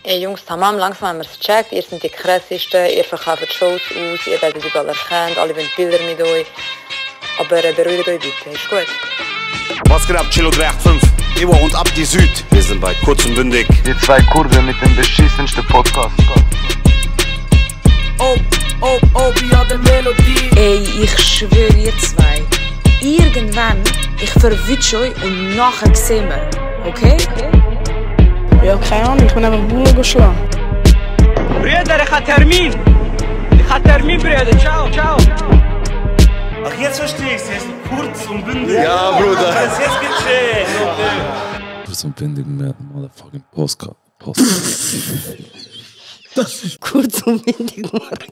Ey Jungs, tamam, langsam haben wir es gecheckt. Ihr seid die krassesten, ihr verkauft Shows aus, ihr werdet überall erkannt, alle wollen Bilder mit euch. Aber beruhigt euch bitte, ist gut. Was geht ab, Chilo 385? Ewa und Abdi Süd. Wir sind bei Kurz und Bündig. Die zwei Kurven mit dem beschissensten Podcast. wie hat der Melodie. Ey, ich schwöre ihr zwei. Irgendwann, ich verwünsche euch und nachher sehen wir. Okay? Ja, keine Ahnung, ich bin einfach Bullen geschlagen. Brüder, ich habe Termin. Brüder. Ciao. Ach, jetzt verstehe ich es. Jetzt kurz und bündig. Ja, Bruder. Jetzt gecheckt. Kurz und bündig mit motherfucking Postcard. Das ist kurz und bündig, Mark.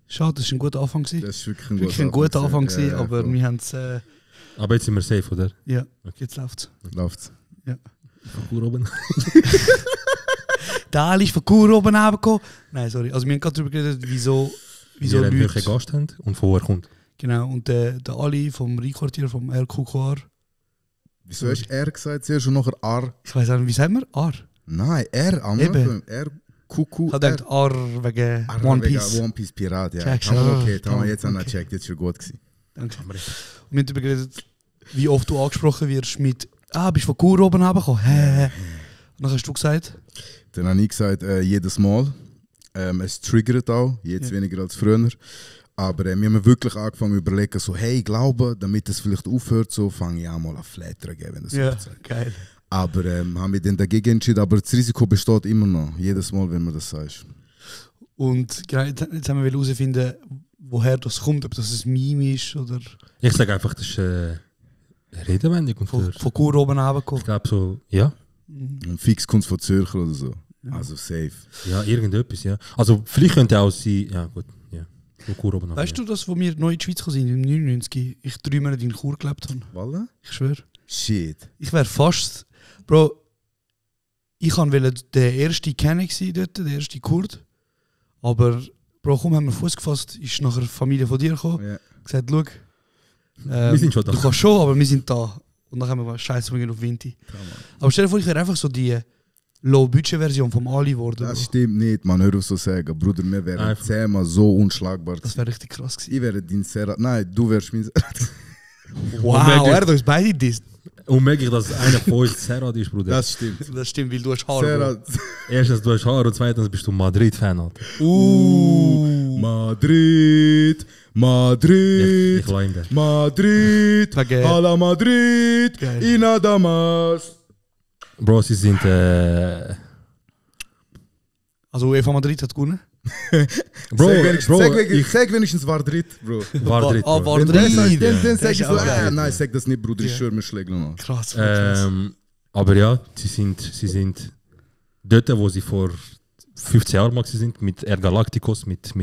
Schade, das war ein guter Anfang. Das ist wirklich ein guter Anfang, ja, aber cool. wir haben es... Aber jetzt sind wir safe, oder? Ja, jetzt läuft's. Läuft's. Ja. Von Kur oben. Der Ali ist von Kur oben hergekommen. Nein, sorry. Also wir haben gerade darüber geredet, wieso Wir Leute... welche Gast haben und von wo er kommt. Genau, und der Ali vom Rheinquartier, vom RQQR. Wieso hast du R gesagt zuerst und nachher R? Ich weiss nicht, wie sagen wir? R? Nein, R. Eben. R. QQ. Ich dachte R wegen One Piece. One Piece Pirat, ja. Checkst, Okay, okay. jetzt haben wir gecheckt, jetzt ist schon gut gewesen. Danke. Und wir haben darüber geredet, wie oft du angesprochen wirst mit bist du von Kur oben hergekommen? Hä? Und dann hast du gesagt? Dann habe ich gesagt, jedes Mal. Es triggert auch, jetzt weniger als früher. Aber wir haben wirklich angefangen zu überlegen, so, hey, ich glaube, damit es vielleicht aufhört, so fange ich auch mal an Flattern geben, wenn das Ja, sagt. geil. Aber haben wir dann dagegen entschieden, aber das Risiko besteht immer noch, jedes Mal, wenn man das sagt. Und genau, jetzt haben wir herausfinden, woher das kommt, ob das ein Meme ist oder Ich sage einfach, das ist eine Redewendung. Und von Kur oben hergekommen. ich glaube so, ja. Und fix kommt es von Zürcher oder so. Ja. Also safe. Ja, irgendetwas, ja. Also vielleicht könnte auch sein, ja gut, ja. Von Kur oben. Weißt du, dass wo wir neu in die Schweiz gekommen sind, im 99, ich 3 Monate in Chur gelebt habe? Voilà? Ich schwöre. Shit. Ich wäre fast... Bro, ich wollte der erste Kenner sein dort, der erste Kurd. Aber, Bro, komm, haben wir Fuß gefasst, ist nachher eine Familie von dir gekommen. Ja. Gesagt, schau, Wir sind schon da. du kannst schon, aber wir sind da. Und dann haben wir gesagt, scheiße, wir gehen auf Vinti. Aber stell dir vor, ich wäre einfach so die Low-Budget-Version vom Ali geworden. Das stimmt nicht, man, hör auf so sagen. Bruder, wir wären Einfach. 10-mal so unschlagbar. Das wäre richtig krass gewesen. Ich wäre dein Serra. Nein, du wärst mein Serra. Wow, er hat uns beide disst. Unmöglich, dass einer von uns Serrat ist, Bruder. Das stimmt. Das stimmt, weil du hast Haare. Serra. Erstens, du hast Haar und zweitens bist du Madrid-Fan. Alter. Madrid, Madrid, Ich lasse ihn da. Madrid, Wegen- a la Madrid, Geil. in Adamas. Bro, sie sind Also UEFA Madrid hat gewonnen. Bro, Sag wenigstens Madrid, Bro. Madrid. Ah, Bro. Wenn du das sagst, Ja. dann sag ich ist so, auch geil. nein, sag das nicht, Bruder, ich Ja. schwöre, mir schlägt noch. Krass, krass. Aber ja, sie sind dort, wo sie vor 15 Jahren mal sind, mit Air Galacticos, mit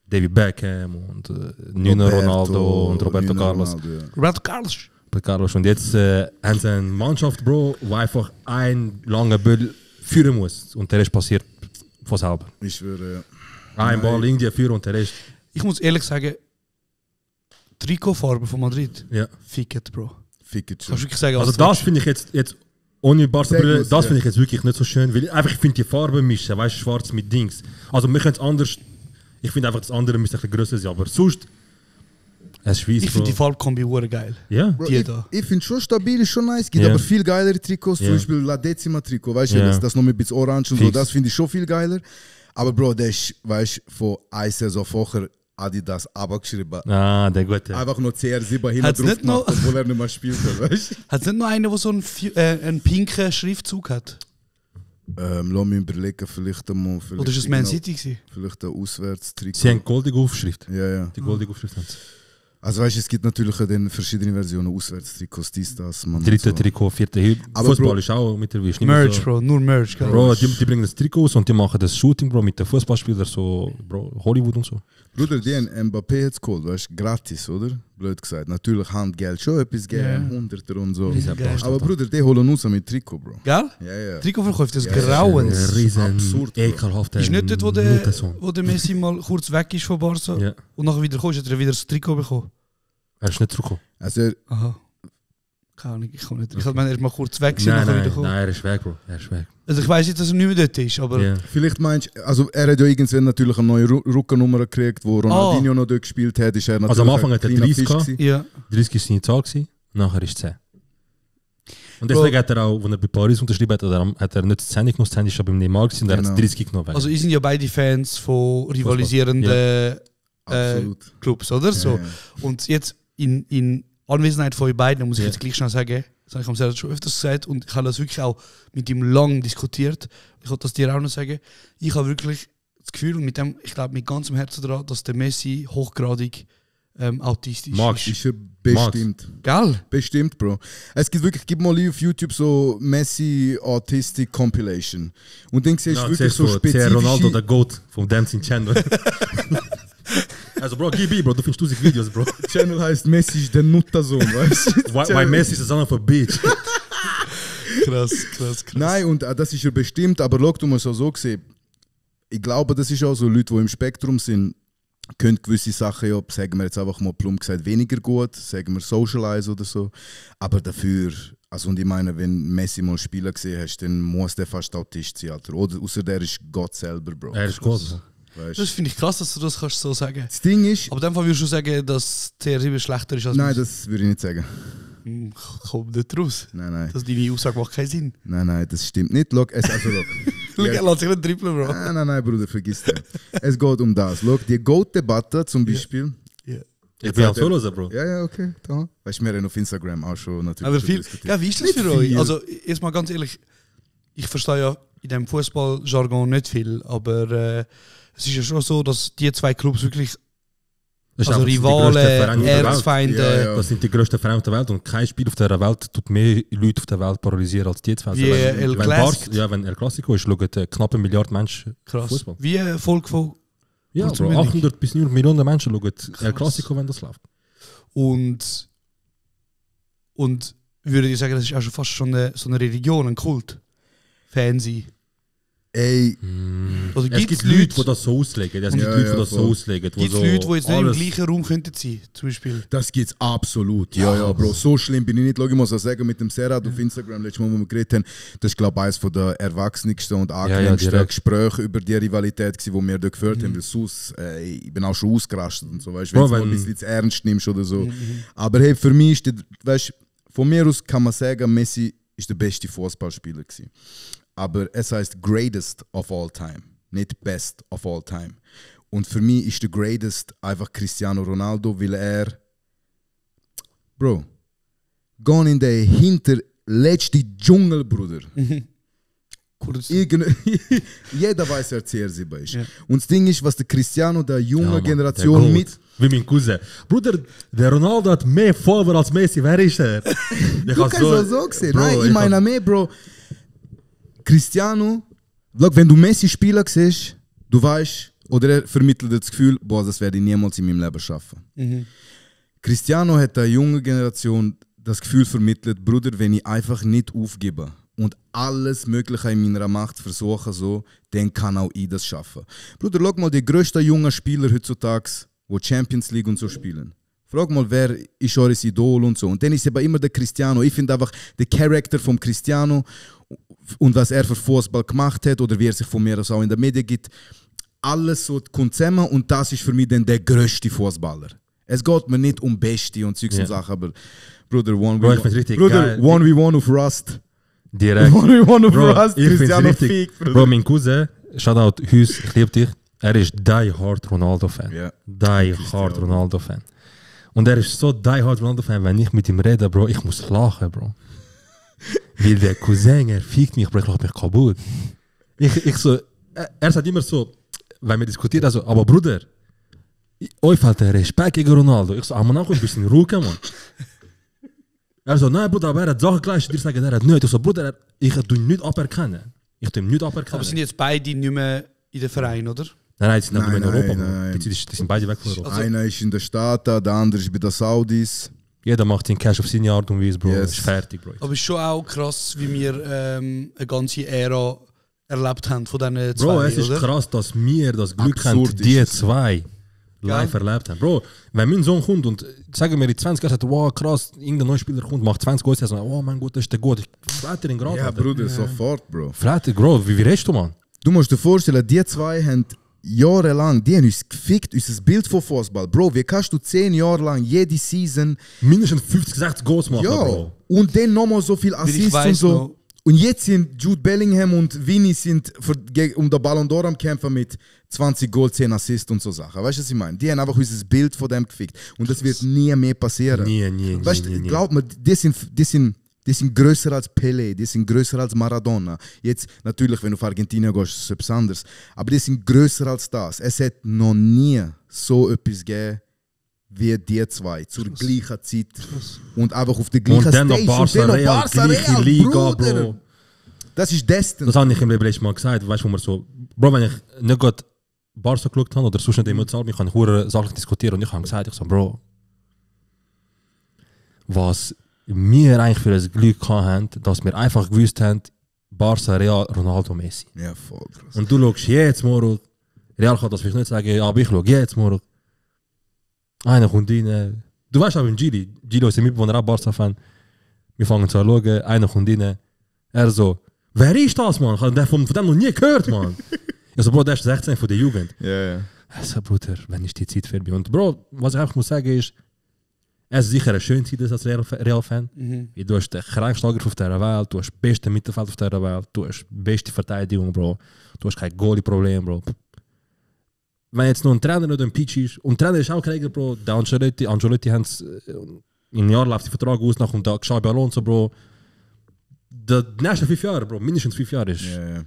David Beckham und Nuno Ronaldo und Roberto Carlos. Roberto Carlos. Und jetzt haben sie eine Mannschaft, Bro, die einfach einen langen Ball führen muss. Und der Rest passiert von selber. Ich schwöre, Ein Ball irgendwie führen und der Rest. Ich muss ehrlich sagen, Trikotfarbe von Madrid, Ja. fickt, Bro. fick it Kannst schon. du wirklich sagen, Also als das finde ich jetzt ohne Barca-Brille, Sehr gut, das ja. finde ich jetzt wirklich nicht so schön, weil ich finde die Farben mischen, weißt du, schwarz mit Dings. Also wir können es anders, ich finde einfach das andere müsste ein bisschen grösser sein, aber sonst, es ist weiss, Ich finde die Farbkombi hure geil. Ja. Bro, Die ich da. ich finde schon stabil, ist schon nice. Es gibt Ja. aber viel geilere Trikots, Ja. zum Beispiel La Decima Trikot, weißt du, Ja. das noch mit ein bisschen Orange und so, Fix. das finde ich schon viel geiler. Aber Bro, der ist, weißt du, von einer Saison vorher Adidas abgeschrieben. Ah, der gute. Einfach nur CR7 hinten Hat's drauf nicht noch- gemacht, obwohl er nicht mehr spielt, weißt du? Hat es nicht noch einen, der so einen pinken Schriftzug hat? Lass mich überlegen, vielleicht einmal. Oder ist es Man City gewesen? Vielleicht ein Auswärtstrikot. Sie haben goldige Aufschrift. Ja, ja. Die goldige Aufschrift haben sie. Also weißt du, es gibt natürlich dann verschiedene Versionen, Auswärtstrikots, dies, das. Man Dritte so. Trikot, vierte. Aber Fußball Bro- ist auch mittlerweile nicht mehr Merch, so. Bro, nur Merch, gell? Bro, die bringen das Trikot aus und die machen das Shooting, Bro, mit den Fußballspielern, so, Bro, Hollywood und so. Bruder, die haben Mbappé jetzt geholt, weißt du, gratis, oder? Blöd gesagt. Natürlich Handgeld schon etwas geben, Hunderter und so. Geil. Aber Bruder, die holen uns mit Trikot, Bro. Gell? Ja, ja. Trikotverkäufe, das Ja, Grauens. Riesen, absurd, Bro. ekelhafter Ist nicht dort, Nuttensohn. wo der Messi mal kurz weg ist von Barca Ja. und nachher wieder kommst, hat er wieder das Trikot bekommen. Er ist nicht zurückgekommen. Also, Aha. Keine Ahnung, ich komme nicht. Ich meine, er ist mal kurz weg gewesen, nachher wieder gekommen. Nein, er ist weg, Bro. Er ist weg. Also ich weiss jetzt, dass er nicht mehr dort ist, aber... Ja. vielleicht meinst du, also er hat ja irgendwann natürlich eine neue Rückennummer gekriegt, wo Ronaldinho noch dort gespielt hat. Ist er natürlich Also am Anfang hat er ein kleiner 30 Fisch gehabt. gewesen. Ja. 30 war seine Zahl, gewesen, nachher ist es 10. Und deswegen hat er auch, als er bei Paris unterschrieben hat, hat er nicht das 10 genommen, das 10 ist aber im Neymar gewesen und er hat Genau. 30 genommen. Also ihr sind ja beide Fans von rivalisierenden Absolut. Clubs, oder? So. Ja. Und jetzt in Anwesenheit von euch beiden, muss ich jetzt gleich schnell sagen, das habe ich am Serhat schon öfters gesagt und ich habe das wirklich auch mit ihm lang diskutiert. Ich wollte das dir auch noch sagen. Ich habe wirklich das Gefühl und mit dem, ich glaube mit ganzem Herzen daran, dass der Messi hochgradig autistisch Max. Ist er bestimmt. Gell? Bestimmt, Bro. Es gibt wirklich, gib mal auf YouTube so Messi Autistic Compilation. Und dann siehst du wirklich so spezifisch. Ronaldo, spezifische... der Goat vom Dancing Channel. Also Bro, gib ihm, Bro, du findest 1000 Videos, Bro. Channel heißt Messi ist der Nuttersohn, weißt du? Why Messi is a son of a bitch? Krass. Nein, und das ist ja bestimmt, aber schau, du musst auch so sehen, ich glaube, das ist auch so, Leute, die im Spektrum sind, können gewisse Sachen ja, sagen wir jetzt einfach mal plump gesagt, weniger gut, sagen wir Socialize oder so, aber dafür, also und ich meine, wenn Messi mal Spieler gesehen hast, dann muss der fast Autist sein, Alter. Oder außer der ist Gott selber, Bro. Er ist Gott. Weißt? Das finde ich krass, dass du das kannst so sagen. Das Ding ist... Aber in dem Fall würdest du sagen, dass CR7 schlechter ist als Nein, Messi? das würde ich nicht sagen. Kommt nicht raus. Nein. Dass deine Aussage macht keinen Sinn. Nein, das stimmt nicht. Schau, Schau, er lässt sich nicht trippeln, Bro. Nein, Bruder, vergiss das. Es geht um das. Schau, die Goat-Debatte zum Beispiel... Ich bin am Zuhören, Bro. Ja, okay. Da. Weißt du, wir haben auf Instagram auch schon natürlich Aber viel, diskutiert. ja, wie ist das Nicht für euch? viel. Also, erstmal ganz ehrlich, ich verstehe ja in dem Fußballjargon nicht viel, aber es ist ja schon so, dass die zwei Clubs wirklich, Das ist also einfach die Rivalen, grössten Vereine auf der Welt. Erzfeinde, Ja. Das sind die grössten Vereine auf der Welt und kein Spiel auf der Welt tut mehr Leute auf der Welt paralysieren als die zwei. Wie El Clasico. Wenn El Clasico ist, schauen knapp 1 Milliarde Menschen krass. Fußball. Wie ein Volk von Ja, Kurz und Bro, bündig. 800 bis 900 Millionen Menschen schauen El Clasico, wenn das läuft. und würde ich sagen, das ist auch schon fast schon so eine Religion, ein Kult. Fan sein. Ey, Also Es gibt Leute, die das so auslegen. Es gibt Ja, Leute, die ja, das so voll. auslegen. Gibt es so Leute, die jetzt nicht im alles- gleichen Raum könnten sein, zum Beispiel? das gibt's absolut. Ja, Bro. So schlimm bin ich nicht. Schau, ich muss auch sagen, mit dem Serhat auf Instagram, letztes Mal, wo wir geredet haben, das ist, glaube ich, eines der erwachsensten und angenehmsten direkt. Gespräche über die Rivalität, die wir da geführt haben. Weil sonst, ich bin auch schon ausgerastet und so, weißt du, Bro, wenn du mal ein wenn- bisschen zu ernst nimmst oder so. Aber hey, für mich ist, weißt, von mir aus kann man sagen, Messi ist der beste Fußballspieler gewesen. Aber es heißt greatest of all time, nicht best of all time. Und für mich ist der greatest einfach Cristiano Ronaldo, weil er, Bro, gone in den hinterletzten Dschungel, Bruder. Kurz. Jeder weiß, wer CR7 ist. Ja. Und das Ding ist, was der Cristiano der junge Ja, Mann, Generation der mit... Goat. Wie mein Cousin. Bruder, der Ronaldo hat mehr Follower als Messi. Wer ist er? Du kannst es so sehen. Bro, Nein, ich meine mehr, Bro. Cristiano, schau, wenn du Messi spielen siehst, du weißt, oder er vermittelt das Gefühl, boah, das werde ich niemals in meinem Leben schaffen. Cristiano hat der jungen Generation das Gefühl vermittelt, Bruder, wenn ich einfach nicht aufgebe und alles Mögliche in meiner Macht versuche, so, dann kann auch ich das schaffen. Bruder, schau mal, die grössten jungen Spieler heutzutage, die Champions League und so spielen. Frag mal, wer ist eures Idol und so. Und dann ist aber immer der Cristiano. Ich finde einfach, der Charakter vom Cristiano und was er für Fußball gemacht hat oder wie er sich von mir aus auch in der Medien gibt, alles so kommt zusammen und das ist für mich dann der grösste Fußballer. Es geht mir nicht um Beste und Zeugs und Sachen, aber Bruder, Bro, ich find's richtig geil. 1v1 auf Rust. Direkt. 1v1 auf Bro, Rust, ich find's Cristiano richtig. Fick, Bruder. Bro, mein Cousin, Shoutout Hüs, ich liebe dich. Er ist die Hard Ronaldo-Fan. Ja. Die Hard Ronaldo-Fan. Und er ist so die Hard Ronaldo-Fan, wenn ich mit ihm rede, Bro, ich muss lachen, Bro. Weil der Cousin, er fickt mich, Bro, ich lach mich kaputt. Ich so, er sagt immer so, wenn wir diskutieren, also, aber Bruder, euch fällt der Respekt gegen Ronaldo. Ich so, man auch ein bisschen ruhiger, Mann. Er so, nein, Bruder, aber er hat Sachen gleich, dir sagen, er hat nicht. Ich so, Bruder, ich tue ihn nicht aberkennen. Ich tue ihn nicht aberkennen. Aber sind jetzt beide nicht mehr in den Verein, oder? Nein, die sind nicht mehr in Europa, nein. Mann. Die sind beide weg von Europa. Einer ist in den Staaten, der andere ist bei den Saudis. Jeder macht den Cash auf seine Art und Weise, Bro. Yes. Ist fertig, Bro. Aber es ist schon auch krass, wie wir eine ganze Ära erlebt haben von diesen zwei, Bro, es ist oder? krass, dass wir das Glück Absurd haben, die ist es. zwei live erlebt haben. Bro, wenn mein Sohn kommt und sagen wir in 20 Jahren sagt, wow krass, irgendein neuer Spieler kommt, macht 20 Goals, sagt, oh mein Gott, das ist der gut. Ich flatter ihn gerade. Ja, Bruder, sofort, Bro. Flatter, Bro, wie redest du, Mann? Du musst dir vorstellen, die zwei haben jahrelang, die haben uns gefickt, unser Bild von Fußball. Bro, wie kannst du 10 Jahre lang jede Season mindestens 50, 60 Goals machen, ja, Bro. Und dann nochmal so viel Assists und so. Noch. Und jetzt sind Jude Bellingham und Vinny sind um den Ballon d'Or am Kämpfen mit 20 Goals, 10 Assists und so Sachen. Weißt du, was ich meine? Die haben einfach unser Bild von dem gefickt. Und das wird nie mehr passieren. Nie. Weißt du, glaub mir, die sind größer als Pelé, die sind größer als Maradona. Jetzt, natürlich, wenn du auf Argentinien gehst, ist es etwas anderes. Aber die sind größer als das. Es hat noch nie so etwas gegeben wie die zwei zur gleichen Zeit. Und einfach auf der gleichen und dann noch Stage. Barca Real, gleiche Liga, Bro. Das ist Destin. Das habe ich im letzten Mal gesagt. Weißt du, wo man so, Bro, wenn ich nicht gerade Barca geschaut habe oder sonst nicht emotional, ich kann hure Sachen diskutieren und ich habe gesagt, ich so, Bro, was wir eigentlich für das Glück haben, dass wir einfach gewusst haben, Barca, Real, Ronaldo, Messi. Ja, voll krass. Und du schaust jetzt morgen, Real kann das vielleicht nicht sagen, aber ich schaue jetzt morgen. Einer kommt rein. Du weißt auch, in Gilo ist ein Mitbewohner, auch Barca-Fan. Wir fangen zu schauen, einer kommt rein. Er so, wer ist das, Mann? Ich habe von dem noch nie gehört, Mann. Ich so, Bro, der ist 16 von der Jugend. Ja. Also, Bruder, wenn ist die Zeit vorbei? Und Bro, was ich einfach muss sagen ist, es ist sicher eine schöne Zeit als Real-Fan. Du hast den Kreisschlager auf dieser Welt, du hast das beste Mittelfeld auf dieser Welt, du hast die beste Verteidigung, Bro. Du hast kein Goalie-Problem, Bro. Wenn jetzt noch ein Trainer nicht ein Pitch ist, und der Trainer ist auch geregelt, Bro, der Ancelotti haben es, in einem Jahr läuft der Vertrag aus, nach dem Xabi Alonso, Bro. Die nächsten 5 Jahre, Bro, mindestens 5 Jahre ist. Ja.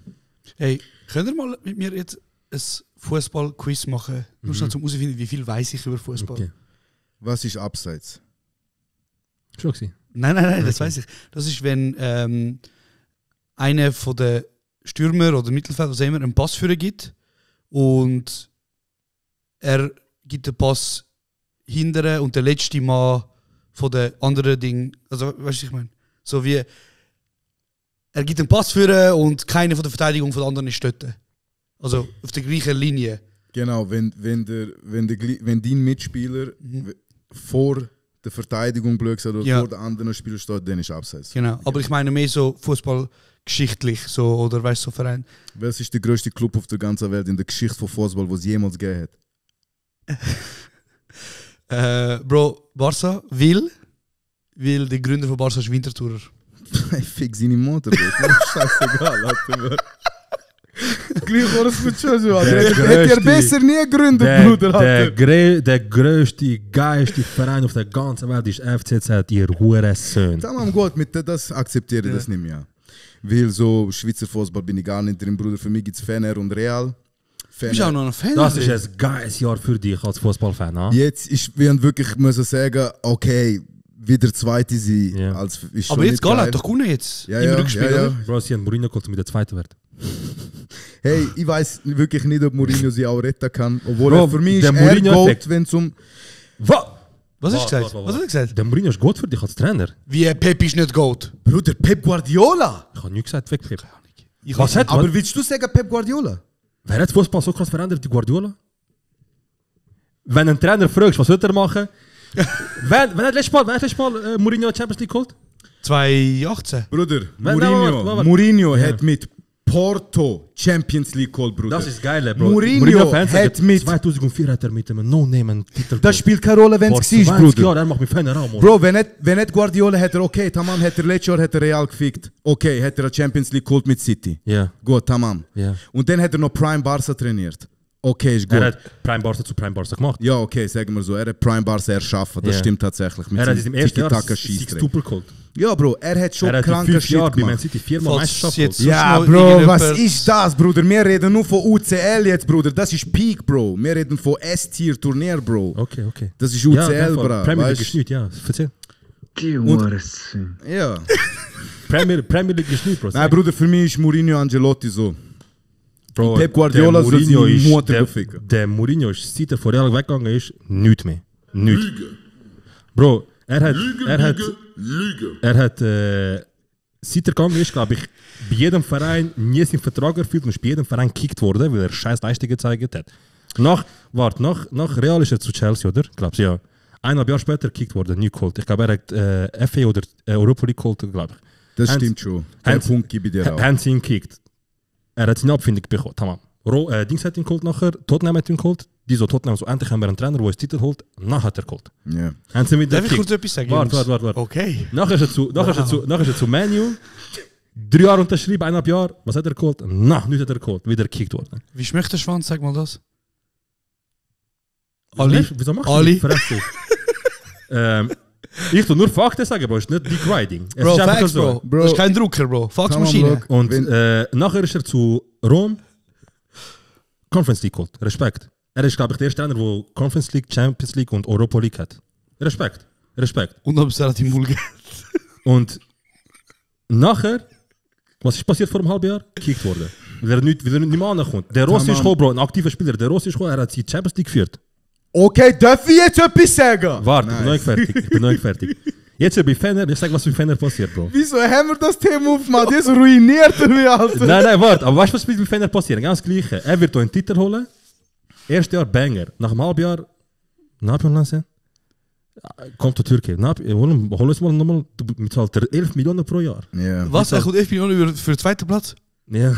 Hey, könnt ihr mal mit mir jetzt ein Fußball-Quiz machen? Nur schnell zum herausfinden, wie viel weiß ich über Fußball. Okay. Was ist Abseits? Schon gewesen. Nein, das weiß ich. Das ist, wenn einer von den Stürmer oder Mittelfeld, was immer, einen Pass für ihn gibt und er gibt den Pass hindern und der letzte Mal von den anderen Ding, also weißt du, was ich meine? So wie er gibt den Pass für ihn und keine von der Verteidigung von den anderen ist dort. Also auf der gleichen Linie. Genau, wenn dein Mitspieler vor der Verteidigung blöd oder vor der anderen Spieler steht, dann ist Abseits. Genau, aber ich meine mehr so fußballgeschichtlich so, oder weißt du, so Verein. Was ist der größte Club auf der ganzen Welt in der Geschichte von Fußball, was es jemals gegeben hat? Bro, Barca, weil der Gründer von Barca ist Winterthurer. Ich fick seine Mutter, Bro. Scheißegal, Alter. Gleich war es gut schon so. Hätte er besser nie gegründet, Bruder. Der grösste, geilste Verein auf der ganzen Welt ist FCZ, ihr Hurensöhn. Tamam, gut, mit das akzeptiere ich das nicht mehr. Weil so Schweizer Fußball bin ich gar nicht drin, Bruder. Für mich gibt es Fener und Real. Du bist auch noch ein Fan. Das ist ein geiles Jahr für dich als Fußballfan. Ha? Jetzt, wir haben wirklich müssen sagen, okay, wieder Zweite sein. Ja. Als, ist aber jetzt Gala hat doch gewonnen jetzt. Ja, im ja, Rückspiel, ja, ja. oder? Bro, sie haben Mourinho geholt, mit der Zweiten wird. Hey, ich weiß wirklich nicht, ob Mourinho sie auch retten kann. Obwohl Bro, für mich der ist er Mourinho Goat, wenn es um... Was hast du gesagt? Was hat er gesagt? Der Mourinho ist gut für dich als Trainer. Wie Pep ist nicht Goat? Bruder, Pep Guardiola! Ich habe nie gesagt, weg Pep. Aber willst du sagen Pep Guardiola? Wer hat Fußball so krass verändert, die Guardiola? Wenn ein Trainer fragst, was wird er machen? Wann hat letztes Mal Mourinho Champions League geholt? 2018. Bruder, warte. Mourinho hat mit Porto Champions League geholt, Bruder. Das ist geil, Bro. Mourinho hat mit... 2004 hat er mit einem No-Name-Titel Das spielt keine Rolle, wenn es war, Bruder. Jahre, er macht mich Fener an, Bro, wenn nicht Guardiola hat er, okay, tamam, hat er letztes Jahr hat er Real gefickt. Okay, hat er eine Champions League geholt mit City. Ja. Gut, tamam. Ja. Und dann hat er noch Prime Barca trainiert. Okay, ist gut. Er hat Prime Barca zu Prime Barca gemacht. Ja, okay, sagen wir so. Er hat Prime Barca erschaffen. Das stimmt tatsächlich. Mit er hat im ersten Jahr Tiki-Taka-Schießdreck. Super geholt. Ja, Bro, er hat schon kranke Shit Jahre bei Man gemacht. City 4-mal Meisterschaft jetzt geholt. Ja, noch Bro, irgendjemand- was ist das, Bruder? Wir reden nur von UCL jetzt, Bruder. Das ist Peak, Bro. Wir reden von S-Tier-Turnier, Bro. Okay. Das ist UCL, Bro. Bro. Premier League weißt? ist nicht, ja. Erzähl. Ja. Premier League ist nicht, Bro. Nein, Bruder, für mich ist Mourinho Ancelotti so. Bro, Pep Guardiola der soll Mourinho seine ist- Mutter der- beficken. Der Mourinho ist, seit er vor Real weggegangen ist, nichts mehr. Nichts. Bro, er hat, seit er gegangen ist, glaube ich, bei jedem Verein nie seinen Vertrag erfüllt und ist bei jedem Verein gekickt worden, weil er scheiß Leistungen gezeigt hat. Nach Real ist er zu Chelsea, oder? Glaubst du, ja. 1,5 Jahre später gekickt worden, nie geholt. Ich glaube, er hat FA oder Europa League geholt, glaube ich. Das stimmt schon. Den Punkt gebe ich dir auch. Haben sie ihn gekickt. Er hat seine Abfindung bekommen. Tamam. Dings hat ihn geholt nachher, Tottenham hat ihn geholt. Die so Tottenham, so endlich haben wir einen Trainer, der uns Titel holt. Nachher hat er geholt. Ja. Haben sie wieder Darf ich kurz etwas sagen? Warte. Okay. Nachher ist er zu Man U. 3 Jahre unterschrieben, 1,5 Jahre. Was hat er geholt? Nichts hat er geholt. Wieder gekickt worden. Wie schmeckt der Schwanz? Sag mal das. Wieso machst du das? Fresse. Ich tu nur Fakten sagen, Bro. Es ist nicht Dick Riding. Es Bro, ist einfach Facts, so. Bro. Das ist kein Drucker, Bro. Faxmaschine. Und nachher ist er zu Rom. Conference League geholt. Respekt. Er ist, glaube ich, der erste Trainer, der Conference League, Champions League und Europa League hat. Respekt. Und ob es relativ Mulge. Und nachher, was ist passiert vor einem halben Jahr? Gekickt worden. Weil er nicht mehr ankommt. Der Rossi ist gekommen, Bro, ein aktiver Spieler. Der Rossi ist gekommen, er hat die Champions League geführt. Okay, darf ich jetzt etwas sagen? Warte, ich bin noch nicht fertig. Jetzt bei Fenner, ich sag, was mit Fenner passiert, Bro. Wieso haben wir das Thema aufgemacht? Die ist ruiniert, Alter. Nein, warte, aber weißt du, was mit Fenner passiert? Ganz gleiche. Er wird einen Titel holen. Erstes Jahr Banger. Nach einem halben Jahr, kommt zur Türkei. Hol uns mal nochmal, du zahlt 11 Millionen pro Jahr. Yeah. Was? Er kommt 11 Millionen für den zweiten Platz? Ja.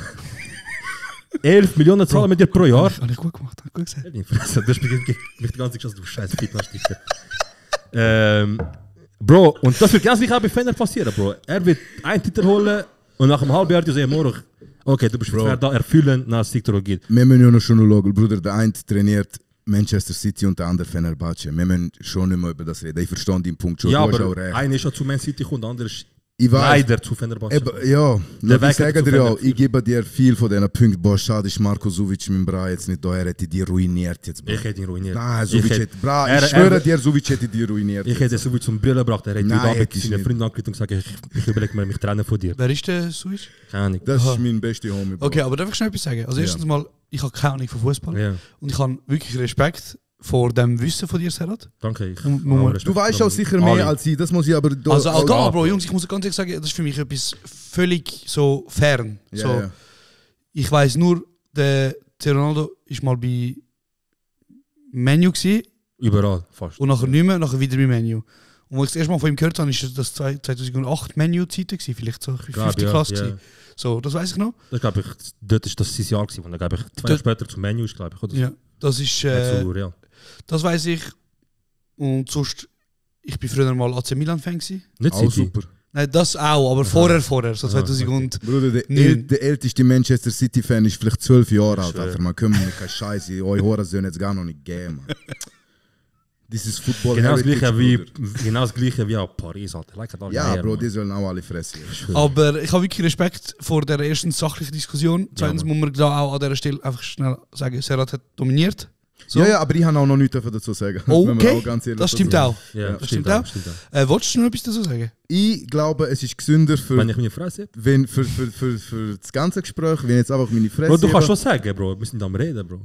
11 Millionen zahlen wir dir pro Jahr. Habe ich gut gemacht, gut gesagt. Das ist die ganze Chance, du scheiß Fitnesssticker. Bro, und das wird ganz sicher auch bei Fenner passieren, Bro. Er wird einen Titel holen und nach einem halben Jahr du sagst, morgen, okay, du bist da erfüllen, nach Siktor geht. Wir müssen ja noch schon schauen, Bruder, der eine trainiert Manchester City und der andere Fenerbahce. Wir müssen schon nicht mehr über das reden. Ich verstehe den Punkt schon. Ja, aber einer ist ja zu Man City und der andere ist Ich weiß. Leider zu Fenerbahce. Ja, ich sage dir ja, Fenerbahce. ich gebe dir viel von diesen Punkten. Boah, schade ist Marko Suvic mit Bra jetzt nicht da, er hätte die ruiniert jetzt. Bro. Ich hätte ihn ruiniert. Nein, Suvic hätte, Bra, ich schwöre dir, Suvic hätte die ruiniert. Ich hätte Suvic zum Brillen gebracht, er hätte Nein, wieder hätte ich seine nicht. Freunde angerufen und gesagt, ich überlege mir, mich trennen von dir. Wer ist der Suiz? Keine Ahnung. Das ist mein bester Homie. Bro. Okay, aber darf ich schnell etwas sagen? Also erstens mal, ich habe keine Ahnung von Fußball Ja. und ich habe wirklich Respekt vor dem Wissen von dir, Serhat. Danke. Ich Du weißt auch sicher mehr als ich, das muss ich aber... Da, Also auch da, Bro, Jungs, ich muss ganz ehrlich sagen, das ist für mich etwas völlig so fern. Ja, so, ja. Ich weiß nur, der Ronaldo ist mal bei Menu gewesen, Überall, fast. und nachher nicht mehr, nachher wieder bei Menu. Und als ich das erste Mal von ihm gehört habe, ist das 2008 Menu-Zeiten gewesen, vielleicht so 5. Klasse gewesen. So, das weiß ich noch. Das glaube ich, dort ist das sein Jahr gewesen, und dann glaube ich 2 Jahre später zum Menu ist, glaube ich, oder? Ja, das ist... Zu Real. Das weiß ich. Und sonst, ich bin früher mal AC Milan-Fan gewesen. Nicht Auch City. super. Nein, das auch, aber vorher, so 2000. Bruder, Nein. der älteste Manchester City-Fan ist vielleicht 12 Jahre alt. Schwör. Alter. Man kann mir keine Scheiße, eure Horensöhne jetzt gar noch nicht geben. Man. Das ist Football Genau das, Heritage, Bruder. genau das gleiche wie auch Paris, Alter. Like Ja, Bro, die sollen auch alle fressen. Aber ich habe wirklich Respekt vor der ersten sachlichen Diskussion. Zweitens muss man da auch an dieser Stelle einfach schnell sagen, Serhat hat dominiert. So. Ja, aber ich habe auch noch nichts dazu sagen. Wenn wir Okay, auch ganz ehrlich das stimmt sagen. auch. Ja, Das stimmt auch. Wolltest du noch etwas dazu sagen? Ich glaube, es ist gesünder für, Wenn ich meine Fresse habe. wenn, für das ganze Gespräch, wenn ich jetzt einfach meine Fresse Bro, du kannst habe, schon sagen, Bro. Wir sind am Reden, Bro.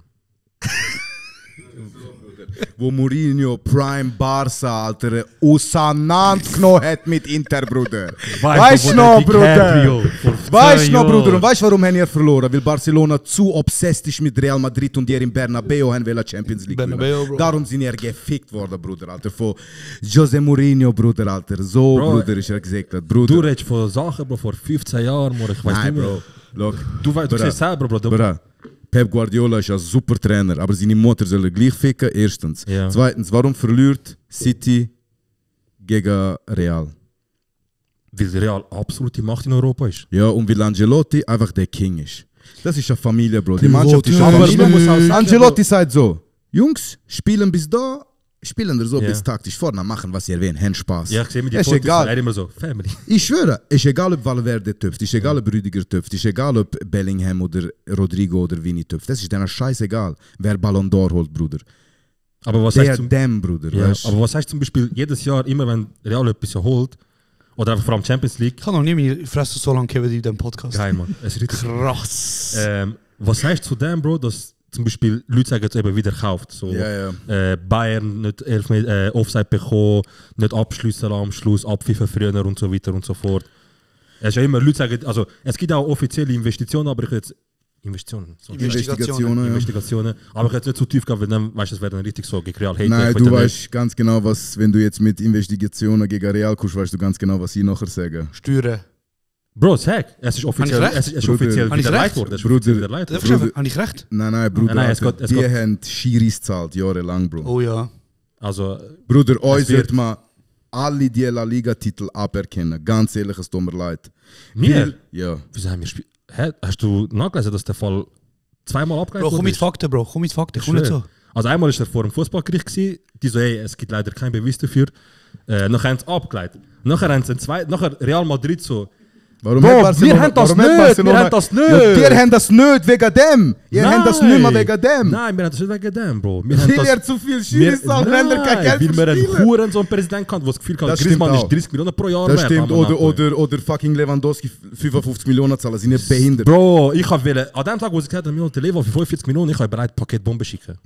wo Mourinho Prime Barca, Alter, auseinandergenommen hat mit Inter, Bruder. Weißt du noch, Bruder? Weißt du noch, Bruder? Und weißt du, warum haben wir verloren? Weil Barcelona zu obsessed ist mit Real Madrid und ihr im Bernabeu haben wollen Champions League Bernabeu, gewinnen. Bro. Darum sind ihr gefickt worden, Bruder, Alter. Von Jose Mourinho, Bruder, Alter. So, Bro, Bruder, ist er gesegnet, Bruder. Du redest von Sachen, Bro, vor 15 Jahren, Bro. Ich weiß Nein, nicht mehr. Bro. Look, Du Bruder. siehst selber, Bro. Bruder, Pep Guardiola ist ein super Trainer, aber seine Mutter soll er gleich ficken, erstens. Ja. Zweitens, warum verliert City gegen Real? Weil Real absolute Macht in Europa ist. Ja, und weil Ancelotti einfach der King ist. Das ist eine Familie, Bro. Die Pilot, Mannschaft ist ja. eine Aber Familie. man muss auch sagen, Ancelotti sagt so, Jungs, spielen bis da, spielen wir so Ja. bis taktisch vorne, machen was ihr wollt, haben Spaß. Ja, ich sehe mir die ist Fotos, egal. er immer so, Family. Ich schwöre, ist egal ob Valverde töpft, ist egal ob Rüdiger töpft, ist egal ob Bellingham oder Rodrigo oder Vini töpft. Das ist denen scheißegal, wer Ballon d'Or holt, Bruder. Aber was Der heißt zum, dem, Bruder, ja, weißt? aber was heißt zum Beispiel jedes Jahr, immer wenn Real etwas holt, oder einfach vor allem Champions League, Ich kann noch nie meine Fresse so lange geben wie in diesem Podcast. geil, Mann. Es ist richtig Krass. was heißt zu dem, Bro, dass zum Beispiel Leute sagen, es eben wieder kauft. So, Ja, ja. Bayern nicht Offside bekommen, nicht abschließen am Schluss, abpfiffen früher und so weiter und so fort. Es ist ja immer, Leute sagen, also es gibt auch offizielle Investitionen, aber ich will jetzt Investitionen. So. Investigationen. Aber ich hätte nicht zu tief gehen, weil dann weißt du, das wäre dann richtig so gegen Real Hater. Nein, du weißt ganz genau, was, wenn du jetzt mit Investigationen gegen Real kommst, weißt du ganz genau, was sie nachher sagen. Steuern. Bro, sag, es ist offiziell widerlegt worden. Habe ich recht? Nein, Bruder, Nein, die haben Schiris gezahlt, jahrelang, Bro. Oh ja. Also, Bruder, uns wird man alle die La Liga-Titel aberkennen. Ganz ehrlich, es tut mir leid. mir? Ja. Wieso haben wir hast du nachgelesen, dass der Fall zweimal abgelehnt wurde? Komm mit Fakten, Bro. Komm nicht so. Also einmal war er vor dem Fußballgericht gewesen, die so, hey, es gibt leider keinen Beweis dafür. Nachher haben sie abgelehnt. Nachher haben sie nachher Real Madrid so. Warum Bro, wir haben das nicht! Ihr habt das nicht wegen dem! Ihr habt das nicht mehr wegen dem! Nein, wir haben das nicht wegen dem, Bro. Weil ihr zu viel Schiris zahlt, wenn ihr kein Geld weil wir einen Huren so einen Präsident hatten, der das Gefühl hat, Griezmann ist 30 Millionen pro Jahr Das stimmt, oder fucking Lewandowski 55 Millionen zahlen, sind nicht behindert. Bro, ich wollte, an dem Tag, wo sie gesagt haben, der Lewa für 45 Millionen, ich habe bereit, Paketbomben schicken.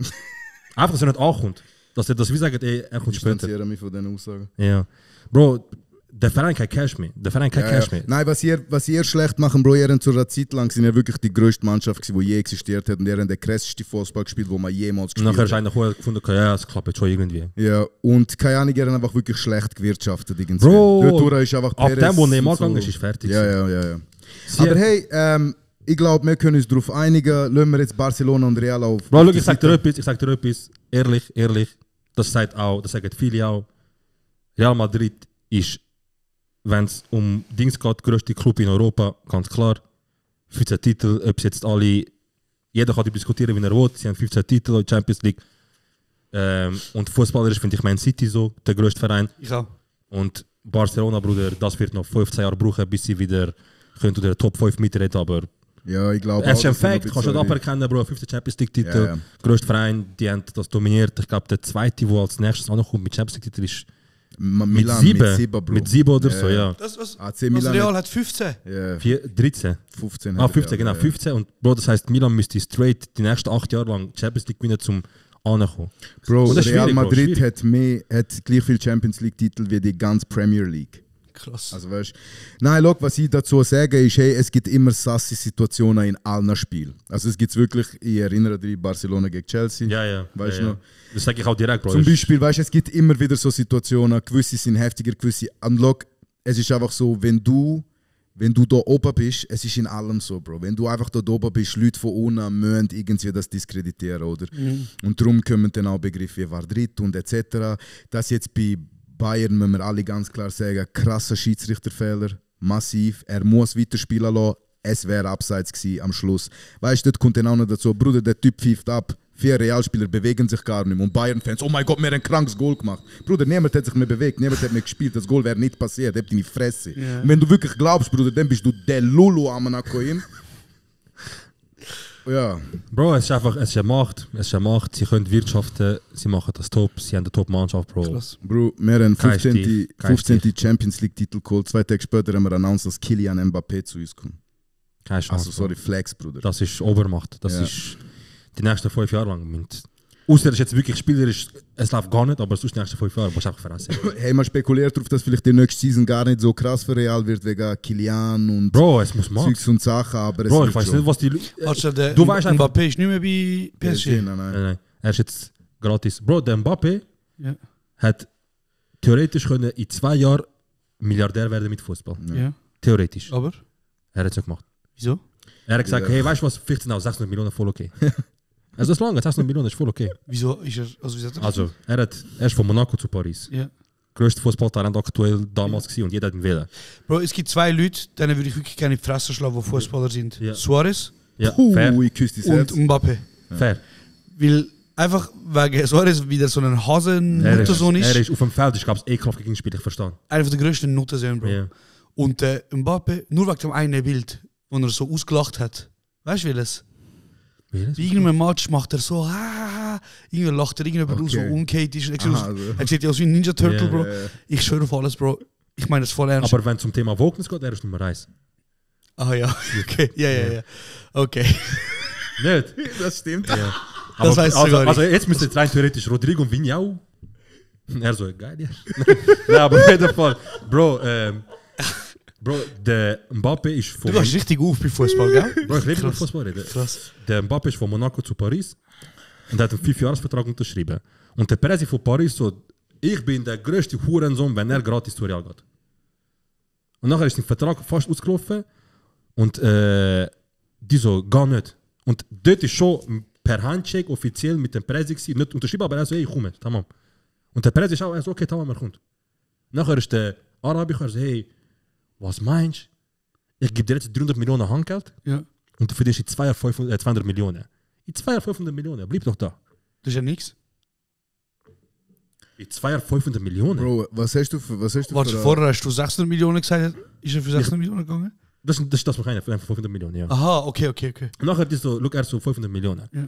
Einfach, dass er nicht ankommt. Dass wir sagen, ey, er kommt später. Ich mich von diesen Aussagen. Ja. Bro, der Verein kein Cash mehr. Nein, was ihr schlecht machen, Bro, ihr habt zu einer Zeit lang sind ja wirklich die größte Mannschaft gewesen, die je existiert hat und ihr habt den krassesten Fußball gespielt, wo man jemals gespielt hat. Nachher ist einer gefunden, ja, es klappt schon irgendwie. Ja, und keine Ahnung, ihr habt einfach wirklich schlecht gewirtschaftet. Irgendwie. Bro, ist einfach ab dem, wo Neymar gegangen ist fertig. Ja. Aber hey, ich glaube, wir können uns darauf einigen, lassen wir jetzt Barcelona und Real auf. Bro, look, ich sag dir etwas, ehrlich, das sagen viele auch, Real Madrid ist, wenn es um Dings geht, der grösste Club in Europa, ganz klar, 15 Titel, ob es jetzt alle, jeder kann diskutieren, wie er will, sie haben 15 Titel in der Champions League. Und fußballerisch finde ich Man City so, der grösste Verein. Ja. Und Barcelona, Bruder, das wird noch 15 Jahre brauchen, bis sie wieder unter den Top 5 mitreden, aber ja, ich glaube es ist ein Fact, kannst du nicht aberkennen, Bro, 15 Champions League-Titel, grösster Verein, die haben das dominiert. Ich glaube, der zweite, der als nächstes ankommt mit Champions League-Titel ist Milan mit 7 oder so, ja. Das was AC Milan Real hat 15. 13. 15. 15, genau, 15. Und Bro, das heisst, Milan müsste straight die nächsten 8 Jahre lang Champions League gewinnen, zum ankommen. Bro, Real Madrid hat gleich viel Champions League-Titel wie die ganze Premier League. Krass. Also weißt, nein, look, was ich dazu sage, ist, hey, es gibt immer sassy Situationen in allen Spielen. Also es gibt wirklich, ich erinnere dich, Barcelona gegen Chelsea. Ja. Weißt du noch? Das sage ich auch direkt, Bro. Zum Beispiel, weißt du, es gibt immer wieder so Situationen, gewisse sind heftiger, gewisse. Und look, es ist einfach so, wenn du da oben bist, es ist in allem so, Bro. Wenn du einfach da oben bist, Leute von unten müssen irgendwie das diskreditieren, oder? Und darum kommen dann auch Begriffe wie Madrid und etc. Das jetzt bei Bayern müssen wir alle ganz klar sagen, krasser Schiedsrichterfehler, massiv, er muss weiterspielen lassen, es wäre abseits gewesen am Schluss. Weißt du, das kommt dann auch noch dazu, Bruder, der Typ pfeift ab, 4 Realspieler bewegen sich gar nicht mehr und Bayern-Fans, oh mein Gott, wir haben ein krankes Goal gemacht. Bruder, niemand hat sich mehr bewegt, niemand hat mehr gespielt, das Goal wäre nicht passiert, hab deine Fresse. Yeah. Und wenn du wirklich glaubst, Bruder, dann bist du der Lulu am Anakoim. Ja. Bro, es ist eine Macht, sie können wirtschaften, sie machen das top, sie haben eine Top-Mannschaft, Bro. Krass. Bro, wir haben 15. Champions League-Titel geholt, 2 Tage später haben wir announced, dass Kylian Mbappé zu uns kommt. Keine Chance. Also sorry, Flex, Bruder. Das ist Obermacht, das ist die nächsten 5 Jahre lang. Außer es ist jetzt wirklich spielerisch, es läuft gar nicht, aber sonst die nächsten 5 Jahre musst du einfach verlassen. Hey, man spekuliert darauf, dass vielleicht die nächste Season gar nicht so krass für Real wird wegen Kylian und Bro, es muss Zeugs und Sachen, aber Bro, ich weiß nicht, was die du weißt einfach, Mbappé ist nicht mehr bei PSG. Nein. Er ist jetzt gratis. Bro, der Mbappé hat theoretisch können in 2 Jahren Milliardär werden mit Fußball. Ja. Theoretisch. Aber? Er hat es nicht gemacht. Wieso? Er hat gesagt, hey, weißt du was, 15 aus 600 Millionen voll okay. Also das lange, 600 Millionen ist voll okay. Wieso ist er, er ist von Monaco zu Paris. Ja. Größte Fußballtalent aktuell damals gewesen und jeder hat ihn wählen. Bro, es gibt 2 Leute, denen würde ich wirklich gerne in die Fresse schlagen, die Fußballer sind. Ja. Suarez fair. Ich küsse die und Mbappé. Ja. Fair. Weil einfach wegen Suarez wieder so ein Hasen-Nuttersohn ist. Er ist auf dem Feld, ich glaube, es ekelhaft gegen Spiel, ich verstehe. Einer der größten Nuttersohn, Bro. Ja. Und Mbappé, nur wegen dem einen Bild, wo er so ausgelacht hat. Weißt du, wie das? Bei irgendeinem Match macht er so, irgendwie lacht er irgendjemand aus, so umgekehrt ist. Er sieht ja aus wie ein Ninja Turtle, Bro. Ich schwöre auf alles, Bro. Ich meine das voll ernst. Aber wenn es zum Thema Wokeness geht, er ist Nummer 1. Ah ja, okay. Ja. Okay. Nicht? Das stimmt. Ja. Das weiß ich sogar nicht. Also jetzt müsste rein theoretisch Rodrigo und Vini auch. Er so, geil, ja. Nein, aber auf jeden Fall, Bro, Bro, der Mbappé ist von... Du gehst richtig auf bei Fußball, gell? Bro, ich will über Fußball reden. Krass. Der Mbappé ist von Monaco zu Paris und hat einen 5-Jahres-Vertrag unterschrieben. Und der Präsident von Paris so, ich bin der größte Hurensohn, wenn er gratis zu Real geht. Und nachher ist der Vertrag fast ausgelaufen und die so, gar nicht. Und dort ist schon per Handshake offiziell mit dem Präsident nicht unterschrieben, aber er so, hey, ich komme, tamam. Und der Präsident ist auch, er so, okay, tamam, er kommt. Nachher ist der Arabiker so, hey, was meinst du? Ich gebe dir jetzt 300 Millionen Handgeld Ja. und du verdienst in 2 Jahren 200 Millionen. In 2 Jahren 500 Millionen, bleib doch da. Das ist ja nichts. In 2 Jahren 500 Millionen? Bro, was hast du für... Warte, vorher hast du 600 Millionen gesagt, ist er für 600 Millionen gegangen? Das ist das, was ich meine, 500 Millionen, ja. Aha, okay. Und nachher ist so, look, er so 500 Millionen. Ja.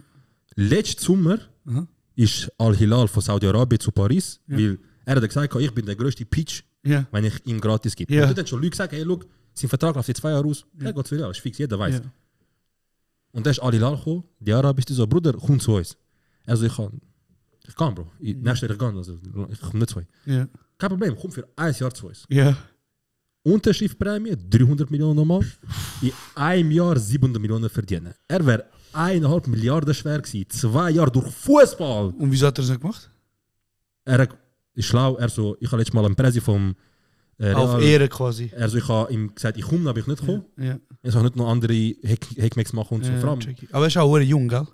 Letzten Sommer Aha. ist Al-Hilal von Saudi-Arabien zu Paris, Ja. weil er hat gesagt, ich bin der größte Pitch, Ja. wenn ich ihm gratis gebe. Ja. Und dann schon Leute gesagt, hey, look, sein Vertrag läuft in 2 Jahren aus, er geht zu Real, ist fix, jeder weiß. Ja. Und dann ist Al-Hilal gekommen, die Araber ist so, Bruder, komm zu uns. Also ich kann, Bro. Nächstes Jahr ich kann, also ich komme nicht zu euch. Ja. Kein Problem, komm für 1 Jahr zu uns. Ja. Unterschriftprämie 300 Millionen nochmal. In einem Jahr 700 Millionen verdienen. Er wäre 1,5 Milliarden schwer gewesen. 2 Jahre durch Fußball. Und wieso hat er das nicht gemacht? Er ist schlau. Er so, ich habe letztes Mal einen Präsident vom Auf Ehre quasi. Er so, ich habe ihm gesagt, ich komme, aber ich nicht gekommen. Ja. Er soll nicht noch andere Hackmacks machen und so. Vor allem tricky. Aber er ist auch jung, gell?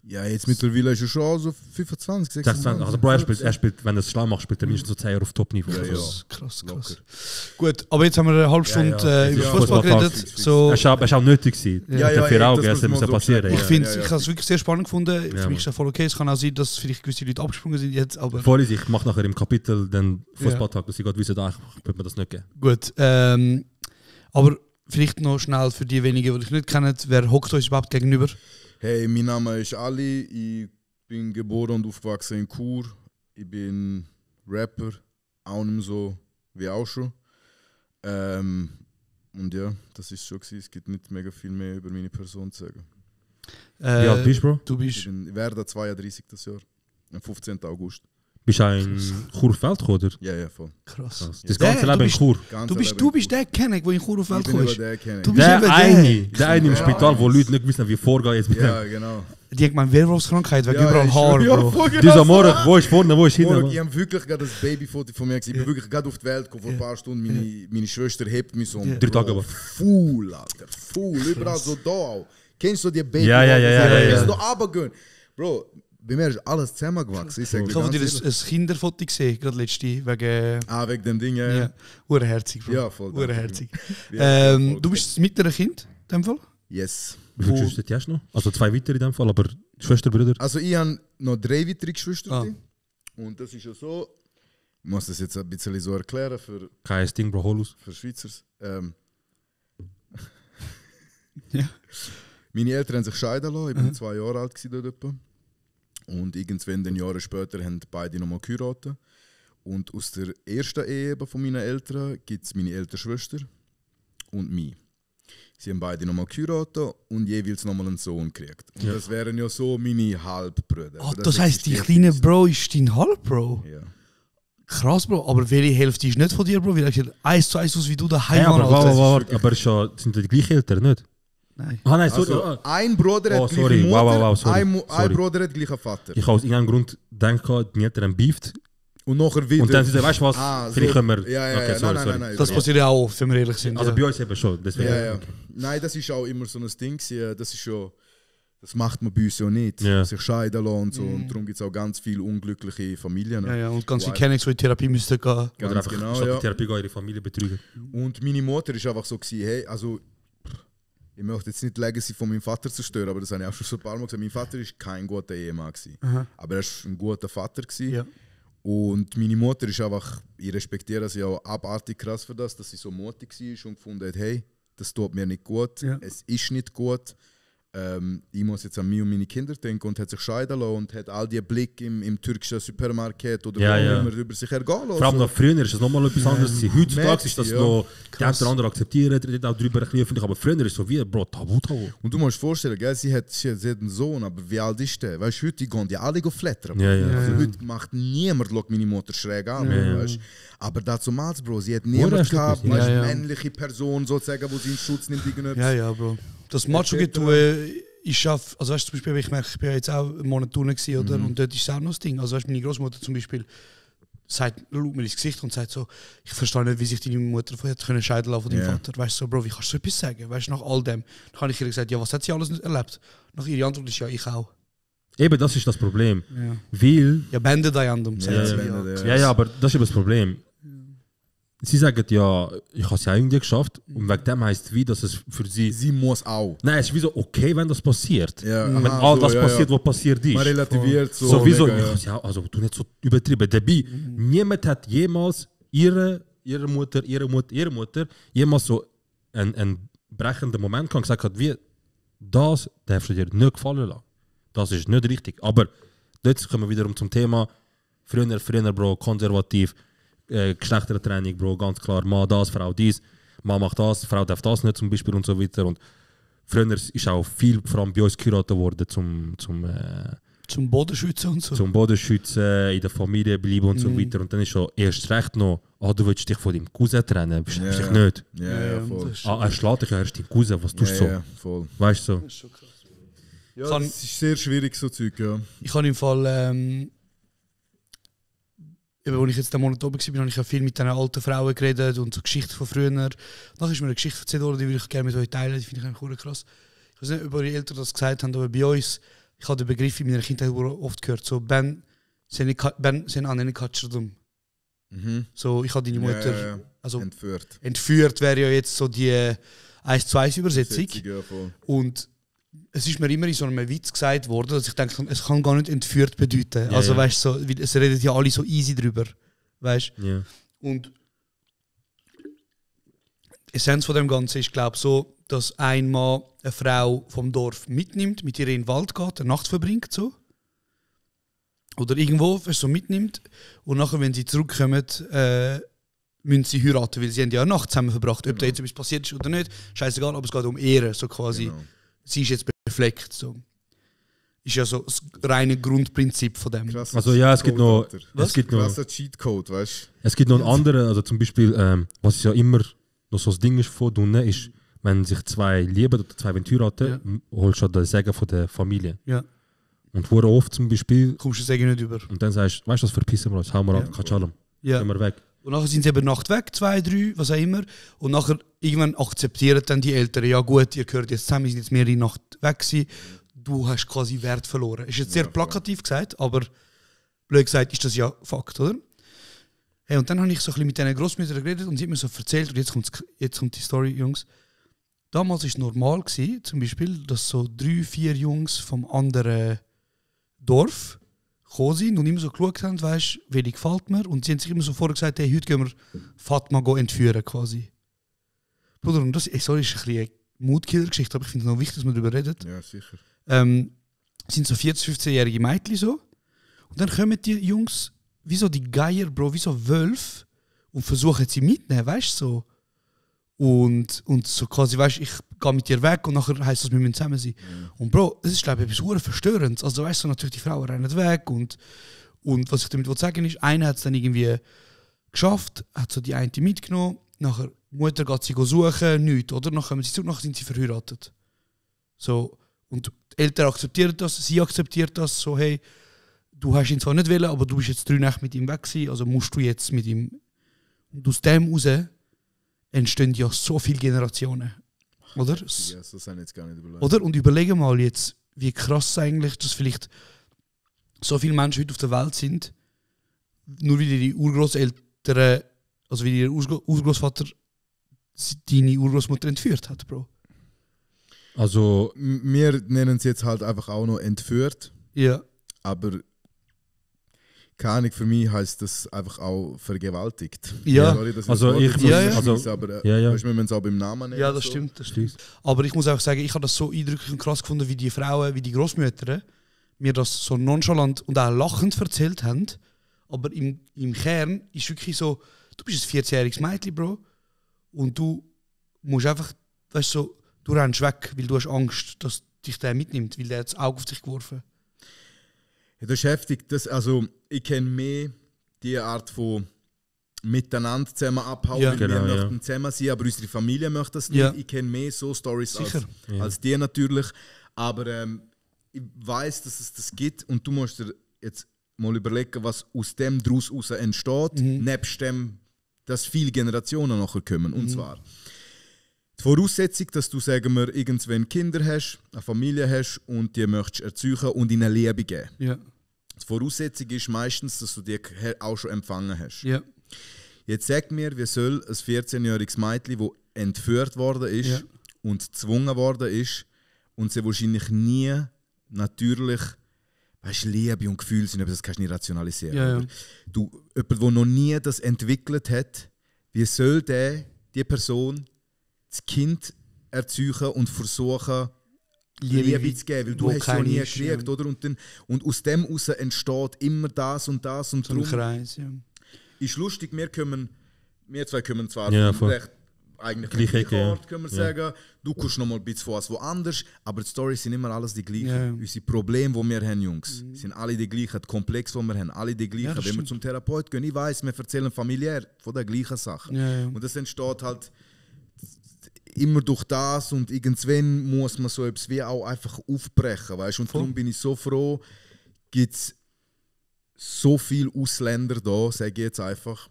Ja, jetzt mittlerweile ist er schon so 25, 26. 26. Also Bro, er spielt, wenn er es schlau macht, spielt er mindestens so 10 Jahre auf Top-Niveau. Ja, ja. Krass. Locker. Gut, aber jetzt haben wir eine halbe Stunde über Ja, Fußball geredet. So, Es war auch nötig gewesen. Ja, ja, Dafür ja, auch, das es muss man müssen so passieren. ich Ja, finde, ja, ja. ich habe es wirklich sehr spannend gefunden. Für Ja, mich ist das voll okay. Es kann auch sein, dass vielleicht gewisse Leute abgesprungen sind jetzt, aber Vorher, ich mache nachher im Kapitel den Fußballtag, dass ich gerade wissen, wird mir das nicht geben. gut. Aber vielleicht noch schnell für die wenigen, die ich nicht kennen, wer hockt uns überhaupt gegenüber? Hey, mein Name ist Ali, ich bin geboren und aufgewachsen in Chur. Ich bin Rapper, auch nicht mehr so wie auch schon. Und ja, das ist schon gewesen. Es gibt nicht mega viel mehr über meine Person zu sagen. Wie alt bist du, Bro? Du Ich bist werde 32 das Jahr, am 15. August. Bist du auch in Churfeld gekommen, oder? Ja, voll. krass. Das ganze du Leben in bist- Chur. Du bist der Kenneck, der in Chur auf Ich Welt bin kommt. über den kennen. Du bist eben Der eine im Spital, wo Leute nicht wissen, wie vorgehen jetzt mit Ja, dem. genau. Die hat meine Werwolfskrankheit, wegen Ja, überall ich- Haar, ja, Bro. voll genau Dieser so. Morgen, wo ist vorne, wo ist Morgen, hinten? ich habe wirklich gerade das Babyfoto von mir gesehen. Ich bin wirklich gerade auf die Welt gekommen vor ein paar Stunden. Meine Schwester hebt mich so. 3 Tage aber. Full, Alter. Full. Überall so da auch. Kennst du die Baby? Ja. Das ist doch runtergehen. Bro, bei mir ist alles zusammengewachsen. Ich sag dir Ich habe ganz dir ehrlich. ein Kinderfoto gesehen, gerade letzte, wegen... Wegen dem Ding, ja. Ja, urherzig, Bro. Ja, voll. danke. Urherzig. Ja, voll. Du bist das mittlere Kind, in dem Fall? Yes. Wie viele Geschwister hast du noch? Also 2 weitere in dem Fall, aber Schwester, Brüder? Also ich habe noch 3 weitere Geschwister. Ah. Und das ist ja so... Ich muss das jetzt ein bisschen so erklären für Kein Ding, Bro, hol aus. Schweizers. Ja. Meine Eltern haben sich scheiden lassen. Ich war 2 Jahre alt gewesen dort etwa. Und irgendwann, dann Jahre später, haben beide nochmal geheiratet. Und aus der ersten Ehe eben von meinen Eltern gibt es meine ältere Schwester und mich. Sie haben beide nochmal geheiratet und jeweils nochmal einen Sohn gekriegt. Und das wären ja so meine Halbbrüder. Ah, Aber das heisst, die existiert kleine nicht. Bro ist dein Halbbro? Ja. Krass, Bro. Aber welche Hälfte ist nicht von dir, Bro? Weil er sieht 1:1 aus wie du daheim, Hey, aber Alter. warte, aber sind die gleichen Eltern, nicht? Nein. Ah nein, sorry. Also, ein Bruder Oh, hat sorry. gleiche Mutter, Wow, sorry. ein Sorry. Bruder hat gleichen Vater. Ich habe aus irgendeinem Grund gedacht, die Eltern haben beeft. Und nachher wieder. Und dann sie weißt du was, Ah, vielleicht so. können wir... Ja, ja, okay, ja. sorry, Nein, sorry. nein. Das passiert ja auch oft, wenn wir ehrlich sind. Also ja. bei uns eben schon, deswegen... Ja, ja. Okay. Nein, das ist auch immer so ein Ding. Das ist schon, das macht man bei uns ja nicht. Ja. Sich scheiden lassen und so. Und darum gibt es auch ganz viele unglückliche Familien. Ja, und ganz viele Wow. Kennex, die in Therapie müssten gehen. Oder Ganz einfach genau, statt ja. die Therapie gehen, ihre Familie betrügen. Und meine Mutter ist einfach so gewesen, hey, also ich möchte jetzt nicht die Legacy von meinem Vater zerstören, aber das habe ich auch schon so ein paar Mal gesagt. Mein Vater ist kein guter Ehemann gewesen, aber er ist ein guter Vater gewesen. Ja. Und meine Mutter ist einfach, ich respektiere sie auch abartig krass für das, dass sie so mutig war und gefunden hat, hey, das tut mir nicht gut, Ja. es ist nicht gut. ich muss jetzt an mich und meine Kinder denken und hat sich scheiden lassen und hat all die Blick im türkischen Supermarkt oder wo immer über sich ergehen lassen. Vor allem noch früher ist es nochmal etwas anderes. Heutzutage ist das noch, die einen oder anderen akzeptieren, reden auch darüber ein bisschen, aber früher ist es so wie, Bro, Tabu. Und du musst dir vorstellen, gell, sie hat einen Sohn, aber wie alt ist der? Weißt du, heute gehen die alle flattern. Also heute macht niemand meine Mutter schräg an. Weißt? Aber damals, Bro, sie hat niemand gehabt, eine männliche Person sozusagen, die sie in Schutz nimmt. Ja, Bro. Das Macho-Getue, ich schaffe, also weißt du, zum Beispiel, ich merke, ich bin ja jetzt auch einen Monat turnen gewesen, oder? Und dort ist es auch noch das Ding. Also weißt du, meine Großmutter zum Beispiel schaut mir ins Gesicht und sagt so, ich verstehe nicht, wie sich deine Mutter vorher können scheiden lassen von deinem Vater. Weißt du, so, Bro, wie kannst du so etwas sagen? Weißt du, nach all dem. Dann habe ich ihr gesagt, ja, was hat sie alles erlebt? Nach ihrer Antwort ist ja, ich auch. Eben, das ist das Problem. Weil... Ja, Bände da andem. Ja, aber das ist eben das Problem. Sie sagen ja, ich habe es ja irgendwie geschafft und wegen dem heisst es wie, dass es für sie... Sie muss auch. Nein, es ist wie so okay, wenn das passiert. Ja, wenn all das passiert, was passiert ist. Man relativiert so. Sowieso, ja, also du nicht so übertrieben. Dabei, niemand hat jemals ihre Mutter jemals so einen brechenden Moment gehabt und gesagt hat, wie, das darfst du dir nicht gefallen lassen. Das ist nicht richtig. Aber jetzt kommen wir wiederum zum Thema, früher, Bro, konservativ, Geschlechtertraining, Bro, ganz klar, Mann das, Frau dies, Mann macht das, Frau darf das nicht zum Beispiel und so weiter. Und früher ist auch viel, vor allem bei uns geheiratet worden zum Bodenschützen und so. Zum Bodenschützen, in der Familie bleiben und so weiter. Und dann ist schon erst recht noch, du willst dich von deinem Cousin trennen, beschreibst dich nicht. Ja, voll. Er schlägt dich ja erst deinen Cousin, was tust du so? Ja, voll. Weißt du so? Das ist schon krass. Ja, das ist sehr schwierig, so Zeug, ja. Ich habe im Fall, als ich jetzt den Monat oben war, habe ich ja viel mit diesen alten Frauen geredet und so Geschichten von früher. Nachher ist mir eine Geschichte erzählt worden, die würde ich gerne mit euch teilen, die finde ich eigentlich krass. Ich weiß nicht, ob eure Eltern das gesagt haben, aber bei uns, ich habe den Begriff in meiner Kindheit oft gehört, so Ben sen anneni kaçırdım. So, ich habe deine Mutter also entführt wäre ja jetzt so die 1:2 Übersetzung. Und es ist mir immer in so einem Witz gesagt worden, dass ich denke, es kann gar nicht entführt bedeuten. Also weißt so, es redet ja alle so easy drüber. Weißt? Ja. Und die Essenz von dem Ganzen ist, glaube ich, so, dass ein Mann eine Frau vom Dorf mitnimmt, mit ihr in den Wald geht, eine Nacht verbringt so. Oder irgendwo so mitnimmt. Und nachher, wenn sie zurückkommen, müssen sie heiraten, weil sie haben ja eine Nacht zusammen verbracht. Ob da jetzt etwas passiert ist oder nicht, scheißegal, aber es geht um Ehre, so quasi. Genau. Sie ist jetzt befleckt. So. Ist ja so das reine Grundprinzip von dem. Krasser also ja, es gibt noch... Krasser Cheatcode, weißt du? Es gibt noch einen anderen, also zum Beispiel, was ja immer noch so das Ding ist von Dunne, ist, wenn sich zwei lieben oder zwei heiraten, holst du den Segen von der Familie. Ja. Und wo oft zum Beispiel... Kommst du den Segen nicht über. Und dann sagst du, weißt du was, verpissen wir uns, hauen wir ab, Katschalem. Ja. Gehen wir weg. Und nachher sind sie eben Nacht weg, 2, 3, was auch immer. Und nachher irgendwann akzeptieren dann die Eltern, ja gut, ihr gehört jetzt zusammen, wir sind jetzt mehrere Nacht weg gewesen. Du hast quasi Wert verloren. Ist jetzt sehr plakativ gesagt, aber blöd gesagt ist das ja Fakt, oder? Hey, und dann habe ich so ein bisschen mit diesen Großmüttern geredet und sie haben mir so erzählt, und jetzt kommt die Story, Jungs. Damals war es normal gewesen, zum Beispiel, dass so 3, 4 Jungs vom anderen Dorf gekommen sind und immer so geschaut haben, weißt, welche gefällt mir. Und sie haben sich immer so vorher gesagt, hey, heute gehen wir Fatma entführen quasi. Bruder, und das ist ein bisschen eine Mutkiller-Geschichte, aber ich finde es noch wichtig, dass wir darüber reden. Ja, sicher. Sind so 14-, 15-jährige Mädchen so. Und dann kommen die Jungs, wie so die Geier, Bro, wie so Wölfe und versuchen sie mitnehmen, weißt du, so. Und so quasi, weißt du, ich gehe mit dir weg und nachher heisst das, wir müssen zusammen sein. Und Bro, das ist, glaube ich, etwas verdammt Verstörendes. Also weißt du, natürlich die Frauen rennen weg und was ich damit sagen will, ist, einer hat es dann irgendwie geschafft, hat so die eine mitgenommen, nachher die Mutter geht sie suchen, nichts, oder? Nachher kommen sie zurück, nachher sind sie verheiratet. So, und die Eltern akzeptieren das, sie akzeptiert das, so hey, du hast ihn zwar nicht wollen, aber du bist jetzt 3 Nächte mit ihm weg gewesen, also musst du jetzt mit ihm. Und aus dem raus entstehen ja so viele Generationen. Oder? Ja, das haben jetzt gar nicht überlegt. Oder? Und überlege mal jetzt, wie krass eigentlich, dass vielleicht so viele Menschen heute auf der Welt sind, nur weil die Urgroßeltern, also wie ihr Urgroßvater deine Urgroßmutter entführt hat, Bro. Also, wir nennen es jetzt halt einfach auch noch entführt. Ja. Aber keine Ahnung, für mich heisst das einfach auch vergewaltigt. Ja. Sorry, dass Also das Wort ich jetzt muss- verschieße, aber weißt du, wir müssen es auch beim Namen nennen. Ja, das so. stimmt, das stimmt. Aber ich muss auch sagen, ich habe das so eindrücklich und krass gefunden, wie die Frauen, wie die Großmütter mir das so nonchalant und auch lachend erzählt haben. Aber im Kern ist wirklich so, du bist ein 14-jähriges Mädchen, Bro. Und du musst einfach, weißt du, so, du rennst weg, weil du hast Angst, dass dich der mitnimmt, weil der hat das Auge auf dich geworfen. Ja, das ist heftig. Also, ich kenne mehr die Art von miteinander zusammen abhauen, Ja. weil Genau, wir ja. möchten zusammen sein, aber unsere Familie möchte das nicht. Ja. Ich kenne mehr so Stories als, Sicher. als die natürlich. Aber ich weiß, dass es das gibt und du musst dir jetzt mal überlegen, was aus dem daraus entsteht, nebst dem, dass viele Generationen nachher kommen. Und zwar die Voraussetzung, dass du, sagen wir, irgendwann Kinder hast, eine Familie hast und die möchtest erziehen und ihnen Liebe geben. Ja. Die Voraussetzung ist meistens, dass du die auch schon empfangen hast. Ja. Jetzt sag mir, wie soll ein 14-jähriges Mädchen, das entführt worden ist Ja. und gezwungen worden ist und sie wahrscheinlich nie natürlich, weißt, Liebe und Gefühle sind, aber das kannst du nicht rationalisieren. Ja, ja. Aber du, jemand, der noch nie das entwickelt hat, wie soll die Person das Kind erziehen und versuchen, Liebe zu geben, weil du wo hast ja keine nie ist, gekriegt, ja. oder? Und aus dem heraus entsteht immer das und das und So ein darum Kreis, ja. ist lustig, wir zwei kommen zwar Ja, von voll. recht eigentlich Gleiche gleichen Ecke, ja. Ort, können wir sagen. Du kommst noch mal ein bisschen von was woanders, aber die Storys sind immer alles die gleichen. Ja. Unsere Probleme, die wir haben, Jungs, sind alle die gleichen. Die Komplexe, die wir haben, alle die gleichen. Ja, das Wenn wir stimmt. zum Therapeut gehen, ich weiss, wir erzählen familiär von den gleichen Sachen. Ja, ja. Und das entsteht halt immer durch das und irgendwann muss man so etwas wie auch einfach aufbrechen, weißt? Und darum bin ich so froh, gibt es so viele Ausländer da, sage ich jetzt einfach,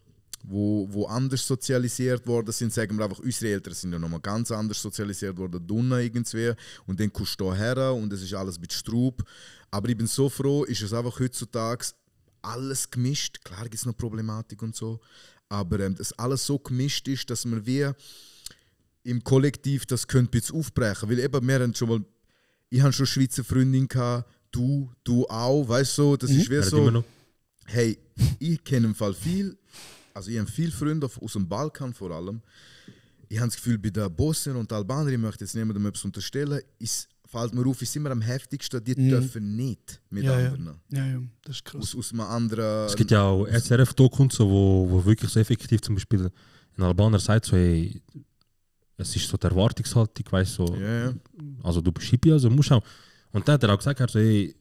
wo anders sozialisiert worden sind, sagen wir einfach, unsere Eltern sind ja nochmal ganz anders sozialisiert worden, dunne irgendwie, und dann kommst du hierher und es ist alles ein bisschen Straub. Aber ich bin so froh, ist es einfach heutzutage alles gemischt, klar gibt es noch Problematik und so, aber dass alles so gemischt ist, dass man wie im Kollektiv das könnte ein bisschen aufbrechen, weil eben wir haben schon mal, ich habe schon Schweizer Freundin gehabt, du auch, weißt du, das ist wie Immer so, noch. hey, ich kenne im Fall viel, also ich habe viele Freunde aus dem Balkan vor allem. Ich habe das Gefühl, bei den Bosnien und Albanern, ich möchte jetzt niemandem etwas unterstellen, fällt mir auf, ist immer am heftigsten, die dürfen nicht mit anderen. Ja, das ist krass. Aus einem anderen... Es gibt ja auch SRF-Dokus, so, wo wirklich so effektiv zum Beispiel ein Albaner sagt so, hey, es ist so die Erwartungshaltung, weißt du, so, Ja. also du bist Hippie, also musst auch. Und dann hat er auch gesagt, so, hey,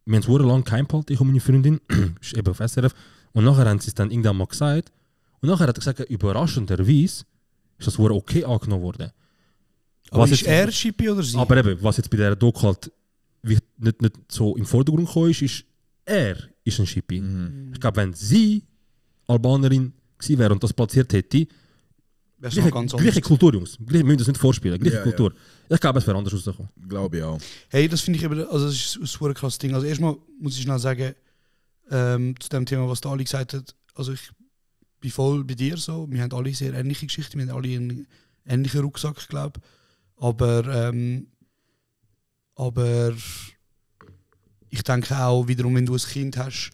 wir haben es sehr lange geheim gehalten, ich und meine Freundin, ist eben auf SRF, und nachher haben sie es dann irgendwann mal gesagt, und nachher hat er gesagt, überraschenderweise ist das sehr okay angenommen worden. Aber Was ist jetzt- er Schippi oder sie? Aber eben, was jetzt bei dieser Doku halt nicht so im Vordergrund gekommen ist, er ist ein Schippi. Ich glaube, wenn sie Albanerin gewesen wäre und das platziert hätte, Wär's noch ganz gleiche anders. Kultur, Jungs. Wir müssen das nicht vorspielen. Gleiche Ja, Kultur. Ich glaube, es wäre anders rausgekommen. Glaube ich auch. Hey, das finde ich eben, also das ist ein super krasses Ding. Also erstmal muss ich schnell sagen, zu dem Thema, was der Ali gesagt hat, also ich bin voll bei dir so. Wir haben alle sehr ähnliche Geschichten, wir haben alle einen ähnlichen Rucksack, ich glaube. Aber ich denke auch wiederum, wenn du ein Kind hast,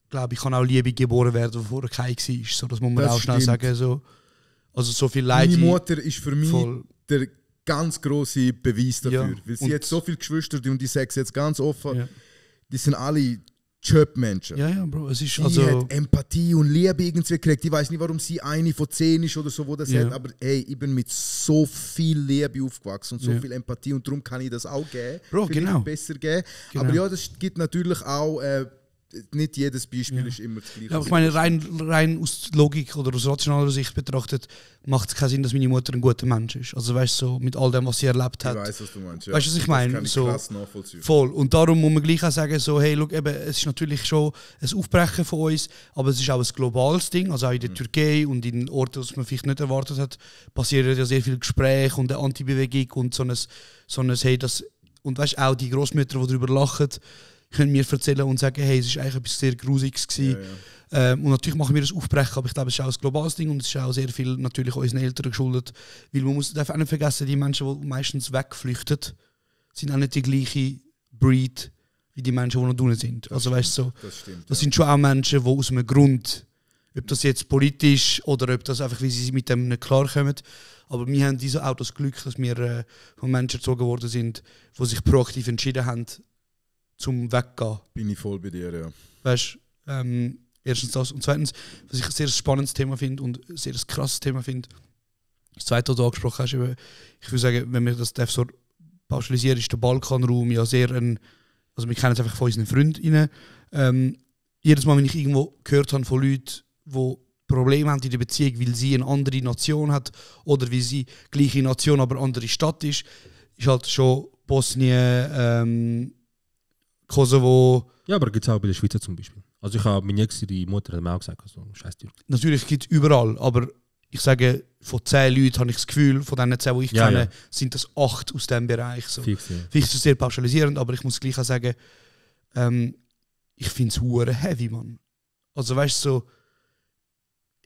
glaube ich, kann auch Liebe geboren werden, bevor er kein war. So, das muss man Das auch schnell stimmt. sagen. So. Also so viel Leid. Meine Mutter ist für mich voll. der ganz große Beweis dafür. Ja, Weil sie und- hat so viele Geschwister und ich sage es jetzt ganz offen, Ja. die sind alle Job-Menschen. Ja, ja, Bro, es ist Sie also... hat Empathie und Liebe irgendwie gekriegt. Ich weiß nicht, warum sie eine von 10 ist oder so, wo das Ja. hat, aber hey, ich bin mit so viel Liebe aufgewachsen und so Ja. viel Empathie und darum kann ich das auch geben. Bro, Vielleicht genau. besser geben. Genau. Aber ja, das gibt natürlich auch, nicht jedes Beispiel Ja. ist immer das gleiche. Ja, aber ich meine, rein aus Logik oder aus rationaler Sicht betrachtet, macht es keinen Sinn, dass meine Mutter ein guter Mensch ist. Also weißt du, so, mit all dem, was sie erlebt Ich hat. weiß, was du meinst. Ja. Weißt du, was ich Das meine? kann ich So, krass nachvollziehen. voll. Und darum muss man gleich auch sagen, so, hey, look, eben, es ist natürlich schon ein Aufbrechen von uns, aber es ist auch ein globales Ding. Also auch in der Türkei und in Orten, die man vielleicht nicht erwartet hat, passieren ja sehr viele Gespräche und eine Anti-Bewegung und so ein hey, das, und weißt auch die Großmütter, die darüber lachen, können mir erzählen und sagen, hey, es ist eigentlich etwas sehr Grusiges gewesen. Und natürlich machen wir das Aufbrechen, aber ich glaube, es ist auch ein globales Ding und es ist auch sehr viel natürlich unseren Eltern geschuldet. Weil man darf auch nicht vergessen, die Menschen, die meistens wegflüchten, sind auch nicht die gleiche Breed wie die Menschen, die noch drinnen sind. Also weißt du, so, Das stimmt. das sind schon auch Menschen, die aus einem Grund, ob das jetzt politisch oder ob das einfach, wie sie mit dem nicht klarkommen, aber wir haben auch das Glück, dass wir von Menschen erzogen worden sind, die sich proaktiv entschieden haben, zum Weggehen. Bin ich voll bei dir, ja. Weißt du, erstens das. Und zweitens, was ich ein sehr spannendes Thema finde und ein sehr krasses Thema finde, das zweite, was du angesprochen hast, eben, ich würde sagen, wenn wir das so pauschalisieren, ist der Balkanraum ja sehr also wir kennen es einfach von unseren Freunden. Jedes Mal, wenn ich irgendwo gehört habe von Leuten, die Probleme haben in der Beziehung, weil sie eine andere Nation hat oder weil sie gleiche Nation, aber andere Stadt ist halt schon Bosnien, Kosovo. Ja, aber gibt es auch bei der Schweiz zum Beispiel. Also ich habe meine ex Mutter hat mir auch gesagt, also scheiß Türk. Natürlich gibt es überall, aber ich sage, von 10 Leuten habe ich das Gefühl, von diesen 10, die ich kenne, sind das 8 aus diesem Bereich. So. Fix, ja. Vielleicht ist es sehr pauschalisierend, aber ich muss gleich auch sagen, ich finde es hure heavy, Mann. Also weißt du, so,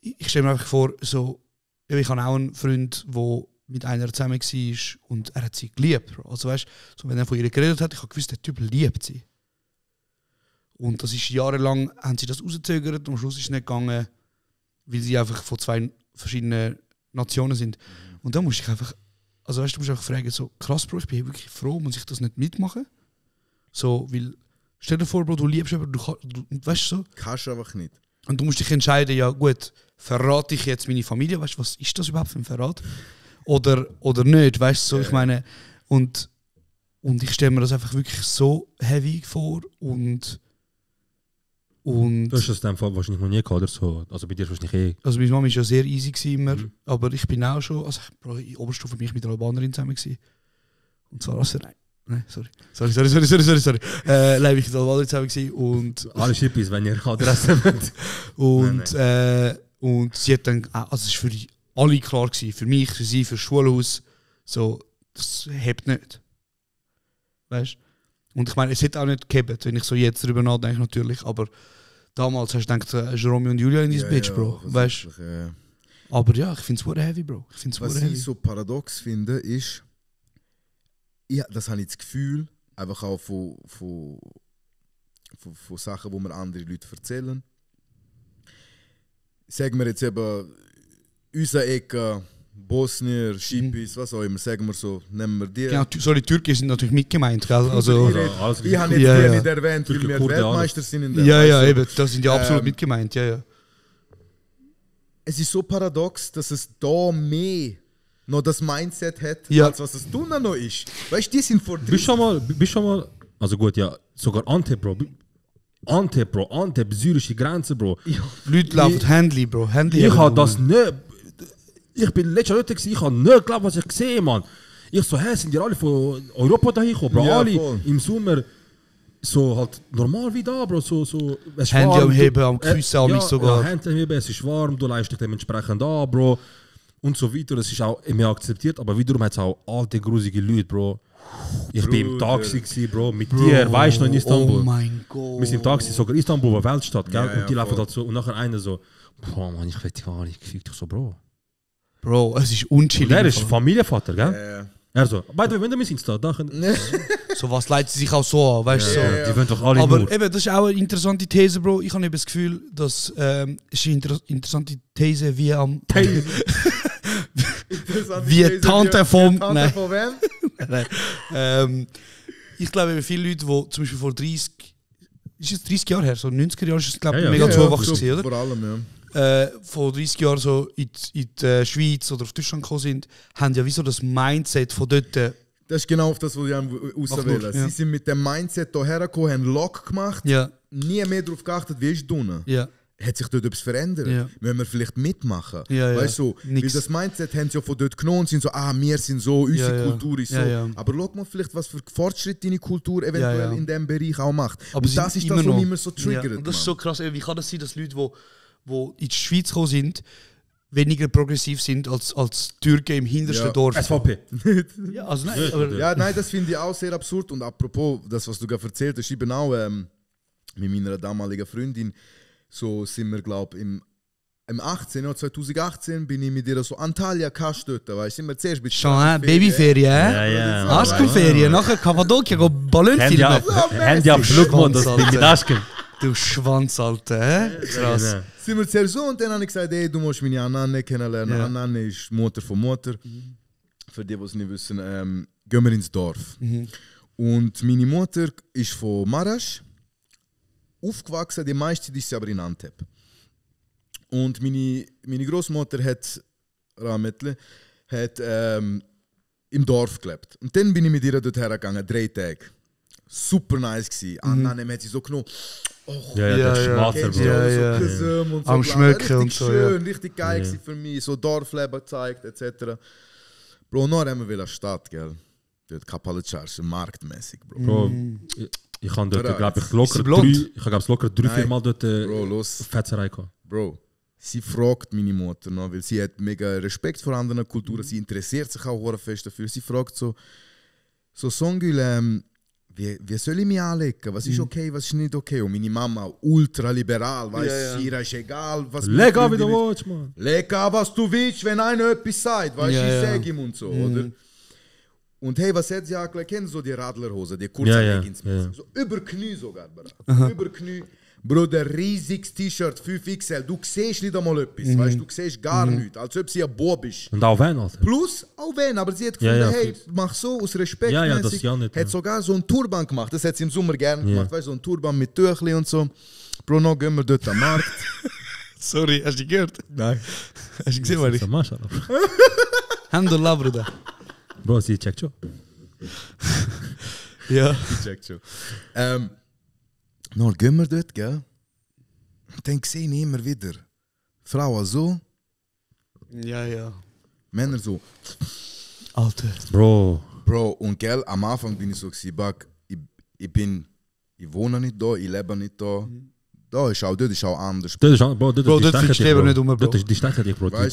ich stelle mir einfach vor, so, ich habe auch einen Freund, der mit einer zusammen war und er hat sie geliebt. Bro. Also weißt du, so, wenn er von ihr geredet hat, ich habe gewusst, der Typ liebt sie. Und das ist jahrelang, haben sie das rausgezögert und am Schluss ist es nicht gegangen, weil sie einfach von 2 verschiedenen Nationen sind. Und da musst ich einfach, also weißt du, musst einfach fragen, so krass, Bro, ich bin wirklich froh, muss ich das nicht mitmachen? So, weil, stell dir vor, Bro, du liebst jemanden, du weißt du so. Kannst du einfach nicht. Und du musst dich entscheiden, ja gut, verrate ich jetzt meine Familie, weißt du, was ist das überhaupt für ein Verrat? Oder nicht, weißt du, so, ich meine, und ich stelle mir das einfach wirklich so heavy vor und du hast das in dem Fall wahrscheinlich noch nie gehabt, oder so? Also bei dir wahrscheinlich Also meine Mama war ja sehr easy immer, aber ich bin auch schon, also in Oberstufe bin ich mit einer Albanerin zusammen gewesen. Und zwar sorry. Nein, ich mit einer Albanerin zusammen gewesen und... Alle Schippis, wenn ihr Adresse habt. Und sie hat dann, also es war für alle klar gewesen, für mich, für sie, für das Schulhaus, so, das hebt nicht. Weißt du? Und ich meine, es hätte auch nicht gehabt, wenn ich so jetzt darüber nachdenke natürlich, aber damals hast du gedacht, es ist Romeo und Julia in diesem Bitch, Bro. Weißt du? Aber ja, ich finde es sehr heavy, Bro. Was ich so paradox finde, ist, das habe ich das Gefühl, einfach auch von Sachen, die mir andere Leute erzählen. Sagen wir jetzt eben, unser Ecke, Bosnier, Schippis, was auch immer, sagen wir so, nehmen wir die. Ja, sorry, Türken sind natürlich mit gemeint, gell? Also, ich habe jetzt die nicht erwähnt, weil wir Weltmeister sind in der Ja, eben, das sind ja absolut mit gemeint, ja. Es ist so paradox, dass es da mehr noch das Mindset hat, als was es drinnen noch ist. Weißt du, die sind vor... Bist schon mal, also gut, ja, sogar Antep, syrische Grenze, Bro. Leute laufen Handy, Bro. Ich habe das nicht... Ich bin letztes Jahr ich habe nicht geglaubt, was ich gesehen, Mann. Ich so, sind die alle von Europa da hingekommen, Bro? Ja, alle voll. im Sommer so halt normal wie da, Bro. So, es Handy warm, am Heben, am Küssen, am mich sogar. Ja, Handy am Heben, es ist warm, du leist dich dementsprechend an, Bro. Und so weiter, das ist auch mehr akzeptiert, aber wiederum hat es auch alte, grusige Leute, Bro. Ich bin im Taxi gewesen, Bro, mit dir, weißt du, noch in Istanbul. Oh mein Gott. Wir sind im Taxi, sogar Istanbul war Weltstadt, gell? Ja, und die laufen voll. halt so, und nachher einer so, boah, Mann, ich wette gar nicht, gefickt dich so, Bro. Bro, es ist unchillig. Und er ist Familienvater, gell? Ja. Er so, by the way, wenn du mich Insta, da können... So was leitet sie sich auch so an, weißt du? So. Die wollen doch alle Aber nur. eben, das ist auch eine interessante These, Bro. Ich habe eben das Gefühl, dass es ist eine interessante These wie am... wie Tante vom... Tante von wem? Nein. Ich glaube, eben viele Leute, die zum Beispiel vor 30... Ist es 30 Jahre her? So 90er Jahre ist es, glaube ich, mega zuwachsen gewesen, oder? Vor allem, ja. Vor 30 Jahren so in die Schweiz oder auf Deutschland gekommen sind, haben ja wieso das Mindset von dort... Das ist genau auf das, was ich auswählen. Sie sind mit dem Mindset hierher gekommen, haben Lock gemacht, nie mehr darauf geachtet, wie ist es drinnen. Ja. Hat sich dort etwas verändert? Ja. Wenn wir vielleicht mitmachen? Ja, ja. Weißt du, weil das Mindset haben sie ja von dort genommen und sind so, wir sind so, unsere Kultur ist so. Ja. Aber schau mal vielleicht, was für Fortschritte deine Kultur eventuell in diesem Bereich auch macht. Aber und das ist das, was mich immer so triggert. Ja. Und das ist so krass, wie kann das sein, dass Leute, die in die Schweiz gekommen sind, weniger progressiv sind als Türken im hintersten Dorf? SVP. Ja, also nein, aber Ja, nein, das finde ich auch sehr absurd. Und apropos, das, was du gerade erzählt hast, ich bin auch mit meiner damaligen Freundin, so sind wir, glaube ich, im im 2018 bin ich mit ihr so Antalya Kast dort, weißt du, sind wir zuerst mit Schon, Babyferien, Highschool-Ferien, nachher Kappadokia, go Ballon filmen. Handy am Flugmond, das bin mit Aschken. Du Schwanz, Alter, krass. Sind wir zuerst so und dann habe ich gesagt, ey, du musst meine Anane kennenlernen. Anane ist Mutter von Mutter. Für die, die es nicht wissen, gehen wir ins Dorf. Und meine Mutter ist von Marasch, aufgewachsen, die meiste Zeit ist sie aber in Antep. Und meine Großmutter hat im Dorf gelebt. Und dann bin ich mit ihr dort hergegangen, 3 Tage. Super nice gsi. Annehmen hat sie so genommen. Am Schmöcken und so. Schön, richtig geil gsi für mich. So Dorfleben gezeigt, etc. Bro, noch haben wir wieder Stadt, gell? Dort Kapalitscharsch, marktmäßig, Bro. Bro, ich habe dort, glaube ich, locker 3-4 Mal dort Fetzerei gehabt. Bro, sie fragt meine Mutter noch, weil sie hat mega Respekt vor anderen Kulturen, sie interessiert sich auch fest dafür. Sie fragt so Songül, wie soll ich mich anlegen? Was ist okay, was ist nicht okay? Und meine Mama, ultra liberal, weißt du, ihr ist egal, was du leg an, wie du willst, Mann. Leg an, was du willst, wenn einer etwas sagt, weißt du, ich sag ihm und so, oder? Und hey, was hat sie angelegt? Kennen so die Radlerhose, die kurze Leggings, so über Knie sogar, über Knie. Bro, der riesiges T-Shirt, 5XL, du siehst nicht einmal etwas, weißt du, siehst gar nichts, als ob sie ein Bob ist. Und auch wenn, Alter. Plus, auch wenn, aber sie hat gefunden, hey, mach so aus Respekt. Das ist ja nicht. Hat sogar so einen Turban gemacht, das hat sie im Sommer gerne gemacht, weißt du, so einen Turban mit Tüchli und so. Bro, noch gehen wir dort am Markt. Sorry, hast du die gehört? Nein. Hast du gesehen, was ich? Maschallah. Alhamdulillah, Bruder. Bro, sie checkt schon. Ja. Sie checkt schon. Noch gehen wir dort, gell? Und dann sehe ich immer wieder Frauen so. Ja. Männer so. Alter. Bro, und gell, am Anfang bin ich so gesagt, ich wohne nicht da, ich lebe nicht da. Dort ist auch anders. Bro, dort findest du lieber nicht um, Bro. Die stechen dich, Bro. Bro,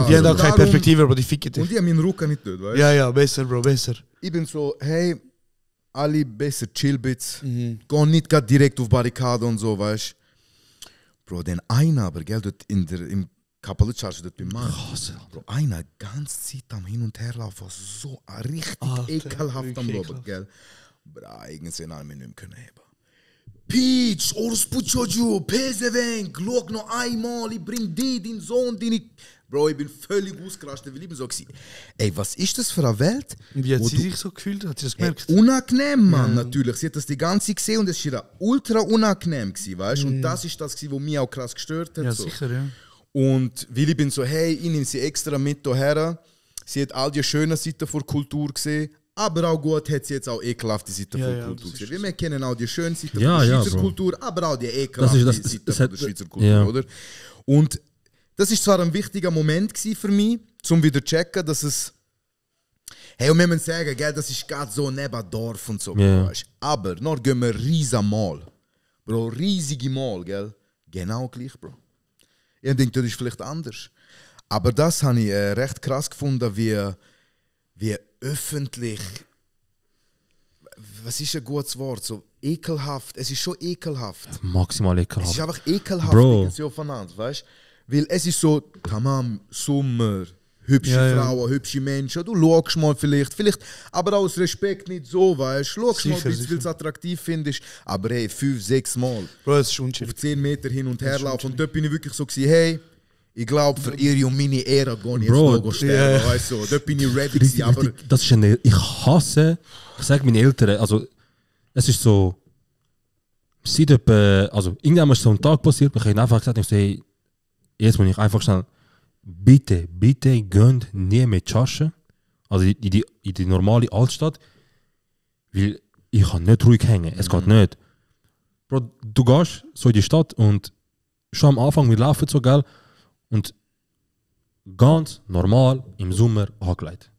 die haben auch keine Perspektive, Bro, die ficken dich. Und die haben meinen Rücken nicht dort, weißt du? Ja, besser, Bro, besser. Ich bin so, hey, alle besser Chillbits. Geh nicht grad direkt auf Barrikade und so, weißt du? Bro, denn einer aber, gell, dort im Kapalitscharsch, dort beim Mann. Bro, einer ganze Zeit am Hin- und Herlaufen, so richtig ekelhaft am Robert, gell? Bro, irgendwann haben wir nicht mehr können heben. Peach, Orospu Jojo, Pesevenk, schau noch einmal, ich bring deinen Sohn, Bro, ich bin völlig ausgerastet, weil ich bin so gewesen. Ey, was ist das für eine Welt? Wie hat sie sich so gefühlt? Hat sie das gemerkt? Unangenehm, Mann, natürlich. Sie hat das die ganze Zeit gesehen und es war ultra unangenehm, weißt du? Und das ist das, was mich auch krass gestört hat. Ja, so. sicher, ja. Und weil ich bin so, hey, ich nehme sie extra mit hierher. Sie hat all die schönen Seiten von Kultur gesehen, aber auch gut hat sie jetzt auch ekelhafte Seiten von Kultur gesehen. Wir kennen auch die schönen Seiten von der Schweizer Kultur, aber auch die ekelhaften Seiten von der Schweizer Kultur, oder? Und das ist zwar ein wichtiger Moment für mich, um wieder zu checken, dass es. Hey, und wir müssen sagen, gell, das ist gerade so neben Dorf und so. Weißt? Aber noch gehen wir riesige Mal. Bro, riesige Mal, gell? Genau gleich, Bro. Ich denke, das ist vielleicht anders. Aber das habe ich recht krass gefunden, wie öffentlich. Was ist ein gutes Wort? So ekelhaft. Es ist schon ekelhaft. Maximal ekelhaft. Es ist einfach ekelhaft, Bro. voneinander, weißt du? Weil es ist so, tamam, Sommer, hübsche Frauen, hübsche Menschen, du schaust mal vielleicht, aber aus Respekt nicht so, weißt du, schaust mal, weil du es attraktiv findest, aber hey, 5-6 Mal Bro, das ist unschön. auf 10 Meter hin und her laufen und dort bin ich wirklich so gewesen, hey, ich glaube, für ihre und meine Ehre gehe ich jetzt noch sterben, weißt du, dort bin ich ready gewesen, aber... Das ist ich hasse, ich sage meinen Eltern, also, es ist so, seit etwa, also, irgendwann ist so ein Tag passiert, ich habe einfach gesagt, ich so, hey, jetzt muss ich einfach schnell, bitte gönnt nie mit Charge, also in die normale Altstadt, weil ich kann nicht ruhig hängen, es geht nicht. Bro, du gehst so in die Stadt und schon am Anfang, wir laufen so, gell, und ganz normal im Sommer angelegt.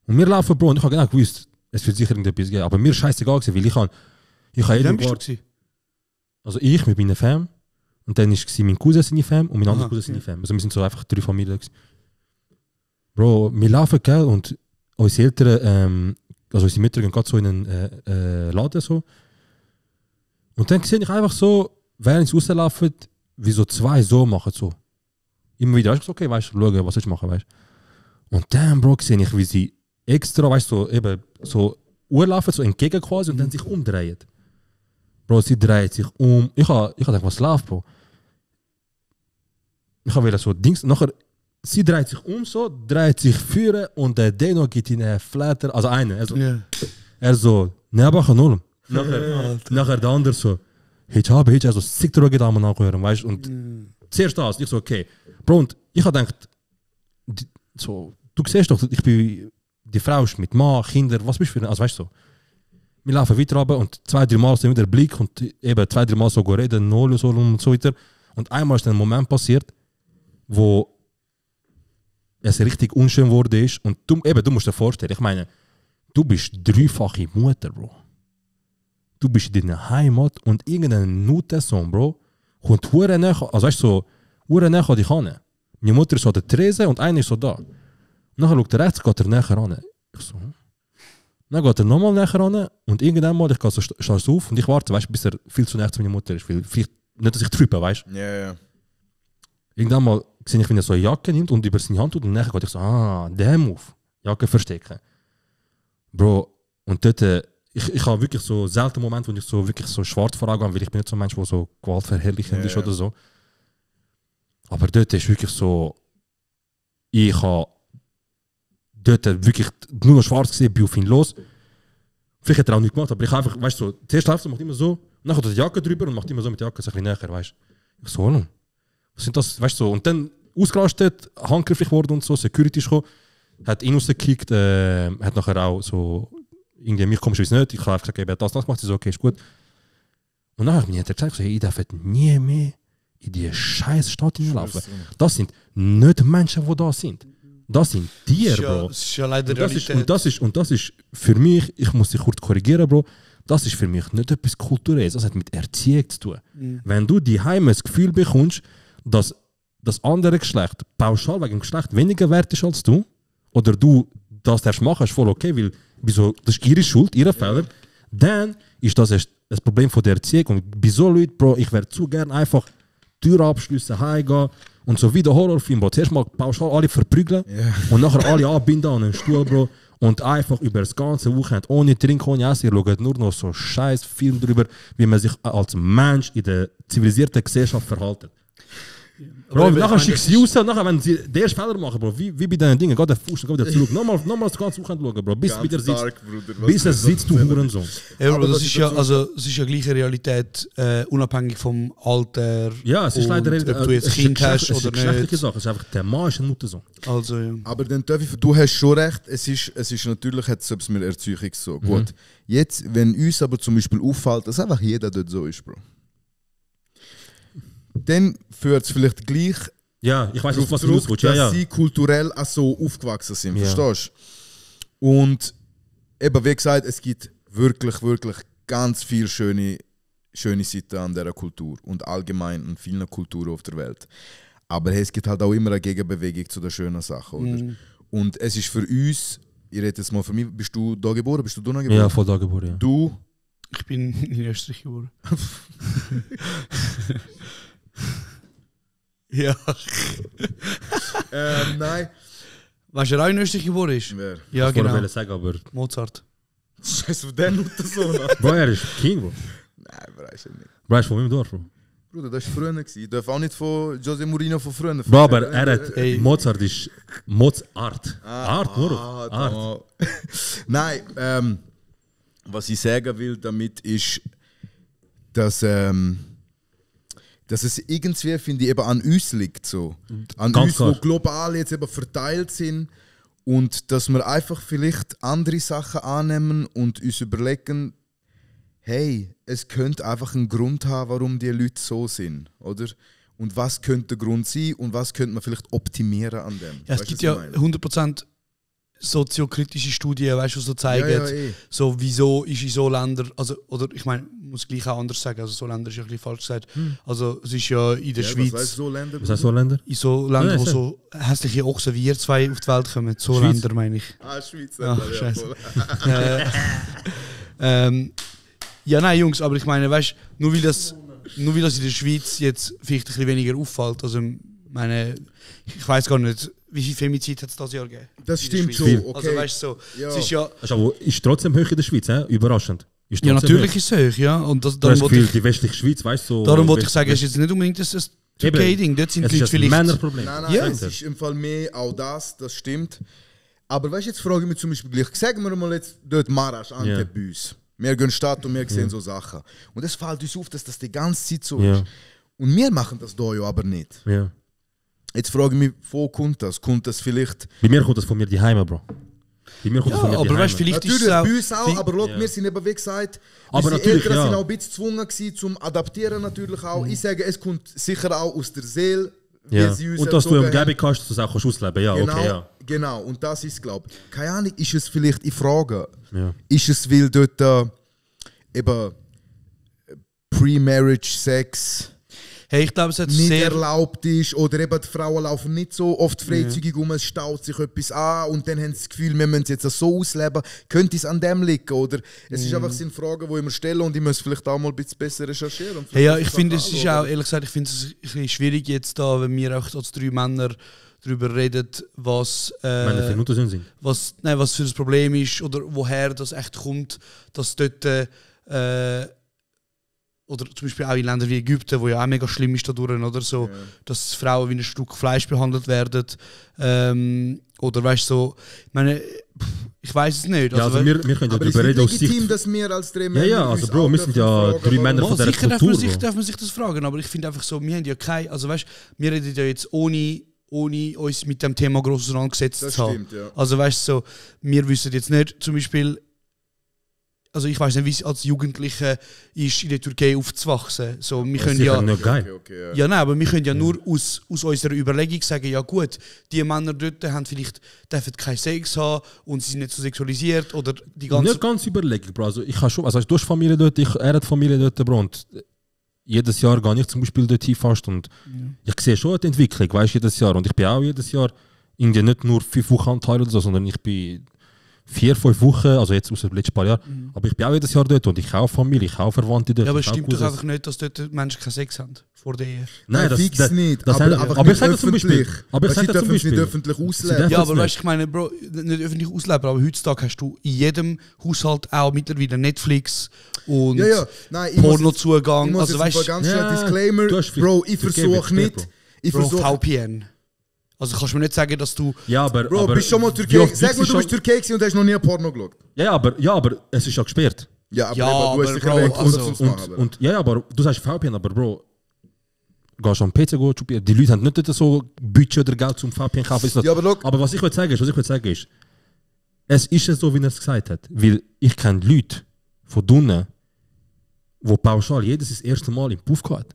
Und wir laufen, Bro, und ich habe genau gewusst, es wird sicher irgendetwas geben, aber mir ist scheißegal gewesen, weil ich habe also ich mit meiner Fam, und dann war mein Cousin seine Fam und mein anderer Cousin seine Fam. Also wir sind so einfach 3 Familien. Bro, wir laufen, gell, und unsere Eltern, also unsere Mütter gehen gerade so in einen Laden so. Und dann sehe ich einfach so, während sie rauslaufen, wie so 2 so machen so. Immer wieder, weißt du, okay, weißt du, schauen, was soll ich machen, weißt du. Und dann, Bro, sehe ich, wie sie extra, weißt du, so, eben so urlaufen, so entgegen quasi und dann sich umdrehen. Bro, sie dreht sich um. Ich hab gedacht, was läuft, Bro? Ich habe wieder so Dings, nachher, sie dreht sich um so, dreht sich führen und der Deno gibt ihnen einen Flatter, also einen, er so, Nebacha null. Nachher der andere so, Hijab, also sick droge da mal nachhören, weißt du, und zuerst das, ich so, okay. Bro, und ich habe gedacht, so, du siehst doch, ich bin, die Frau ist mit Mann, Kinder, was bist du für, also weißt du so. Wir laufen weiter runter und 2-3 Mal so wieder Blick und eben 2-3 Mal so reden, null so und so weiter. Und einmal ist dann ein Moment passiert, wo es richtig unschön wurde ist und du musst dir vorstellen, ich meine, du bist 3-fache Mutter, Bro. Du bist in deiner Heimat und irgendein Nutensohn, Bro, kommt hure näher, also weißt du, so, hure näher an dich ran. Meine Mutter ist so der Trese und einer ist so da. Und dann schaut er rechts, geht er näher ran. Ich so, dann geht er nochmal näher ran und irgendwann mal, ich gehe so stehst auf und ich warte, weißt du, bis er viel zu näher zu meiner Mutter ist. Vielleicht nicht, dass ich trüppe, weißt du? Ja. Irgendwann mal sehe ich, wenn er so eine Jacke nimmt und über seine Hand tut und nachher geht ich so, der Move, Jacke verstecken. Bro, und dort, ich habe wirklich so selten Momente, wo ich so wirklich so schwarz vor Augen habe, weil ich bin nicht so ein Mensch, der so gewaltverherrlichend ist oder so. Aber dort ist wirklich so, ich habe dort wirklich nur noch schwarz gesehen, bin auf ihn los. Vielleicht hat er auch nichts gemacht, aber ich habe einfach, weißt du, so, die erste Hälfte macht immer so, dann kommt er die Jacke drüber und macht immer so mit der Jacke so ein bisschen näher, weißt du. Ich so, was sind das, weißt du, so. Und dann ausgerastet, handgrifflich geworden und so, Security ist gekommen, hat ihn rausgekickt, hat nachher auch so, irgendwie mich kommst du nicht, ich habe einfach gesagt, er hat das gemacht, so, okay, ist gut. Und dann hat mir gesagt, so, hey, ich darf nie mehr in die scheiß Stadt hineinlaufen. Das sind nicht Menschen, die da sind. Das sind Tiere, Bro. Das ist ja leider Realität. Und das ist für mich, ich muss dich kurz korrigieren, Bro, das ist für mich nicht etwas Kulturelles, das hat mit Erziehung zu tun. Wenn du die Heime das Gefühl bekommst, dass das andere Geschlecht pauschal wegen dem Geschlecht weniger wert ist als du, oder du das darfst machen, ist voll okay, weil wieso, das ist ihre Schuld, ihre Fehler, dann ist das erst das Problem von der Erziehung. Und bei so Leuten, Bro, ich wäre zu gern einfach Tür abschliessen, heimgehen und so wie der Horrorfilm, Bro, zuerst mal pauschal alle verprügeln und nachher alle anbinden an einen Stuhl, Bro, und einfach über das ganze Wochenende ohne Trinken, ohne Essen, ihr schaut nur noch so scheiß Film darüber, wie man sich als Mensch in der zivilisierten Gesellschaft verhält. Bro, nachher schickst du sie raus, nachher, wenn sie den ersten Fehler machen, Bro, wie bei den Dingen, geht der Fuß, geht wieder zurück. Nochmal das ganze Wochenende schauen, Bro, bis wieder sitzt. Bis es sitzt, du Hurensohn. Ja, Bro, das ist ja, also, es ist ja gleiche Realität, unabhängig vom Alter. Ja, es ist leider, ob du jetzt Kind hast oder nicht. Sache. Es ist einfach, der Mann ist ein Muttersohn. Also, ja. Aber dann du hast schon recht, es ist natürlich, hat es etwas mit Erziehung so. Gut, jetzt, wenn uns aber zum Beispiel auffällt, dass einfach jeder dort so ist, Bro. Dann führt es vielleicht gleich ja, ich weiß nicht, was du willst, dass sie kulturell auch so aufgewachsen sind, verstehst du? Und eben, wie gesagt, es gibt wirklich, wirklich ganz viele schöne Seiten an dieser Kultur und allgemein an vielen Kulturen auf der Welt. Aber es gibt halt auch immer eine Gegenbewegung zu den schönen Sachen, oder? Und es ist für uns, ich rede jetzt mal von mir, bist du da geboren? Bist du da geboren? Ja, voll da geboren, ja. Du? Ich bin in Österreich geboren. Ja. Nein. Weißt du, wer auch in Österreich geboren ist? Wer? Ja, genau. Ich sagen, aber Mozart. Scheiße, auf den Muttersohn. Bro, er ist King, Bro. Nein, weiß ich nicht. Bro, er ist von meinem Dorf, Bro. Bruder, das war früher. Ich darf auch nicht von José Mourinho von früher. Bro, aber er hat... Mozart ist... Mozart. Art, Bro. Art. Nein, was ich sagen will damit ist, dass es irgendwie, finde ich, eben an uns liegt. So. An ganz uns, die global jetzt eben verteilt sind. Und dass wir einfach vielleicht andere Sachen annehmen und uns überlegen, hey, es könnte einfach einen Grund haben, warum die Leute so sind, oder? Und was könnte der Grund sein und was könnte man vielleicht optimieren an dem? Ja, es gibt ja 100% soziokritische Studien, weißt du, so zeigen, so wieso ist in so Ländern, also, oder ich meine, muss gleich auch anders sagen, also so Länder ist ja ein bisschen falsch gesagt. Also es ist ja in der Schweiz. Was heißt so Länder? Was heißt so Länder? In so Ländern, wo so hässliche Ochsen wie ihr zwei auf die Welt kommen. So Schweiz. Länder meine ich. Schweiz. Scheiße. Ja, nein, Jungs, aber ich meine, weißt du, nur weil das in der Schweiz jetzt vielleicht ein bisschen weniger auffällt, also Ich weiß gar nicht, wie viel Femizid hat es dieses Jahr gegeben? Das stimmt so, schon, okay. Also weißt du, so, Ja. es ist ja... Also, ist trotzdem hoch in der Schweiz, überraschend. Ist Ja, trotzdem natürlich hoch. ist es hoch, ja. Und das, Du darum hast das wollte Gefühl, die westliche Schweiz, weißt du... So darum wollte ich sagen, es ist jetzt nicht unbedingt ein 2K-Ding. Dort sind es die Leute ist ein vielleicht... Männerproblem. Nein, Ja. es ist im Fall mehr auch das stimmt. Aber weißt du, jetzt frage ich mich zum Beispiel gleich, sagen wir mal jetzt dort Marasch, Antep bei uns. Wir gehen in die Stadt und wir sehen so Sachen. Und es fällt uns auf, dass das die ganze Zeit so ist. Und wir machen das da ja aber nicht. Ja. Jetzt frage ich mich, wo kommt das? Kommt das vielleicht... Bei mir kommt das von mir die Heime, Bro. Bei mir kommt das von mir aber die weißt du, Heime. vielleicht Natürlich, ist es auch... bei uns auch, aber schau, wir sind eben, wie gesagt, Aber unsere natürlich, Eltern ja. sind auch ein bisschen gezwungen gewesen, zum Adaptieren natürlich auch. Ich sage, es kommt sicher auch aus der Seele, Ja. sie uns Und dass du erzogen eine haben. Umgebung hast, dass du es auch ausleben kannst. Ja, Genau, okay, ja. genau, und das ist, glaube ich, keine Ahnung, ist es vielleicht, ich frage, Ja. ist es, weil dort eben Pre-Marriage Sex Hey, ich glaube, es hat nicht sehr... erlaubt ist oder eben die Frauen laufen nicht so oft freizügig um, es staut sich etwas an und dann haben sie das Gefühl, wir müssen es jetzt so ausleben. Könnte es an dem liegen? Oder es ist einfach sind Fragen, die ich mir stelle und ich muss vielleicht auch mal ein bisschen besser recherchieren. Und Hey, ja, vielleicht ich finde, das es ist auch, ehrlich gesagt, ich finde es ein bisschen schwierig jetzt da, wenn wir auch als 3 Männer darüber reden, was... Meine Minuten sind. was für das Problem ist oder woher das echt kommt, dass dort oder zum Beispiel auch in Ländern wie Ägypten, wo ja auch mega schlimm ist dadurch, oder so, dass Frauen wie ein Stück Fleisch behandelt werden oder weißt du so, ich meine, ich weiß es nicht. Ja, also wir können ja aber darüber es ist reden aus legitim, Sicht... dass wir als 3 Ja, Männer ja, also uns Bro, auch wir sind dürfen ja fragen, 3 Männer von dieser sicher Kultur. darf man sich das fragen, aber ich finde einfach so, wir haben ja keine, also weißt wir reden ja jetzt ohne uns mit dem Thema gross auseinandergesetzt Das zu haben. stimmt, ja. Also weißt du, so, wir wissen jetzt nicht, zum Beispiel, also ich weiß nicht, wie es als Jugendliche ist, in der Türkei aufzuwachsen. So, wir können sicher ja, nicht geil. Okay, ja, nein, aber wir können ja nur aus unserer Überlegung sagen, ja gut, die Männer dort haben vielleicht, dürfen keinen Sex haben und sie sind nicht so sexualisiert oder die ganze... Nicht ganz überlegen, Bro. Also ich habe schon, also du hast Familie dort, er hat Familie dort, Bro. Und jedes Jahr gehe ich zum Beispiel dort hin fast und ich sehe schon die Entwicklung, weißt du, jedes Jahr. Und ich bin auch jedes Jahr irgendwie nicht nur 5 Wochen am Teil oder so, sondern ich bin 4, 5 Wochen, also jetzt aus den letzten paar Jahren. Aber ich bin auch jedes Jahr dort und ich habe Familie, ich habe Verwandte dort. Ja, aber ich es habe stimmt doch Cousins. einfach nicht, dass dort Menschen keinen Sex haben vor der Ehe. Nein, das fix nicht, das aber haben- einfach aber nicht ich sage zum Beispiel, öffentlich. aber ich Weißt du, sage die zum dürfen es nicht Beispiel, öffentlich Sie ausleben. dürfen Ja, es aber nicht. weißt du, ich meine, Bro, nicht öffentlich ausleben, aber heutzutage hast du in jedem Haushalt auch mittlerweile Netflix und Ja, ja. Nein, ich muss Pornozugang. Ich muss Also jetzt weißt mal ganz schnell Ja, Disclaimer, du hast Bro, ich Türkei versuche wird nicht... Bro. Ich Bro, versuche... VPN. Also kannst du mir nicht sagen, dass du... Ja, aber... Bro, aber bist du schon mal wie Türkei? oft Sag mal, bist du bist schon- Türkei gewesen und hast noch nie ein Porno geschaut. Ja, aber es ist ja gesperrt. Ja, aber, Ja, eben, du aber hast dich Bro, erwähnt, also- also, machen. Und ja, aber du sagst VPN, aber Bro, gehst am PC shoppen, die Leute haben nicht dort so Budget oder Geld zum VPN kaufen. Ist das- Ja, aber look- aber was ich will sagen ist, es ist ja so, wie er es gesagt hat. Weil ich kenne Leute von drinnen, die pauschal jedes das erste Mal im Puff gehabt.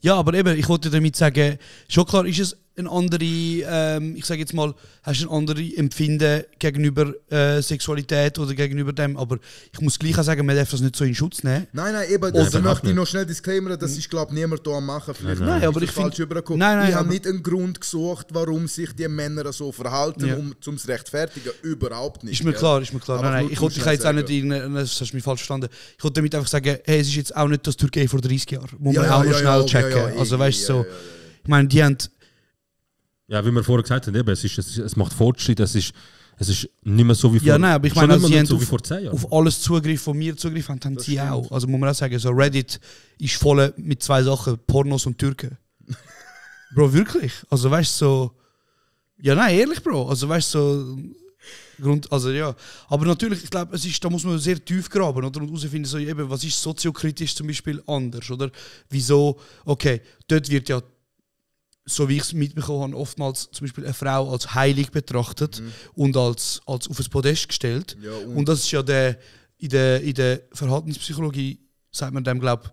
Ja, aber eben, ich wollte damit sagen, schon klar ist es eine andere, ich sage jetzt mal, hast du ein anderes Empfinden gegenüber Sexualität oder gegenüber dem, aber ich muss gleich auch sagen, man darf das nicht so in Schutz nehmen. Nein, eben, Oder das möchte ich nicht. noch schnell disclaimern, das ist, glaube ich, niemand hier am machen. Vielleicht Nein, ist aber das ich find- falsch übergekommen. Nein, ich habe aber- nicht einen Grund gesucht, warum sich die Männer so verhalten, Ja. um es rechtfertigen. Überhaupt nicht. Ist mir gell? klar, ist mir klar. Aber Nein, nur ich zum wollte jetzt auch nicht Schnell in, das hast du mich falsch verstanden. Ich wollte damit einfach sagen, hey, es ist jetzt auch nicht das Türkei vor 30 Jahren. Muss Ja, man ja, auch noch ja, schnell ja, checken. ja, ja, Also weißt du, ja, so, ja, ja. ich meine, die haben, Ja, wie wir vorher gesagt haben, eben, es macht Fortschritt, es ist nicht mehr so wie vor... ja, nein, aber ich schon meine, nicht mehr sie haben so wie vor 10 Jahren. auf alles Zugriff, von mir Zugriff haben sie auch. Also muss man auch sagen, so Reddit ist voll mit 2 Sachen, Pornos und Türken. Bro, wirklich? Also weißt du, so, ja nein, ehrlich Bro, also weißt du, so, also ja, aber natürlich, ich glaube, da muss man sehr tief graben, oder, und herausfinden, so, eben, was ist soziokritisch zum Beispiel anders, oder, wieso, okay, dort wird ja, so wie ich es mitbekommen habe, oftmals zum Beispiel eine Frau als heilig betrachtet und als auf ein Podest gestellt, Ja, und das ist ja in der Verhaltenspsychologie, sagt man dem, glaube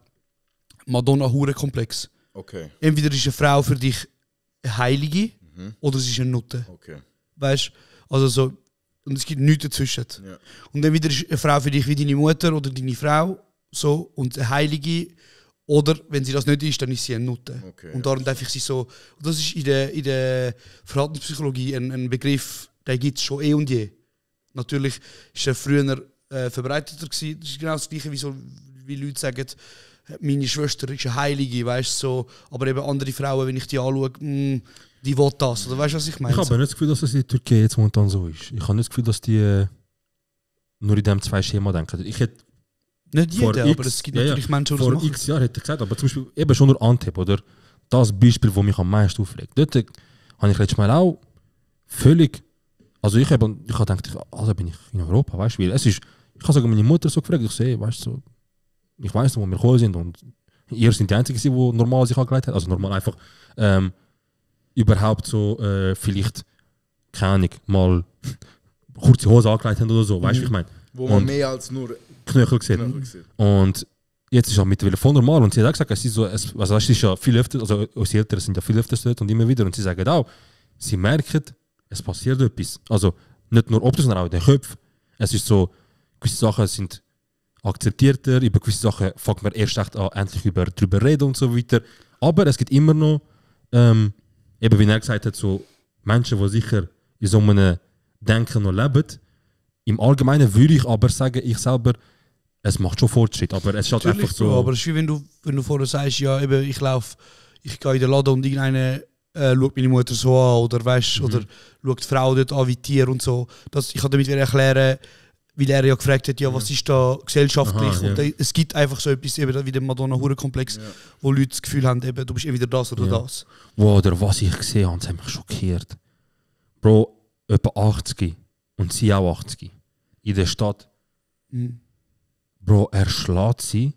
ich, Madonna-Hure-Komplex. Okay, Entweder ist eine Frau für dich eine Heilige oder sie ist eine Nutte. okay. Weißt du? Also so, und es gibt nichts dazwischen. Ja. Und entweder ist eine Frau für dich wie deine Mutter oder deine Frau so, und eine Heilige, oder wenn sie das nicht ist, dann ist sie eine Nutte. Okay, Und darum darf ich sie so. Und das ist in der Verhaltenspsychologie ein Begriff, der gibt es schon eh und je. Natürlich ist er früher verbreiteter gewesen. Das ist genau das Gleiche, wie Leute sagen, meine Schwester ist eine Heilige, weißt du, so. Aber eben andere Frauen, wenn ich die anschaue, die will das, oder weißt du, was ich meine? Ich habe nicht das Gefühl, dass das in der Türkei jetzt momentan so ist. Ich habe nicht das Gefühl, dass die nur in diesem 2 Schema denken. Ich hätte nicht jeder, aber es gibt natürlich Menschen, die das machen. Vor x Jahren hätte ich gesagt, aber zum Beispiel eben schon nur Antep, oder? Das Beispiel, das mich am meisten aufregt. Dort habe ich letztes Mal auch völlig, also ich habe gedacht, also bin ich in Europa, weißt du, weil es ist, ich habe sogar meine Mutter so gefragt, ich sehe, weißt du, so, ich weiß noch, wo wir gekommen sind und ihr sind die Einzigen, die normal sich angelegt haben, also normal einfach überhaupt so vielleicht, keine Ahnung, mal kurze Hose angelegt haben oder so, weißt du, wie ich meine? Wo man mehr als nur Knöchel gesehen. Und jetzt ist es mittlerweile voll normal und sie hat auch gesagt, es ist so, also es ist ja viel öfter, also unsere Eltern sind ja viel öfter dort und immer wieder und sie sagen auch, sie merken, es passiert etwas. Also nicht nur optisch, sondern auch in den Köpfen. Es ist so, gewisse Sachen sind akzeptierter, über gewisse Sachen fängt man erst echt an, endlich drüber reden und so weiter. Aber es gibt immer noch, eben wie er gesagt hat, so Menschen, die sicher in so einem Denken noch leben. Im Allgemeinen würde ich aber sagen, ich selber, es macht schon Fortschritt, aber es ist halt einfach so. Bro, aber es ist wie wenn du vorher sagst, ja, eben, ich gehe in den Laden und irgendeine schaut meine Mutter so an oder weißt, oder schaut die Frau dort an wie Tier und so. Ich kann damit erklären, weil er ja gefragt hat, ja, was ist da gesellschaftlich. Aha, und es gibt einfach so etwas, eben wie der Madonna-Hure-Komplex, wo Leute das Gefühl haben, eben, du bist wieder das oder das. Wow, oder was ich gesehen habe, das hat mich schockiert. Bro, etwa 80 und sie auch 80 in der Stadt. Bro, er schlägt sie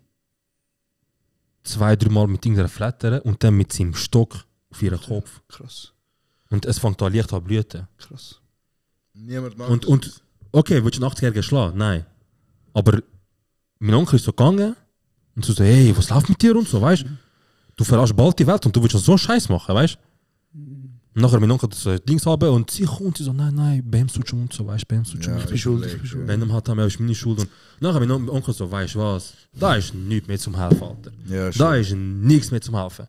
2-3 Mal mit irgendeiner Flatter und dann mit seinem Stock auf ihren Kopf. Krass. Und es fängt an leicht an blüten. Krass. Niemand macht und okay, willst du einen 80-Jährigen schlagen? Nein. Aber mein Onkel ist so gegangen und so, hey, was läuft mit dir und so, weißt du? Du verarschst bald die Welt und du willst so einen Scheiß machen, weißt du? Und nachher mein Onkel hat so Dings haben und sie kommt, sie so, nein, bei ihm tut schon und so, weißt du, bei ihm tut schon. Ja, Ich bin schuld. Bei ihm hat er ist meine Schuld. Und nachher mein Onkel so, weißt du was, da ist nichts mehr zum Helfen, Alter. Ja, da ist nichts mehr zum Helfen.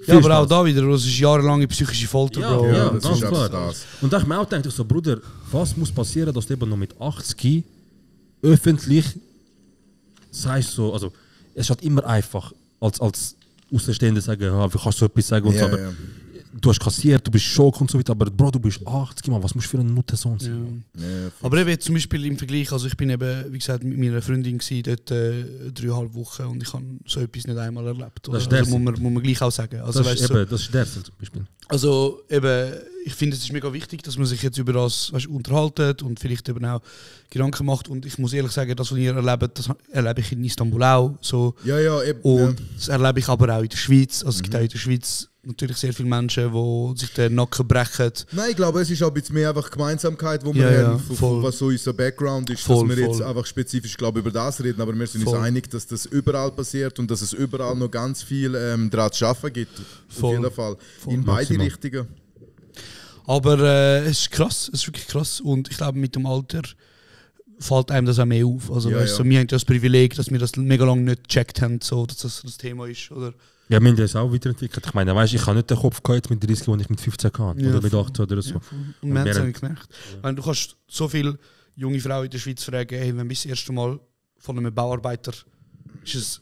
Ja, aber auch da wieder, das ist jahrelange psychische Folter, Bro. Ja, ganz das ist klar. das. Und da habe ich mir auch gedacht, so, Bruder, was muss passieren, dass du eben noch mit 80 öffentlich sagst, so, also es ist halt immer einfach, als Außenstehender sagen, ja, wie kannst du so etwas sagen und so, aber du hast kassiert, du bist Schock und so weiter, aber Bro, du bist 80, Mann, was musst du für eine Nuttensohn sein? Ja, aber eben zum Beispiel im Vergleich, also ich bin eben, wie gesagt, mit meiner Freundin gewesen, dort 3,5 Wochen und ich habe so etwas nicht einmal erlebt. Oder? Das ist also muss man gleich auch sagen. Also, das, ist weißt, eben, das ist der zum Beispiel. Also eben, ich finde, es ist mega wichtig, dass man sich jetzt über das unterhaltet und vielleicht eben auch Gedanken macht. Und ich muss ehrlich sagen, das, was ihr erlebt, das erlebe ich in Istanbul auch. So. Ja, eben. Und das erlebe ich aber auch in der Schweiz. Also es gibt auch in der Schweiz natürlich sehr viele Menschen, die sich den Nacken brechen. Nein, ich glaube, es ist ein bisschen mehr einfach Gemeinsamkeit, wo wir haben, was so unser Background ist, dass wir jetzt einfach spezifisch über das reden, aber wir sind uns einig, dass das überall passiert und dass es überall noch ganz viel daran zu arbeiten gibt. Auf jeden Fall. In beide Richtungen. Aber es ist krass, es ist wirklich krass und ich glaube, mit dem Alter fällt einem das auch mehr auf. Also, weißt, so, wir haben das Privileg, dass wir das mega lange nicht gecheckt haben, so, dass das Thema ist. Oder? Ja, wir haben das auch weiterentwickelt. Ich meine, weißt, ich habe nicht den Kopf gehabt mit 30, den ich mit 15 hatte. Ja, oder mit 18 oder so. Ja, und wir haben es nicht gemerkt. Ja. Du kannst so viele junge Frauen in der Schweiz fragen, hey, wenn wir das erste Mal von einem Bauarbeiter ist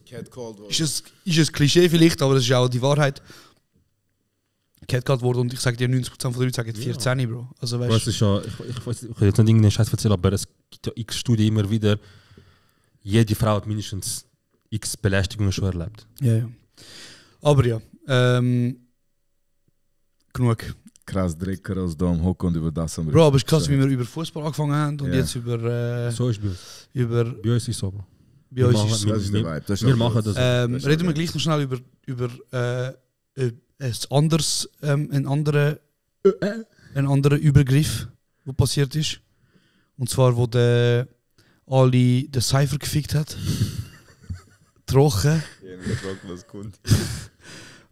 es Klischee vielleicht, aber das ist auch die Wahrheit. Catcalled wurde und ich sage dir, 90% von den Leuten sagen 14, Bro. Also, weißt, ist ja, ich kann jetzt nicht irgendeinen Scheiß erzählen, aber es gibt ja x Studien immer wieder, jede Frau hat mindestens x Belästigungen schon erlebt. Ja. Aber ja, genug. Krass, Drecker aus da am Hocken und über das haben wir. Bro, aber es ist krass, wie wir über Fußball angefangen haben und jetzt über. So ist es bei uns. Bei uns ist es so, Bro. Bei uns ist es so. Das ist der Vibe. Wir machen das. Reden wir gleich noch schnell über einen anderen Übergriff, der passiert ist. Und zwar, wo der Ali den Cypher gefickt hat. Trocken.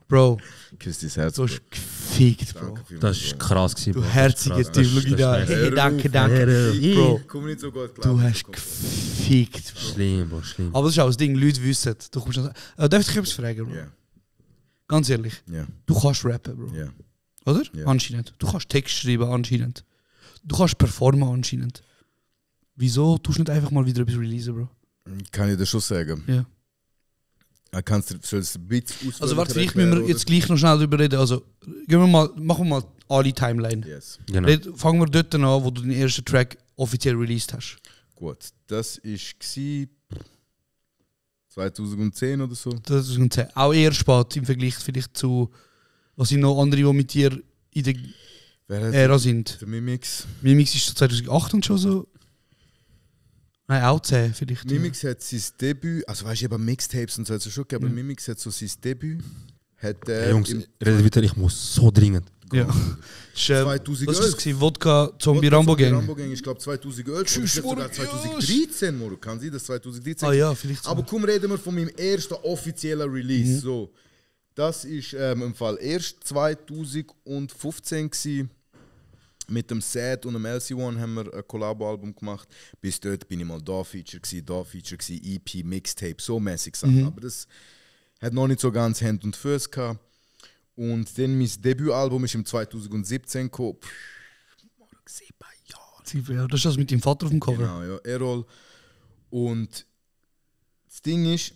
Bro, küsst dein Herz. Du hast gefickt, Bro. Das war krass gewesen, Du Bro. herziger Typ, schau dich da. Hey, danke. Bro, Komm nicht so gut du hast gefickt, Bro. Schlimm, Bro, schlimm. Aber das ist auch das Ding, Leute wissen. Du kommst an. Darf ich dich etwas fragen, Bro? Ja. Ganz ehrlich. Ja. Du kannst rappen, Bro. Ja. Oder? Ja. Anscheinend. Du kannst Text schreiben, anscheinend. Du kannst performen, anscheinend. Wieso tust du nicht einfach mal wieder etwas releasen, Bro? Kann ich dir schon sagen. Ja. Soll es ein bisschen Also warte, vielleicht müssen wir jetzt gleich noch schnell drüber reden. Also machen wir mal alle Timeline. Yes. Genau. Fangen wir dort an, wo du den ersten Track offiziell released hast. Gut, das war 2010 oder so. 2010. Auch eher spät im Vergleich vielleicht zu, was sind noch andere, die mit dir in der Ära sind. Der Mimix. Mimix ist 2008 und schon so. Nein, auch 10 vielleicht. Mimix hat sein Debüt, also weißt du, eben Mixtapes und so hat es schon gegeben, aber Mimix hat so sein Debüt. Hey Jungs, redet weiter, ich muss so dringend. Ja. 2011. Was war das? Wodka Zombie Rambo Gang? Rambo Gang, ich glaube 2011 oder sogar 2013, Moro. Kann sein, dass 2013. Ah ja, vielleicht so. Aber komm, reden wir von meinem ersten offiziellen Release. So, das war im Fall erst 2015 gewesen. Mit dem Sad und dem LC1 haben wir ein Collabo-Album gemacht. Bis dort bin ich mal da Feature, EP, Mixtape, so mäßig Sachen. Aber das hat noch nicht so ganz Hand und Füße gehabt. Und dann mein Debütalbum ist im 2017 gekommen. 7 Jahre. 7 Jahre. Das ist das mit dem Vater auf dem Cover. Genau, ja, Errol. Und das Ding ist,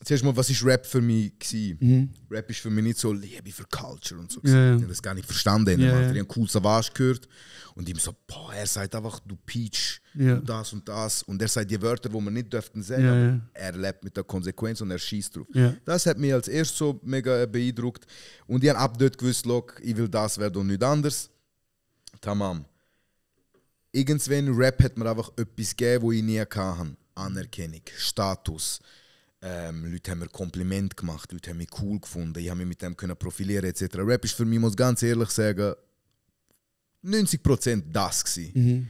zuerst mal, was ist Rap für mich gewesen? Rap ist für mich nicht so Liebe für Culture und so. Ich habe das gar nicht verstanden. Ich habe einen coolen Savage gehört und ihm so, boah, er sagt einfach, du Peach, das und das. Und er sagt die Wörter, die man nicht dürften sagen, aber er lebt mit der Konsequenz und er schießt drauf. Das hat mich als erstes so mega beeindruckt. Und ich habe ab dort gewusst, look, ich will das werden und nicht anders. Tamam. Irgendwann Rap hat mir einfach etwas gegeben, was ich nie hatte. Anerkennung, Status. Leute haben mir Kompliment gemacht, Leute haben mich cool gefunden, ich habe mich mit dem können profilieren etc. Rap ist für mich, muss ganz ehrlich sagen, 90% das gewesen.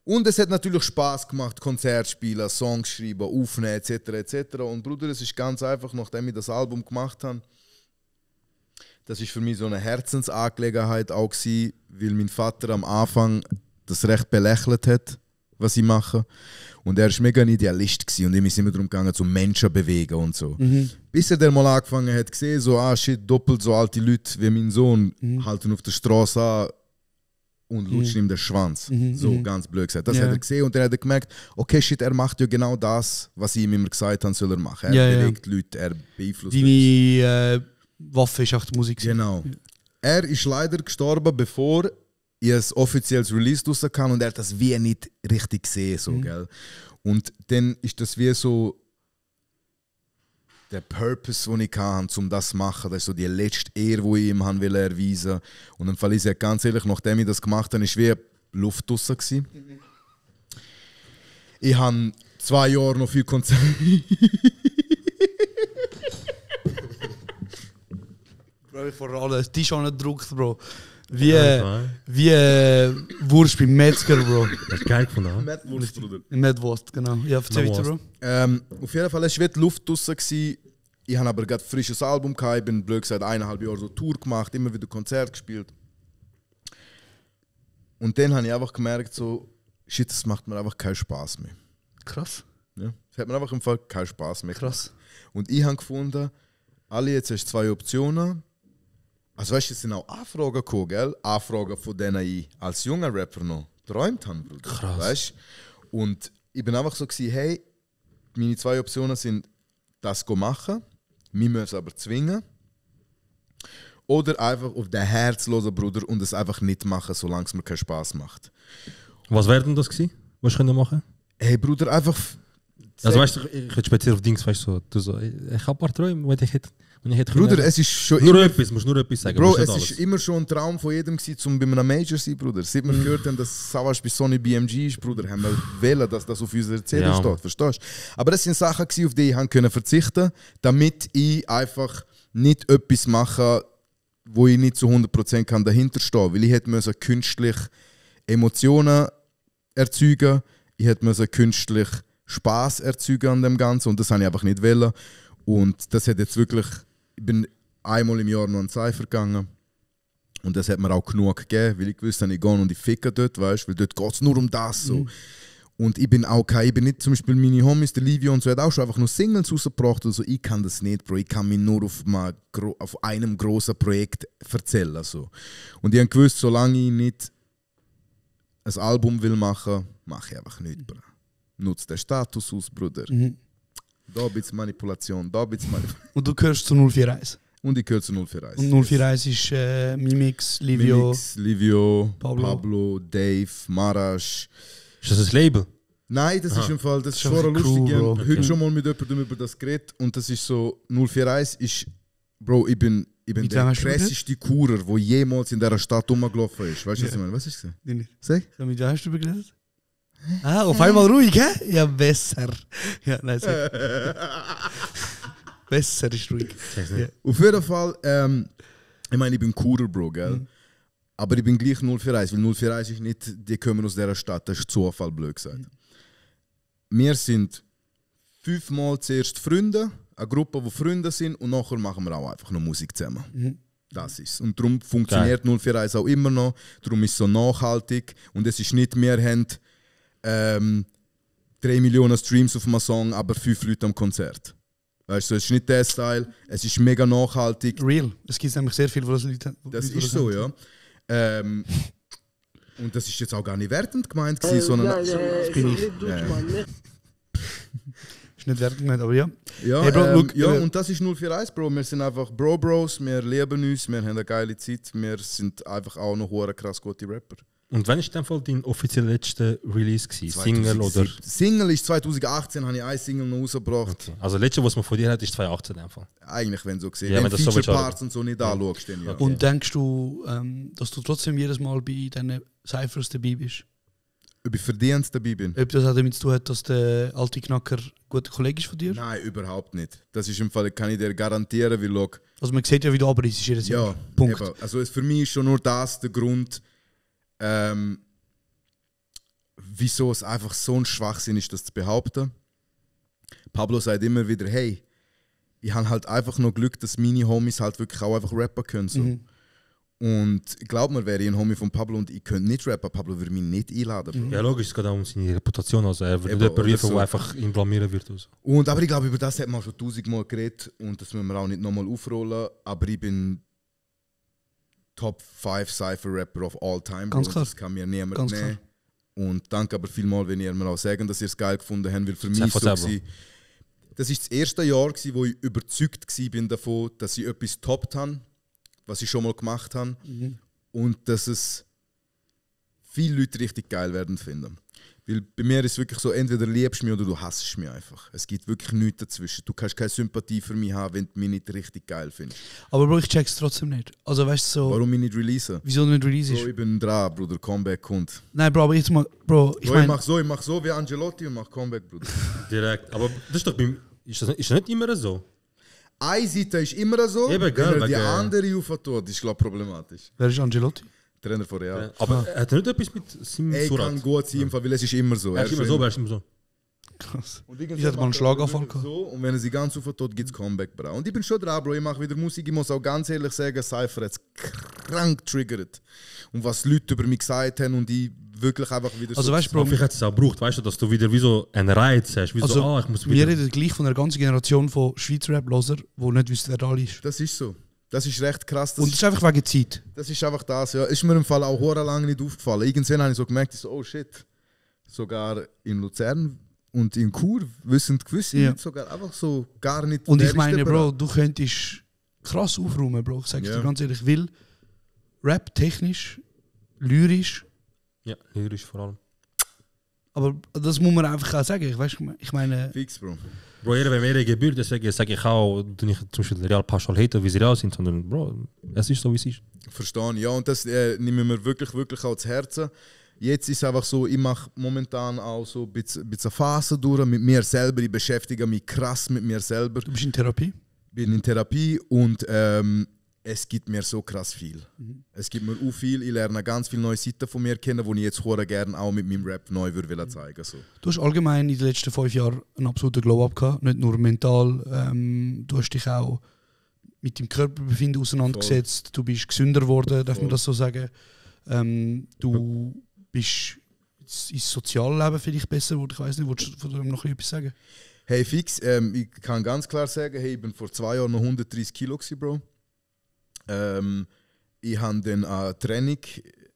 Und es hat natürlich Spaß gemacht, Konzerte spielen, Songs schreiben, aufnehmen etc. etc. Und Bruder, es ist ganz einfach, nachdem ich das Album gemacht habe, das ist für mich so eine Herzensangelegenheit auch gewesen, weil mein Vater am Anfang das recht belächelt hat, was ich mache. Und er war mega ein Idealist gewesen, und ihm ist immer darum gegangen, zu Menschen bewegen und so. Bis er dann mal angefangen hat, gesehen, so, shit, doppelt so alte Leute wie mein Sohn halten auf der Straße an und lutschen ihm den Schwanz. So, ganz blöd gesagt. Das hat er gesehen und dann hat er gemerkt, okay, shit, er macht ja genau das, was ich ihm immer gesagt habe, soll er machen. Er bewegt Leute, er beeinflusst Deine Waffe ist auch die Musik. Genau. Er ist leider gestorben, bevor ich ein offizielles Release raus kann, und er hat das wie nicht richtig gesehen. So, gell? Und dann ist das wie so der Purpose, den ich hatte, um das zu machen. Das ist so die letzte Ehre, die ich ihm erweisen wollte. Und im Fall ist ja ganz ehrlich, nachdem ich das gemacht habe, war wie Luft draussen gewesen. Ich habe 2 Jahre noch viel Konzerte. Bro, vor allem, die schon nicht gedruckt, Bro. Wie Wurst beim Metzger, Bro. Das ist geil gefunden. Mettwurst, Bruder. Mettwurst, genau. Ja, erzähl weiter, Bro. Auf jeden Fall, es war die Luft draussen. Ich hatte aber gerade ein frisches Album gehabt. Ich bin, blöd gesagt, 1,5 Jahre so Tour gemacht, immer wieder Konzert gespielt. Und dann habe ich einfach gemerkt, so, shit, das macht mir einfach keinen Spaß mehr. Krass. Ja, es hat mir einfach im Fall keinen Spaß mehr gemacht. Krass. Und ich habe gefunden, alle, jetzt hast du 2 Optionen. Also weißt du, es sind auch Anfragen gekommen, gell? Anfragen, von denen ich als junger Rapper noch geträumt habe, Bruder. Krass. Weißt? Und ich bin einfach so gewesen, hey, meine 2 Optionen sind, das zu machen, wir müssen es aber zwingen. Oder einfach auf den Herz hören, Bruder, und es einfach nicht machen, solange es mir keinen Spaß macht. Was wäre denn das gewesen? Was können wir machen? Hey Bruder, einfach... Also weißt du, ich hätte speziell auf Dings, weißt du, so, ich habe ein paar Träume, wenn ich hätte Bruder, es ist schon nur etwas, musst nur etwas sagen. Bro, es ist immer schon ein Traum von jedem gewesen, um bei einem Major zu sein, Bruder. Seit wir gehört haben, dass Savage bei Sony BMG ist, Bruder, haben wir wählen, dass das auf unserer CD steht, verstehst du? Aber das sind Sachen gewesen, auf die ich verzichten konnte, damit ich einfach nicht etwas mache, wo ich nicht zu 100% dahinter stehen kann. Weil ich hätte künstlich Emotionen erzeugen, ich hätte künstlich Spaß erzeugen an dem Ganzen, und das habe ich einfach nicht wollen. Und das hat jetzt wirklich, ich bin einmal im Jahr noch an Cypher gegangen, und das hat mir auch genug gegeben, weil ich wusste, ich gehe und ich ficke dort, weißt, weil dort geht es nur um das. So. Und ich bin nicht, zum Beispiel meine Homies, der Livio und so, hat auch schon einfach nur Singles rausgebracht. Also ich kann das nicht, Bro. Ich kann mich nur auf einem grossen Projekt erzählen. So. Und ich habe gewusst, solange ich nicht ein Album will machen, mache ich einfach nichts, Bro. Nutze den Status aus, Bruder. Da ein bisschen Manipulation, da ein bisschen Manipulation. Und du gehörst zu 041. Und ich gehöre zu 041. Und 041 ist Mimix, Livio, Pablo, Dave, Marasch. Ist das ein Label? Nein, das ist im Fall, das ist schon vorher lustig. Ich Bro. habe heute schon mal mit jemandem über das geredet und das ist so, 041 ist, Bro, ich bin der krasseste Kurer, der jemals in dieser Stadt rumgelaufen ist. Weißt du, was ich meine? Was ist das? Sag? Mit wem hast du geredet? Ah, auf einmal ruhig, hä? Ja, besser. Ja, nein, sag. Besser ist ruhig. Ja. Auf jeden Fall, ich meine, ich bin Kurer, Bro, gell? Aber ich bin gleich 041, weil 041 ist nicht, die kommen aus dieser Stadt, das ist Zufall, blöd gesagt. Wir sind 5-mal zuerst Freunde, eine Gruppe, die Freunde sind und nachher machen wir auch einfach noch Musik zusammen. Das ist und darum funktioniert 041 auch immer noch, darum ist es so nachhaltig und es ist nicht, wir haben 3 Millionen Streams auf einem Song, aber 5 Leute am Konzert. Weißt du, es ist nicht der Style, es ist mega nachhaltig. Real, es gibt nämlich sehr viel, wo das Leute Das ist so, ja. Und das ist jetzt auch gar nicht wertend gemeint gewesen, sondern... Das bin ich. Ist nicht wertend gemeint, aber ja. Ja, hey, Bro, look, ja und das ist 041, Bro. Wir sind einfach Bros, wir lieben uns, wir haben eine geile Zeit, wir sind einfach auch noch hure krass gute Rapper. Und wann ist denn dein offizieller letzter Release gewesen? Single oder? Single ist 2018, habe ich eine Single noch rausgebracht. Okay. Also das letzte, was man von dir hat, ist 2018 einfach. Eigentlich, wenn du so gesehen, ja, wenn du Feature-Parts und so nicht anschaust. Dann, ja. Und denkst du, dass du trotzdem jedes Mal bei diesen Cyphers dabei bist? Ob ich verdient dabei bin? Ob das auch damit zu tun hat, dass der alte Knacker ein guter Kollege ist von dir? Nein, überhaupt nicht. Das ist im Fall, kann ich dir garantieren, weil look, also man sieht ja, wie du abreißt jedes Jahr. Ja, Punkt. Eben. Also für mich ist schon nur das der Grund, wieso es einfach so ein Schwachsinn ist, das zu behaupten. Pablo sagt immer wieder, hey, ich habe halt einfach noch Glück, dass meine Homies halt wirklich auch einfach rappen können. So. Und glaub mir, wäre ich ein Homie von Pablo und ich könnte nicht rappen, Pablo würde mich nicht einladen. Ja, logisch, es geht auch um seine Reputation. Also er würde nicht jemanden rufen, der einfach ihn blamieren wird. Also. Aber ich glaube, über das hat man schon 1000-mal geredet und das müssen wir auch nicht nochmal aufrollen. Aber ich bin Top 5 Cypher-Rapper of all time. Ganz klar. Das kann mir niemand Ganz nehmen. Klar. Und danke aber vielmals, wenn ihr mir auch sagen, dass ihr es geil gefunden habt, weil für mich so gewesen, das ist das erste Jahr gewesen, wo ich überzeugt bin davon, dass ich etwas toppt habe, was ich schon mal gemacht habe und dass es viele Leute richtig geil werden finden. Weil bei mir ist es wirklich so, entweder liebst du mich oder du hasst mich einfach. Es gibt wirklich nichts dazwischen. Du kannst keine Sympathie für mich haben, wenn du mich nicht richtig geil findest. Aber Bro, ich check's trotzdem nicht. Also weißt du so... Warum mich nicht releasen? Wieso du nicht release? Bro, ich bin dran, Bruder, Comeback kommt. Nein, Bro, aber jetzt mal... Bro, ich mach so wie Angelotti und mach Comeback, Bruder. Direkt. Aber das ist doch ist das nicht immer so? Eine Seite ist immer so, eben, wenn die andere aufhört, ist glaube ich problematisch. Wer ist Angelotti? Trainer von Real. Ja, aber hat er nicht etwas mit seinem Surat? Kann gut sein, weil es ist immer so. Er ist immer so, Krass. Ich hatte mal einen Schlaganfall gehabt. So, und wenn er sie ganz aufhört, gibt es Comeback, Bro. Und ich bin schon dran, Bro. Ich mache wieder Musik. Ich muss auch ganz ehrlich sagen, Cypher hat es krank getriggert. Und was Leute über mich gesagt haben und ich wirklich einfach wieder also, so... Weißt, Bro, vielleicht hat es auch gebraucht, weißt du, dass du wieder wie so einen Reiz hast. Wie also, so, ich muss wir reden gleich von einer ganzen Generation von Schweizer Rap-Loser, die nicht wissen, wer da ist. Das ist so. Das ist recht krass. Und das ist einfach wegen Zeit. Das ist einfach das, ja. Ist mir im Fall auch lange nicht aufgefallen. Irgendwann habe ich so gemerkt, so, oh shit. Sogar in Luzern und in Chur wissen gewisse Leute sogar einfach so gar nicht. Und ich meine, Bro, du könntest krass aufräumen, Bro. Ich sage dir ganz ehrlich, will Rap technisch, lyrisch. Ja, lyrisch vor allem. Aber das muss man einfach auch sagen. Ich meine... Fix, Bro. Bro, jeder, wenn mir Gebühr, deswegen sage ich auch, du nicht zum Beispiel Real pauschal haten, wie sie real sind, sondern Bro, es ist so, wie es ist. Verstehen, ja, und das nehmen wir wirklich, wirklich auch zu Herzen. Jetzt ist es einfach so, ich mache momentan auch so ein bisschen Phase durch mit mir selber, ich beschäftige mich krass mit mir selber. Du bist in Therapie? Bin in Therapie und es gibt mir so krass viel. Es gibt mir auch viel, ich lerne ganz viele neue Seiten von mir kennen, die ich jetzt gerne auch mit meinem Rap neu würde zeigen. So. Du hast allgemein in den letzten 5 Jahren einen absoluten Glow-Up gehabt, nicht nur mental. Du hast dich auch mit deinem Körperbefinden auseinandergesetzt. Voll. Du bist gesünder geworden, darf man das so sagen. Du bist ins Sozialleben vielleicht besser geworden. Ich weiß nicht, willst du noch etwas sagen? Hey, fix, ich kann ganz klar sagen, hey, ich bin vor 2 Jahren noch 130 Kilo gewesen, Bro. Ich habe dann eine Training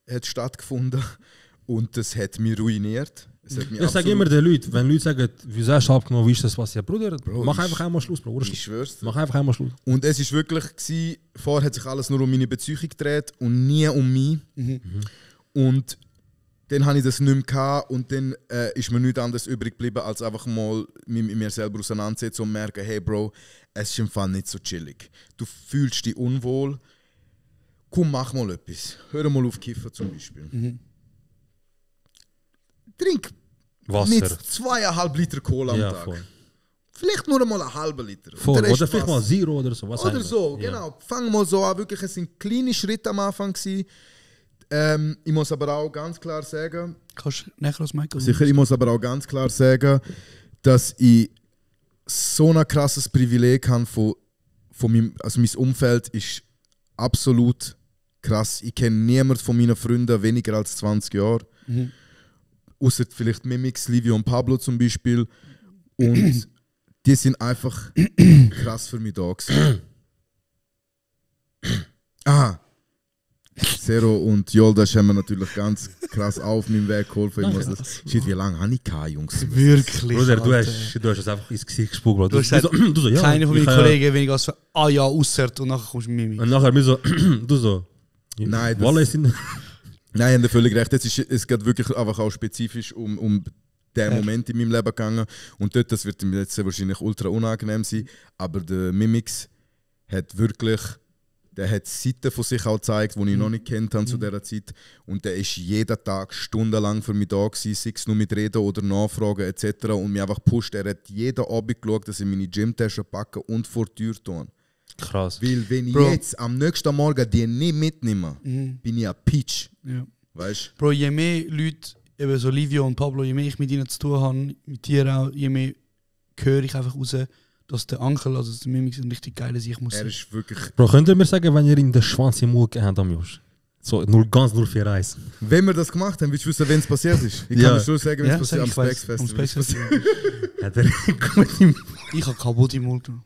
hat stattgefunden Und das hat mich ruiniert. Ich sage immer den Leuten, wenn Leute sagen, wieso hast du abgenommen, wie ist das passiert? Bruder, mach einfach einmal Schluss, Bro. Ich schwör's dir. Mach einfach einmal Schluss. Und es ist wirklich gewesen, vorher hat sich alles nur um meine Beziehung gedreht und nie um mich. Und dann hatte ich das nicht mehr gehabt und dann ist mir nichts anderes übrig geblieben, als einfach mal mit mir selber auseinandersetzen und merken, hey Bro, es ist im Fall nicht so chillig. Du fühlst dich unwohl. Komm, mach mal etwas. Hör mal auf Kiffen zum Beispiel. Trink Wasser. nicht 2,5 Liter Cola am Tag. Voll. Vielleicht nur mal einen halben Liter. Voll. Der Rest Oder vielleicht mal Wasser. Zero oder so. Was Oder so, genau. Fang mal so an. Wirklich, es sind kleine Schritte am Anfang gewesen. Ich muss aber auch ganz klar sagen, Kannst du näher als Michael? sicher, ich muss aber auch ganz klar sagen, dass ich so ein krasses Privileg habe von meinem, also mein Umfeld ist absolut krass. Ich kenne niemanden von meinen Freunden weniger als 20 Jahre. Außer vielleicht Mimix, Livio und Pablo zum Beispiel. Und die sind einfach krass für mich da gewesen. Zero und Yoldash haben mir natürlich ganz krass auf meinem Weg geholfen. Shit, wie lange habe ich gehabt, Jungs? Wirklich. Bruder, du hast es einfach ins Gesicht gespuckt, Bro. Du hast gesagt, du so, ja, keiner von meinen Kollegen weniger als ja, außert und nachher kommst du mit mir. Und nachher mir so, du so. Nein, Nein, ihr habt völlig recht. Es geht wirklich einfach auch spezifisch um den Moment in meinem Leben gegangen. Und dort, das wird mir jetzt wahrscheinlich ultra unangenehm sein, aber der Mimix hat wirklich, der hat Seiten von sich auch gezeigt, die ich noch nicht kennt habe zu dieser Zeit. Und der ist jeden Tag stundenlang für mich da gewesen, sei es nur mit Reden oder Nachfragen etc. Und mich einfach gepusht. Er hat jeden Abend geschaut, dass ich meine Gymtasche packe und vor die Tür tue. Krass. Weil wenn ich jetzt am nächsten Morgen die nicht mitnehme, bin ich ein Peach. Ja. Weißt du? Bro, je mehr Leute, eben so Livio und Pablo, je mehr ich mit ihnen zu tun habe, mit dir auch, je mehr höre ich einfach raus, dass der Onkel, also der Mimix, ein richtig geiler Sicht muss Er sein. ist wirklich. Bro, könnt ihr mir sagen, wenn ihr in den Schwanz im Mund gehabt habt, Josh? So, ganz 041. Wenn wir das gemacht haben, willst du wissen, wenn es passiert ist? Ich kann dir schon sagen, wenn es passiert am Specs Festival. Hat er gut im Ich habe kaputt im Mund genommen.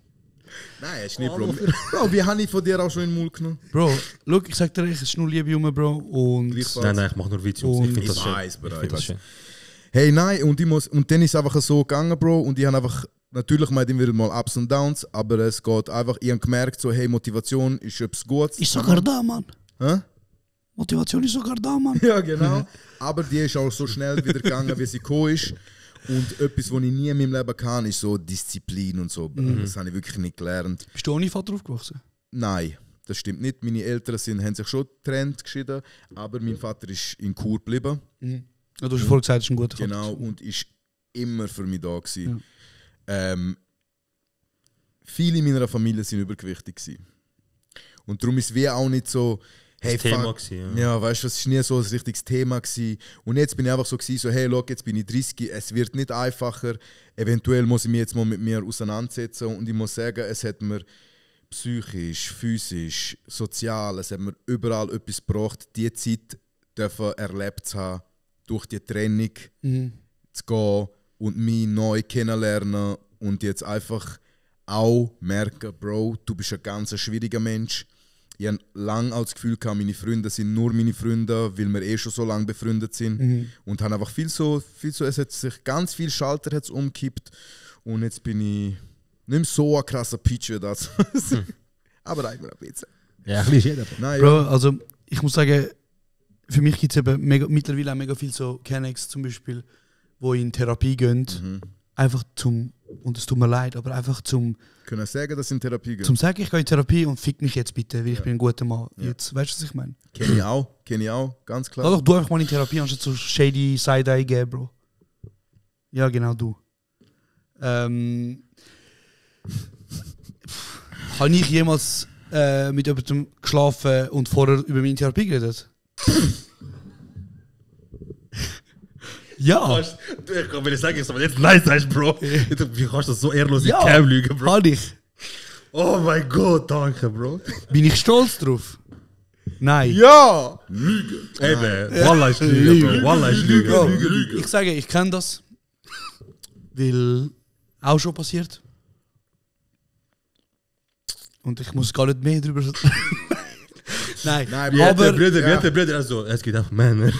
Nein, ist nicht Problem. Bro, wie habe ich von dir auch schon in den Mund genommen? Bro, look, ich sag dir, es ist nur Liebe rum, Bro. Und Nein, ich mach nur Witze. Ich finde das schön. Ich find das schön. Hey, nein, und dann ist es einfach so gegangen, Bro. Und ich habe einfach, natürlich mal immer mal Ups und Downs, aber es geht einfach, ich habe gemerkt, so, hey, Motivation ist etwas Gutes. Ist sogar da, Mann. Hä? Motivation ist sogar da, Mann. Ja, genau. Aber die ist auch so schnell wieder gegangen, wie sie gekommen ist. Und etwas, was ich nie in meinem Leben kann, ist so Disziplin und so. Das habe ich wirklich nicht gelernt. Bist du ohne Vater aufgewachsen? Nein, das stimmt nicht. Meine Eltern haben sich schon getrennt geschieden, aber mein Vater ist in Chur geblieben. Ja, du hast vorhin gesagt, es ist ein guter Vater. Genau, und ist immer für mich da gewesen. Ja. Viele in meiner Familie waren übergewichtig gewesen. Und darum ist es wie auch nicht so, hey, Thema gewesen, ja, weißt du, das war nie so ein richtiges Thema gewesen. Und jetzt bin ich einfach so gewesen, so, hey, look, jetzt bin ich 30, es wird nicht einfacher. Eventuell muss ich mich jetzt mal mit mir auseinandersetzen. Und ich muss sagen, es hat mir psychisch, physisch, sozial, es hat mir überall etwas gebracht, diese Zeit dürfen erlebt zu haben, durch die Trennung zu gehen und mich neu kennenlernen und jetzt einfach auch merken, Bro, du bist ein ganz schwieriger Mensch. Ich habe lange auch das Gefühl gehabt, meine Freunde sind nur meine Freunde, weil wir schon so lange befreundet sind. Und haben einfach viel so, es hat sich ganz viel Schalter hat's umgekippt. Und jetzt bin ich nicht mehr so ein krasser Peach wie das. Aber eigentlich ein bisschen. Ja, ein bisschen jeder. Nein, Bro, also ich muss sagen, für mich gibt es eben mittlerweile auch mega viel so Kennex zum Beispiel, die in Therapie gehen. Einfach zum, und es tut mir leid, aber einfach zum... Können sagen, dass sie in Therapie gehen? Zum sagen, ich gehe in Therapie und fick mich jetzt bitte, weil ich bin ein guter Mann. Jetzt, weißt du, was ich meine? Kenne ich auch, ganz klar. Lass doch du einfach mal in Therapie, anstatt so shady Side-Eye geben, Bro. Ja, genau, du. Habe ich jemals mit jemandem geschlafen und vorher über meine Therapie geredet? Ja. Ich will nicht sagen, aber jetzt nice sagst, Bro. Wie kannst du das so ehrlos in Ja, Cam lügen, Bro? Kann ich. Oh mein Gott, danke, Bro. Bin ich stolz drauf? Nein. Ja! Lügen. Eben, Wallah ist Lügen, Bro. Wallah ist Lügen. Bro, Lügen. ich sage, ich kenne das. Weil auch schon passiert. Und ich muss gar nicht mehr drüber sagen. Nein, Nein, aber... Wie hat der Bruder also, es gibt auch Männer.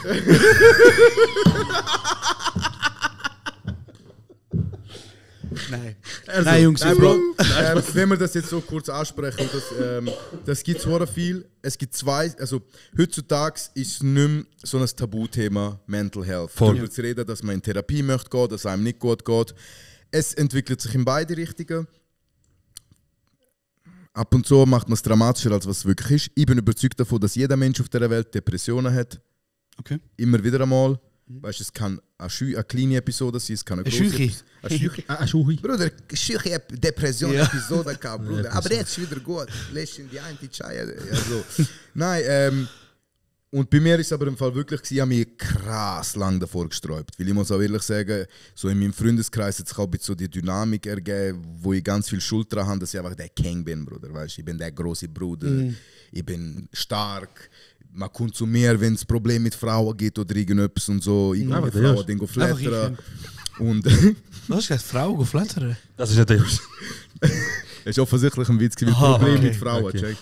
Nein. Also, Nein, Jungs, nein, Bro. wenn wir das jetzt so kurz ansprechen, das gibt so viel. Es gibt zwei, also heutzutage ist es nicht mehr so ein Tabuthema Mental Health. Darüber zu reden, dass man in Therapie möchte gehen, dass es einem nicht gut geht. Es entwickelt sich in beide Richtungen. Ab und zu macht man es dramatischer, als was es wirklich ist. Ich bin überzeugt davon, dass jeder Mensch auf dieser Welt Depressionen hat. Okay. Immer wieder einmal. Weißt, es kann eine kleine Episode sein, es kann eine große Bruder, eine schüche Depression-Episode gehabt, Bruder. Aber jetzt ist wieder gut. Lächeln die eine, die Chai. Also, nein, und bei mir ist es aber im Fall wirklich, ich habe mich krass lang davor gesträubt. Weil ich muss auch ehrlich sagen, so in meinem Freundeskreis hat sich auch ein bisschen so die Dynamik ergeben, wo ich ganz viel Schuld daran habe, dass ich einfach der King bin, Bruder. Weißt? Ich bin der große Bruder, ich bin stark. Man kommt zu mir, wenn es Probleme mit Frauen gibt oder irgendetwas und so. Ich gehe mit Frauen, dann flattern. Und Was hast du gesagt? Frauen flattern? Das ist nicht der. es ist offensichtlich ein Witz gewesen, Probleme mit Frauen. Okay.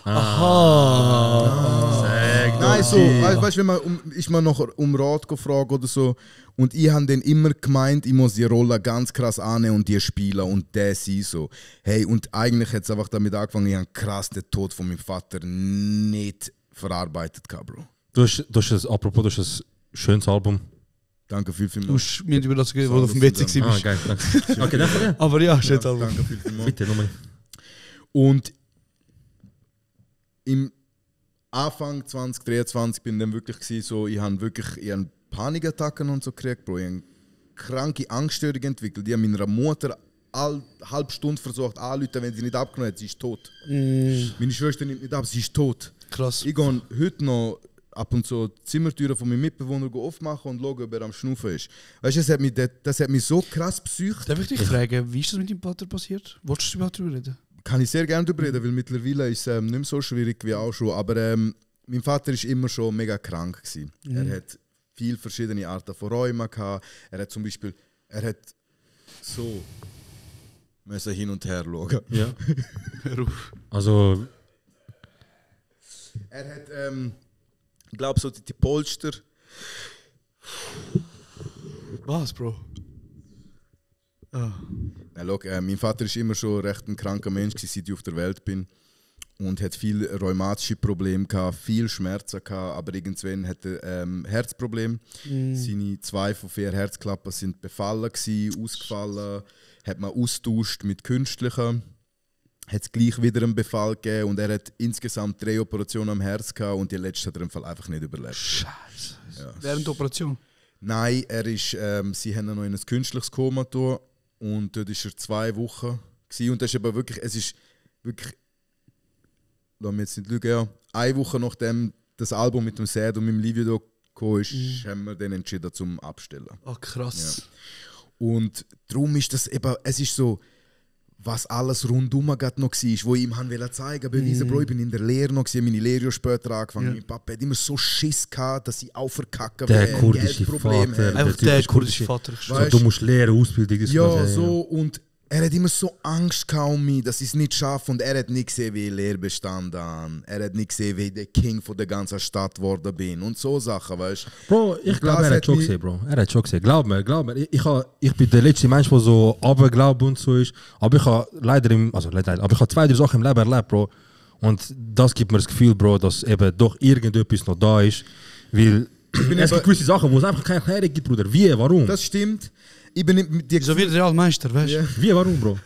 Nein, so, weißt du, wenn man ist man noch um Rat gefragt oder so. Und ich habe dann immer gemeint, ich muss die Rolle ganz krass annehmen und die spielen und der sie so. Hey, und eigentlich hat es einfach damit angefangen, ich habe krass den Tod von meinem Vater nicht verarbeitet gehabt, Bro. Du hast ein schönes Album. Danke viel, Du hast mir über das gegeben, wo du auf dem WC bist. Ah, geil, danke. Okay, danke. Aber ja, schönes Album. Danke viel. Bitte, nochmal. Und im Anfang 2023 bin ich dann wirklich gewesen, so, ich habe Panikattacken und so gekriegt, Bro. Ich habe kranke Angststörung entwickelt. Ich habe meiner Mutter eine halbe Stunde versucht anzurufen, wenn sie nicht abgenommen hat, sie ist tot. Meine Schwester nimmt nicht ab, sie ist tot. Krass. Ich gehe heute noch ab und zu die Zimmertüren von meinem Mitbewohner aufmachen und schauen, ob er am Schnaufen ist. Weißt du, das hat mich so krass psychisch. Darf ich dich fragen, wie ist das mit deinem Vater passiert? Wolltest du überhaupt darüber reden? Kann ich sehr gerne darüber reden, weil mittlerweile ist es nicht mehr so schwierig wie auch schon. Aber mein Vater war immer schon mega krank gewesen. Er hat viele verschiedene Arten von Rheuma gehabt. Er hat zum Beispiel, so müssen hin und her schauen. Ja. Also. Er hat, ich glaube, so die Polster. Was, Bro? Ja, look, mein Vater war immer schon recht ein kranker Mensch, seit ich auf der Welt bin. Und hat viele rheumatische Probleme gehabt, viel Schmerzen gehabt, aber irgendwann hatte er Herzprobleme. Seine 2 von 4 Herzklappen sind befallen gewesen, ausgefallen, hat man austauscht mit künstlichen. Hat es gleich wieder einen Befall gegeben und er hat insgesamt 3 Operationen am Herz gehabt und die letzte hat er im Fall einfach nicht überlebt. Scheiße. Ja. Während der Operation? Nein, sie haben ihn noch in ein künstliches Koma getan und dort war er 2 Wochen gewesen. Und das ist aber wirklich, es ist wirklich, lass mich jetzt nicht lügen, ja, 1 Woche nachdem das Album mit dem Sad und meinem Livio gekommen ist, haben wir dann entschieden zum Abstellen. Oh, krass. Ja. Und darum ist das eben, es ist so, was alles rundum noch war, wo ich ihm zeigen wollte. Beweise, Bro, ich bin in der Lehre noch, meine Lehre später angefangen. Mein Papa hat immer so Schiss gehabt, dass ich auch verkacken werde. Der kurdische Vater. Einfach der kurdische Vater. So, du musst lernen, Ausbildung. Ja, so. Und er hat immer so Angst gehabt um mich, dass ich es nicht schaffe. Und er hat nicht gesehen, wie ich Lehre bestanden habe. Er hat nicht gesehen, wie ich der King von der ganzen Stadt geworden bin. Und so Sachen, weißt du. Bro, ich glaube, er hat schon gesehen, Bro. Er hat schon gesehen. Glaub mir. Ich bin der letzte Mensch, der so Aberglaube und so ist. Aber ich habe aber ich habe 2, 3 Sachen im Leben erlebt, Bro. Und das gibt mir das Gefühl, Bro, dass eben doch irgendetwas noch da ist. Weil es gibt gewisse Sachen, wo es einfach keine Erklärung gibt, Bruder. Wie, warum? Das stimmt. Ich bin nicht mit dir. So wie der Realmeister, weißt du? Yeah. Wie, warum, Bro?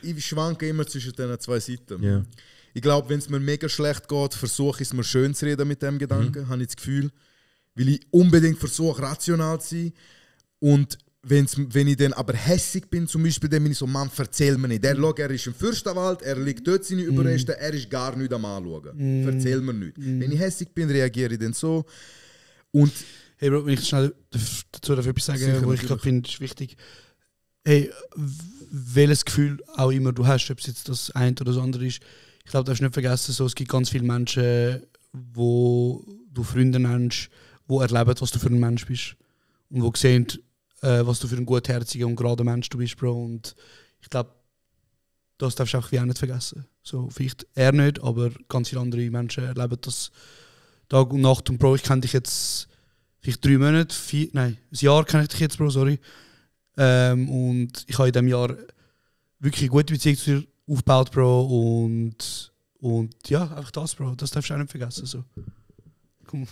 ich schwanke immer zwischen diesen 2 Seiten. Yeah. Ich glaube, wenn es mir mega schlecht geht, versuche ich es mir schön zu reden mit dem Gedanken, habe ich das Gefühl. Weil ich unbedingt versuche, rational zu sein. Und wenn ich dann aber hässig bin, zum Beispiel, dann bin ich so, Mann, erzähl mir nicht. Er ist im Fürstenwald, er liegt dort seine Überreste, er ist gar nicht am Anschauen. Erzähl mir nicht. Wenn ich hässig bin, reagiere ich dann so. Und hey Bro, wenn ich schnell dazu etwas sagen, sicher, wo ich glaube, finde, ist wichtig. Hey, welches Gefühl auch immer du hast, ob es jetzt das eine oder das andere ist, ich glaube, du darfst nicht vergessen, so, es gibt ganz viele Menschen, wo du Freunde nennst, die erleben, was du für ein Mensch bist. Und die sehen, was du für ein gutherziger und gerader Mensch du bist, Bro. Und ich glaube, das darfst du auch wie auch nicht vergessen. So, vielleicht er nicht, aber ganz viele andere Menschen erleben das Tag und Nacht. Und Bro, ich kenne dich jetzt vielleicht 3 Monate, ein Jahr kenne ich dich jetzt, Bro, sorry. Und ich habe in diesem Jahr wirklich eine gute Beziehung zu dir aufgebaut, Bro. Und ja, einfach das, Bro. Das darfst du auch nicht vergessen. So. Komm.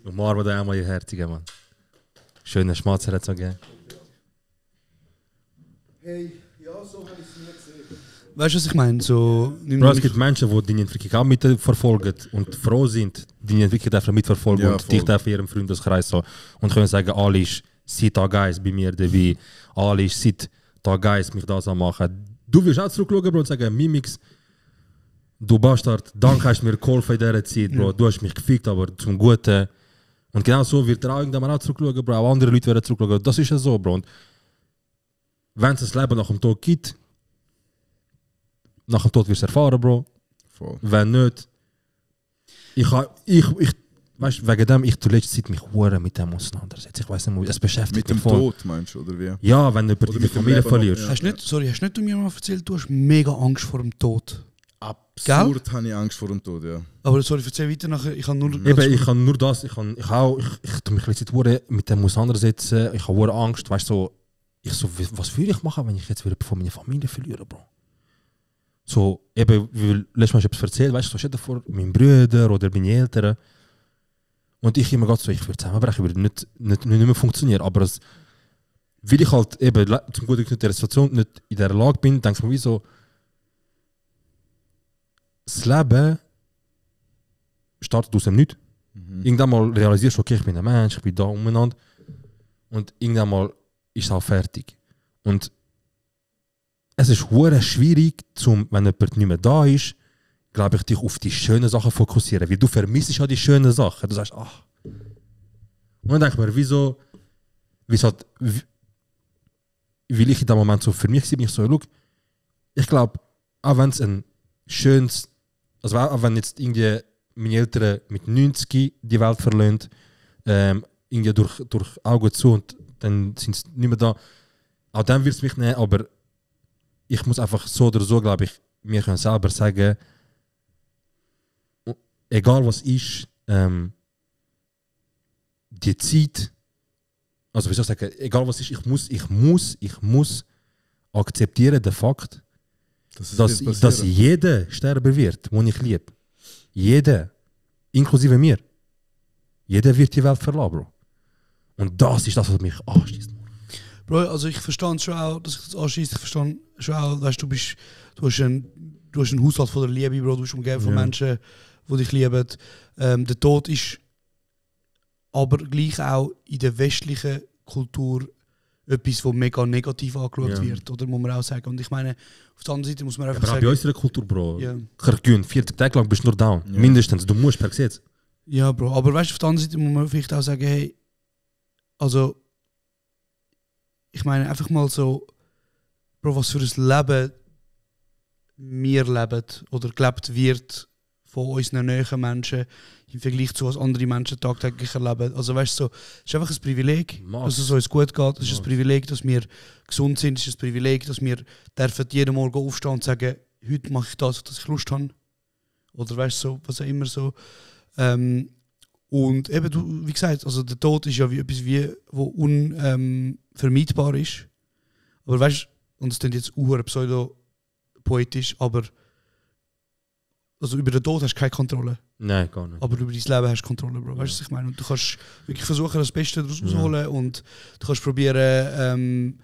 Umarmen da einmal ihr Herzige, Mann. Schöner Schmatzer hat es auch gegeben. Hey, ja, so habe ich es nie gesehen. Weißt du, was ich meine? So, Bro, es gibt Menschen, die deine Entwicklung auch mitverfolgen und froh sind, deine Entwicklung dürfen mitverfolgen und dich dürfen in ihrem Freundeskreis so und können sagen, Ali ist seit Tag 1 bei mir dabei, Ali ist seit Tag 1 mich das machen. Du willst auch zurückschauen, Bro, und sagen, Mimix, du Bastard, danke hast du mir geholfen in dieser Zeit, Bro, du hast mich gefickt, aber zum Guten. Und genau so wird er auch irgendwann auch zurückschauen, Bro, auch andere Leute werden zurückschauen. Das ist ja so, Bro. Und wenn es ein Leben nach dem Tod gibt, nach dem Tod wirst du erfahren, Bro. Voll. Wenn nicht, weißt du, wegen dem, ich die letzte Zeit mich hure mit dem auseinandersetze. Ich weiß nicht, es beschäftigt mich. Mit dem Tod, meinst du, oder wie? Ja, wenn du die Familie verlierst. Ja. Hast du nicht mir mal erzählt, du hast mega Angst vor dem Tod? Absurd habe ich Angst vor dem Tod, ja. Aber sorry, erzähl weiter nachher. Ich kann nur das, ich tue mich letzte Zeit mit dem auseinandersetzen. Ich habe Angst, weißt du, was würde ich machen, wenn ich jetzt wieder von meiner Familie verliere, Bro? So, eben, wie letztes Mal etwas erzählt, weißt du, so stell dir vor, mein Brüder oder meine Eltern. Und ich immer so, ich würde zusammenbrechen, würde nicht mehr funktionieren. Aber weil ich halt eben zum Glück in der Situation nicht in der Lage bin, denkst du mir wie so, das Leben startet aus dem Nichts. Irgendwann mal realisierst du, okay, ich bin ein Mensch, ich bin da umeinander. Und irgendwann mal ist es auch fertig. Und es ist hure schwierig, wenn jemand nicht mehr da ist, glaube ich, dich auf die schönen Sachen fokussieren. Weil du vermisst ja die schönen Sachen. Du sagst, ach. Und dann denke ich mir, wieso halt, weil ich in dem Moment so für mich bin, ich so, look, ich glaube, auch wenn es ein schönes, also auch wenn jetzt irgendwie meine Eltern mit 90 die Welt verlassen, irgendwie durch Augen zu und dann sind sie nicht mehr da, auch dann wird es mich nehmen, aber ich muss einfach so oder so, glaube ich, mir können selber sagen, egal was ist, die Zeit, also wie soll ich sagen, egal was ist, ich muss akzeptieren den Fakt, dass jeder sterben wird, den ich liebe. Jeder, inklusive mir. Jeder wird die Welt verlassen, Bro. Und das ist das, was mich anschießt. Bro, also ich verstehe schon auch, dass ich das anschießt. Ich verstehe schon auch, weißt, du hast einen Haushalt von der Liebe, Bro. Du bist umgeben von Menschen, die dich lieben. Der Tod ist aber gleich auch in der westlichen Kultur etwas, was mega negativ angeschaut wird, oder muss man auch sagen. Und ich meine, auf der anderen Seite muss man einfach aber sagen... Aber bei unserer Kultur, Bro, 40 Tage lang bist du nur down. Ja. Mindestens, du musst per Gesetz. Ja, Bro, aber weißt du, auf der anderen Seite muss man vielleicht auch sagen, hey, also, ich meine einfach mal so, Bro, was für ein Leben wir leben oder gelebt wird von unseren näheren Menschen im Vergleich zu was andere Menschen tagtäglich erleben. Also weißt du, so, es ist einfach ein Privileg, dass es uns gut geht. Es ist ein Privileg, dass wir gesund sind. Es ist ein Privileg, dass wir dürfen jeden Morgen aufstehen und sagen, heute mache ich das, dass ich Lust habe. Oder weißt du, so, was auch immer so. Und eben, du, wie gesagt, also der Tod ist ja wie etwas, was unvermeidbar ist. Aber weißt du, und das klingt jetzt pseudo-poetisch, aber also über den Tod hast du keine Kontrolle. Nein, gar nicht. Aber über dein Leben hast du Kontrolle, Bro. Weißt du, was ich meine? Und du kannst wirklich versuchen, das Beste daraus rauszuholen und du kannst probieren,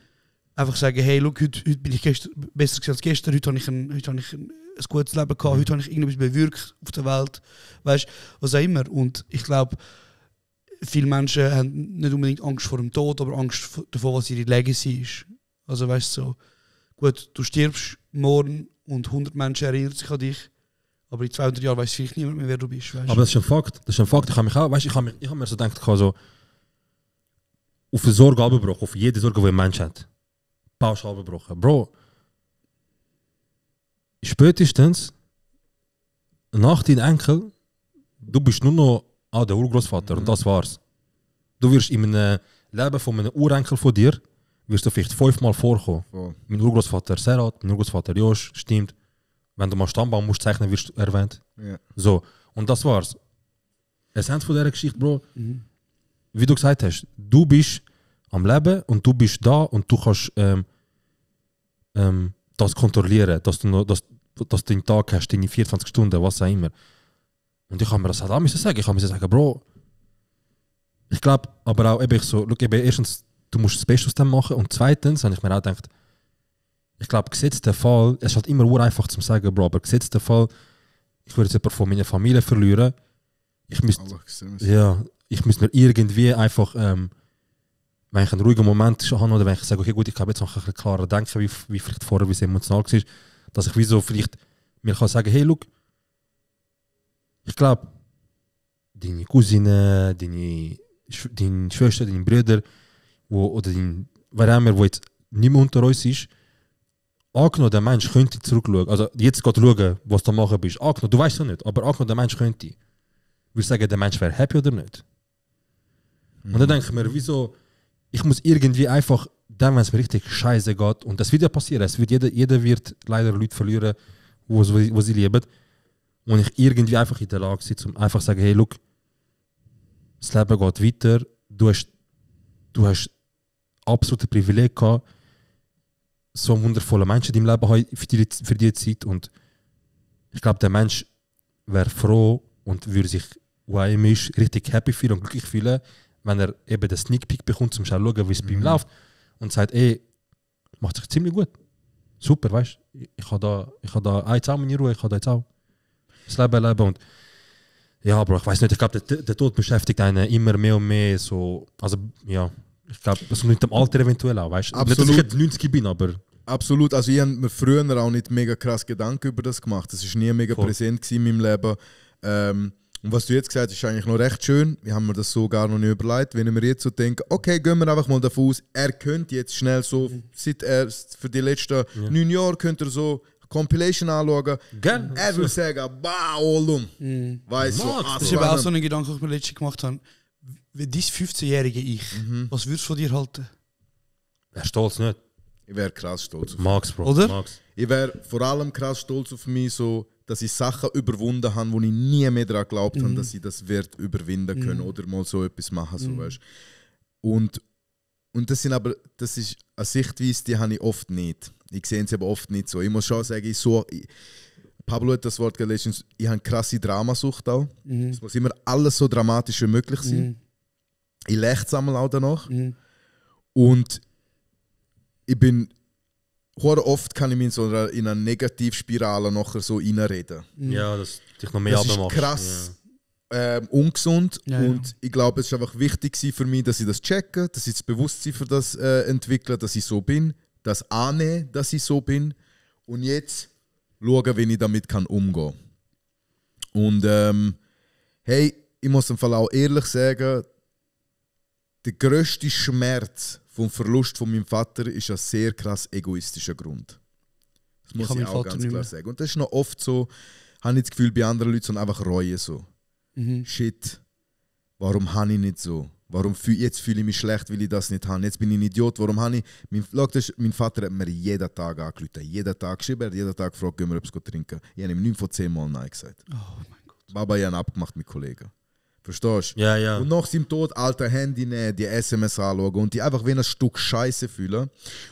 einfach sagen, hey, look, heute bin ich besser als gestern, heute habe ich ein gutes Leben gehabt, heute habe ich irgendetwas bewirkt auf der Welt. Weißt du, was auch immer. Und ich glaube, viele Menschen haben nicht unbedingt Angst vor dem Tod, aber Angst davor, was ihre Legacy ist. Also weißt du, so, gut, du stirbst morgen und 100 Menschen erinnern sich an dich. Aber in 200 Jahren weiß vielleicht niemand mehr, wer du bist. Weißt? Aber das ist ein Fakt. Ich habe mich auch, weißt, ich habe mir so gedacht, so, auf eine Sorge abgebrochen, auf jede Sorge, die ein Mensch hat. Pauschal abgebrochen. Bro, spätestens nach deinem Enkel, du bist nur noch der Urgroßvater und das war's. Du wirst in einem Leben von einem Urenkel von dir, wirst du vielleicht 5-mal vorkommen. Voll. Mein Urgroßvater Serhat, mein Urgroßvater Josh, stimmt. Wenn du mal Stammbaum musst zeichnen, wirst du erwähnt. Ja. So, und das war's. Essenz von dieser Geschichte, Bro, wie du gesagt hast, du bist am Leben und du bist da und du kannst das kontrollieren, dass du den Tag hast, deine 24 Stunden, was auch immer. Und ich habe mir das halt auch sagen. Ich habe mir sagen, Bro, ich glaube, aber auch eben so, look, eben erstens, du musst das Beste aus dem machen und zweitens habe ich mir auch gedacht, ich glaube, gesetzter Fall, es ist halt immer einfach zu sagen, Bro, aber gesetzter Fall, ich würde jetzt jemanden von meiner Familie verlieren, ich müsste mir irgendwie einfach, wenn ich einen ruhigen Moment habe oder wenn ich sage, okay gut, ich habe jetzt noch ein bisschen klarer denken, wie vielleicht vorher, wie es emotional war, dass ich wie so vielleicht mir kann sagen, hey, look, ich glaube, deine Cousine, deine Schwester, deine Brüder oder wer immer, der jetzt nicht mehr unter uns ist, angenommen, der Mensch könnte zurückschauen, also jetzt geht schauen, was du machen bist, angenommen, du weißt es nicht, aber angenommen, der Mensch könnte, würde ich sagen, der Mensch wäre happy oder nicht? Und dann denke ich mir, wieso, ich muss irgendwie einfach, dann, wenn es mir richtig scheiße geht, und das wird ja passieren, jeder wird leider Leute verlieren, wo sie lieben, und ich irgendwie einfach in der Lage bin, um einfach zu sagen, hey, look, das Leben geht weiter, du hast absolute Privileg gehabt, so einen wundervollen Menschen in deinem Leben haben für die Zeit, und ich glaube, der Mensch wäre froh und würde sich, wo er immer ist, richtig happy fühlen und glücklich fühlen, wenn er eben den Sneak Peek bekommt, um zu schauen, wie es bei ihm läuft, und sagt, ey, macht sich ziemlich gut. Super, weißt du, ich habe da jetzt auch meine Ruhe, ich habe da jetzt auch das Leben erleben. Und ja, Bro, ich weiß nicht, ich glaube, der Tod beschäftigt einen immer mehr und mehr so, also ja, ich glaube, das mit dem Alter eventuell auch, weißt du? Nicht, dass ich jetzt 90 bin, aber... Absolut, also ich habe mir früher auch nicht mega krass Gedanken über das gemacht, das war nie mega präsent in meinem Leben. Und was du jetzt gesagt hast, ist eigentlich noch recht schön. Wir haben mir das so gar noch nicht überlegt. Wenn ich mir jetzt so denke, okay, gehen wir einfach mal davon aus, er könnte jetzt schnell so, seit er für die letzten 9 Jahre könnte er so Compilation anschauen. Gerne. Er würde sagen, bah, Olum. Weißt du, das ist aber auch so ein Gedanke, den ich mir letztens gemacht habe. Wie dein 15-jährige Ich, was würdest du von dir halten? Er ist stolz nicht. Ich wäre krass stolz auf mich. Max, Bro. Oder? Max. Ich wäre vor allem krass stolz auf mich, so, dass ich Sachen überwunden habe, wo ich nie mehr daran geglaubt habe, dass ich das wird überwinden können oder mal so etwas machen. So, weißt. Und das ist eine Sichtweise, die habe ich oft nicht. Ich sehe es aber oft nicht so. Ich muss schon sagen, Pablo hat das Wort gelesen, ich habe eine krasse Dramasucht auch. Es muss immer alles so dramatisch wie möglich sein. Ich lächle auch danach. Und ich bin... Oft kann ich mich in einer Negativspirale nachher so reinreden. Ja, dass dich noch mehr abmachst. Das ist krass ungesund und ich glaube, es ist einfach wichtig für mich, dass ich das checke, dass ich das Bewusstsein für das entwickle, dass ich so bin, das annehme, dass ich so bin und jetzt schauen, wie ich damit kann umgehen kann. Und hey, ich muss im Fall auch ehrlich sagen, der grösste Schmerz vom Verlust von meinem Vater ist ein sehr krass egoistischer Grund. Das muss ich auch ganz klar sagen. Und das ist noch oft so, habe ich das Gefühl, bei anderen Leuten sind einfach Reue so. Shit, warum habe ich nicht so? Jetzt fühle ich mich schlecht, weil ich das nicht habe. Jetzt bin ich ein Idiot. Warum habe ich... Mein Vater hat mir jeden Tag angerufen, jeden Tag geschrieben, er hat jeden Tag gefragt, gehen wir etwas trinken. Ich habe ihm 9 von 10 Mal Nein gesagt. Oh mein Gott. Baba, ich habe abgemacht mit Kollegen. Verstehst du? Ja, ja. Und nach seinem Tod alter Handy nehmen, die SMS anschauen und die einfach wie ein Stück Scheiße fühlen.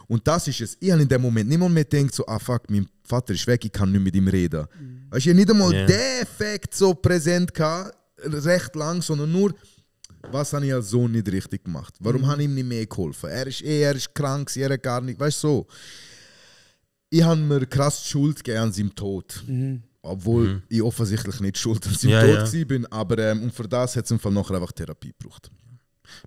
Und das ist es. Ich habe in dem Moment niemand mehr gedacht, so, fuck, mein Vater ist weg, ich kann nicht mit ihm reden. Weißt du, ich habe nicht einmal den Effekt so präsent gehabt, recht lang, sondern nur, was habe ich als Sohn nicht richtig gemacht? Warum habe ich ihm nicht mehr geholfen? Er ist krank, er hat gar nicht, weißt du so. Ich habe mir krass die Schuld gegeben an seinem Tod. Obwohl ich offensichtlich nicht schuld an seinem Tod war. Aber und für das hat es im Fall nachher einfach Therapie gebraucht.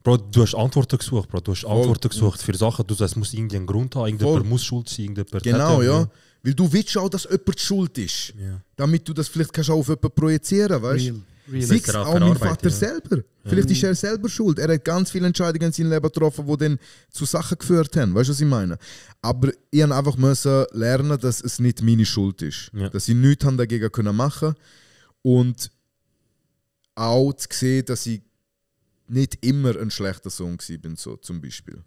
Bro, du hast Antworten gesucht, Bro. Du hast Antworten gesucht für Sachen. Du sagst, es muss irgendwie einen Grund haben. Irgendjemand muss schuld sein. Genau, ja. Weil du willst auch, dass jemand schuld ist. Ja. Damit du das vielleicht kannst auch auf jemanden projizieren, weißt du? Sei es auch mein Vater selber. Vielleicht ist er selber schuld. Er hat ganz viele Entscheidungen in seinem Leben getroffen, die dann zu Sachen geführt haben. Weißt du, was ich meine? Aber ich musste einfach lernen, dass es nicht meine Schuld ist. Ja. Dass ich nichts dagegen machen konnte. Und auch zu sehen, dass ich nicht immer ein schlechter Sohn war, so zum Beispiel.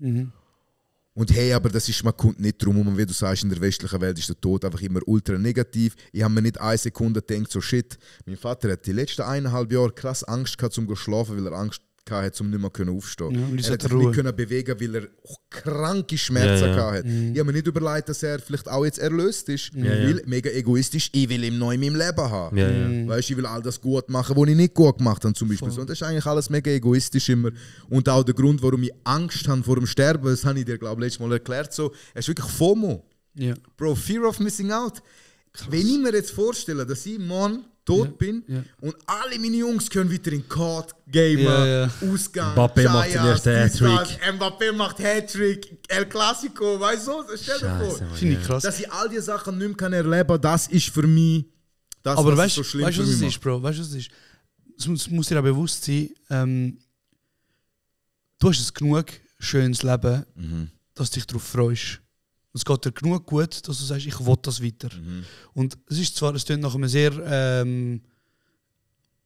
Und hey, aber das ist, man kommt nicht drum herum, wie du sagst, in der westlichen Welt ist der Tod einfach immer ultra negativ. Ich habe mir nicht eine Sekunde gedacht, so shit, mein Vater hat die letzten 1,5 Jahre krass Angst gehabt, um zu schlafen, weil er Angst hatte, um nicht mehr aufstehen. Ja, er hat sich nicht können bewegen, weil er kranke Schmerzen hatte. Ich habe mir nicht überlegt, dass er vielleicht auch jetzt erlöst ist, weil, mega egoistisch, ich will ihn neu in meinem Leben haben. Weißt, ich will all das gut machen, was ich nicht gut gemacht habe zum Beispiel. So, und das ist eigentlich alles mega egoistisch immer. Und auch der Grund, warum ich Angst habe vor dem Sterben, das habe ich dir, glaube ich, letztes Mal erklärt, so, es ist wirklich FOMO. Bro, Fear of Missing Out. Krass. Wenn ich mir jetzt vorstelle, dass ich morgen tot bin und alle meine Jungs können wieder in Court, Gamer, Ausgang, Mbappé macht den ersten Hattrick. Mbappé macht Hattrick, El Clasico, weißt du? Stell dir vor. Finde ich krass. Dass ich all diese Sachen nicht mehr erleben kann, das ist für mich das, aber was so schlimm weißt, für was mich es macht. ist, Bro? Weißt du, was es ist? Es muss dir auch bewusst sein, du hast es genug schönes Leben, dass du dich darauf freust. Es geht dir genug gut, dass du sagst, ich will das weiter. Und es ist zwar, es klingt nach einem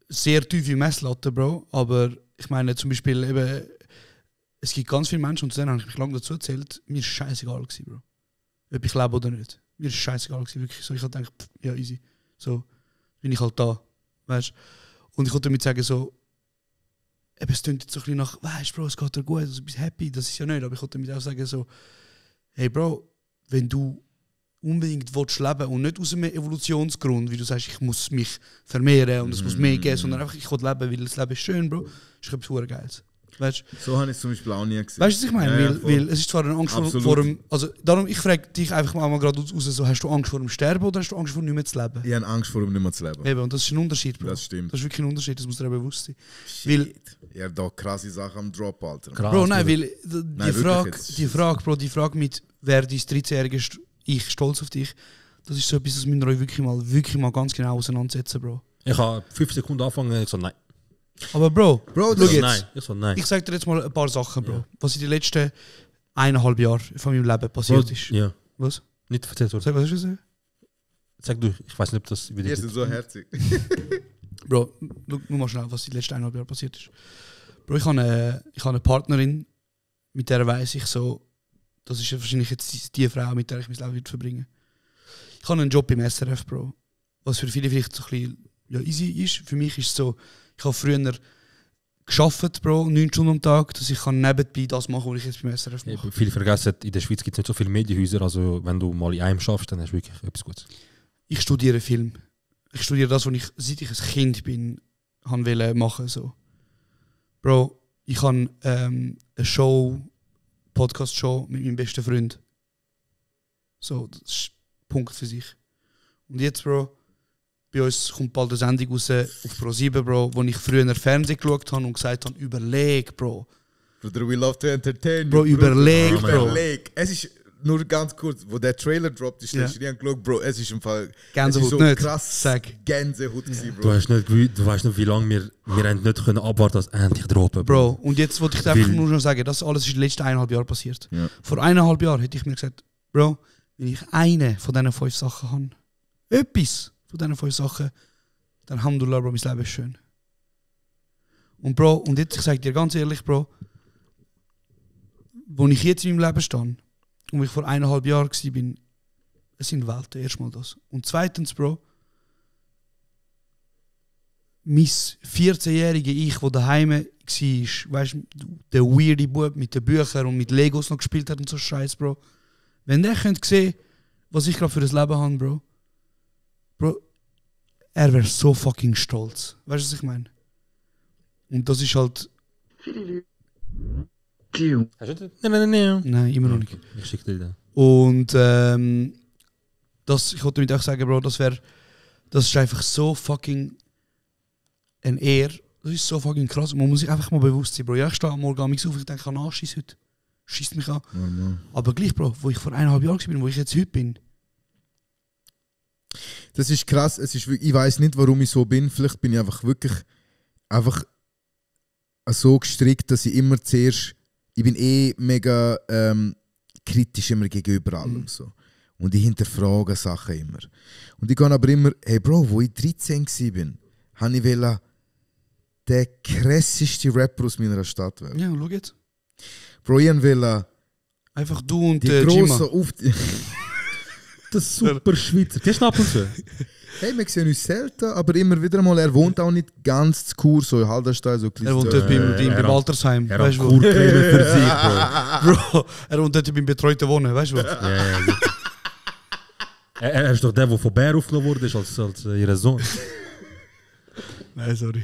sehr tiefe Messlatte, Bro, aber ich meine zum Beispiel eben, es gibt ganz viele Menschen, und zu denen habe ich mich lange dazu erzählt, mir ist scheißegal gewesen, Bro. Ob ich lebe oder nicht. Mir ist scheißegal gewesen, wirklich so. Ich habe gedacht, ja easy, so bin ich halt da, weißt. Und ich wollte damit sagen so, eben, es klingt jetzt so ein bisschen nach, weißt Bro, es geht dir gut, also, du bist happy, das ist ja nicht, aber ich wollte damit auch sagen so, hey Bro, wenn du unbedingt willst leben und nicht aus einem Evolutionsgrund, wie du sagst, ich muss mich vermehren und es muss mehr geben, sondern einfach, ich will leben, weil das Leben ist schön, Bro, ist etwas super Geiles. Weißt? So habe ich es zum Beispiel auch nie gesehen. Weißt du, was ich meine? Ja, weil es ist zwar eine Angst vor dem... Also darum, ich frage dich einfach mal gerade raus, so, hast du Angst vor dem Sterben oder hast du Angst vor nicht mehr zu leben? Ich habe Angst vor dem nicht mehr zu leben. Eben, und das ist ein Unterschied, Bro. Das stimmt. Das ist wirklich ein Unterschied, das muss dir auch bewusst sein. Weil, ich habe da krasse Sachen am Drop, Alter. Krass, Bro, nein, weil die Frage mit, wer dein 13-jährige ich stolz auf dich, das ist so etwas, das müssen wir euch wirklich mal ganz genau auseinandersetzen, Bro. Ich habe 5 Sekunden angefangen und ich so, nein. Aber Bro, schau jetzt. Ich sag dir jetzt mal ein paar Sachen, Bro. Was in den letzten 1,5 Jahren von meinem Leben passiert ist. Ja. Was? Nicht erzählt worden. Sag, was hast du gesagt? Sag du, ich weiß nicht, ob das wieder... Ihr seid so herzig. Bro, schau nur mal schnell, was in den letzten 1,5 Jahren passiert ist. Bro, ich habe eine Partnerin, mit der weiss ich so, das ist wahrscheinlich jetzt die Frau, mit der ich mein Leben verbringen werde. Ich habe einen Job im SRF, Bro. Was für viele vielleicht so ein bisschen easy ist. Für mich ist es so, ich habe früher gearbeitet, Bro, 9 Stunden am Tag, dass ich nebenbei das machen kann, was ich jetzt beim SRF mache. Ja, viele vergessen, in der Schweiz gibt es nicht so viele Medienhäuser, also wenn du mal in einem schaffst, dann hast du wirklich etwas Gutes. Ich studiere Film. Ich studiere das, was ich, seit ich ein Kind bin, wollte machen. So. Bro, ich habe eine Podcast-Show mit meinem besten Freund. So, das ist Punkt für sich. Und jetzt, Bro, bei uns kommt bald eine Sendung raus auf Pro7, Bro, wo ich früher Fernsehen geschaut habe und gesagt habe, überleg, Bro. Brother, we love to entertain. Bro, überleg, Bro. Überleg. Es ist nur ganz kurz, wo der Trailer droppt, ist ich geschaut, Bro, es ist im Fall Gänsehaut, so nicht. krass Gänsehaut gewesen, Bro. Du weißt nicht, wie lange wir nicht können abwarten, dass endlich droppen. Bro, und jetzt wollte ich dir einfach nur noch sagen, das alles ist in den letzten 1,5 Jahren passiert. Ja. Vor 1,5 Jahren hätte ich mir gesagt, Bro, wenn ich eine von diesen 5 Sachen habe, etwas von diesen 5 Sachen, dann Alhamdulillah, Bro, mein Leben ist schön. Und Bro, und jetzt, ich sage dir ganz ehrlich, Bro, wo ich jetzt in meinem Leben stehe und wo ich vor 1,5 Jahren war, es sind Welten, erstmal das. Und zweitens, Bro, mein 14-jährige Ich, der daheim war, weißt du, der weirde Bub mit den Büchern und mit Legos noch gespielt hat und so Scheiß, Bro. Wenn der könnte sehen, was ich gerade für das Leben habe, Bro, er wäre so fucking stolz. Weißt du, was ich meine? Und das ist halt. Hast du das? Nein, immer noch nicht. Ich schicke dir den. Und ich wollte damit auch sagen, Bro, das ist einfach so fucking ein Ehr. Das ist so fucking krass. Man muss sich einfach mal bewusst sein, Bro. Ja, ich stehe am Morgen auf, ich denke, ich kann Anschiss heute. Schießt mich an. Aber gleich, Bro, wo ich vor 1,5 Jahren war, wo ich jetzt heute bin. Das ist krass. Es ist wirklich, ich weiß nicht, warum ich so bin. Vielleicht bin ich einfach so gestrickt, dass ich immer zuerst. Ich bin mega kritisch immer gegenüber allem. So. Und ich hinterfrage Sachen immer. Und ich gehe aber immer, hey Bro, wo ich 13 war, habe ich der krasseste Rapper aus meiner Stadt werden. Ja, schau jetzt. Bro, ich wollte Einfach du und Die Gima. grossen auf... Das ist super Schweizer. Gehst du ab und zu? Hey, wir sehen uns selten, aber immer wieder mal. Er wohnt auch nicht ganz zu Chur, so in Haldenstein, so Er wohnt dort beim Altersheim. Er hat Weißt du wo? Kurcreme für sich, Bro. Bro, er wohnt dort beim betreuten Wohnen, weißt du was? Ja. Er ist doch der, der von Bär aufgenommen wurde, als ihr Sohn. Nein, sorry.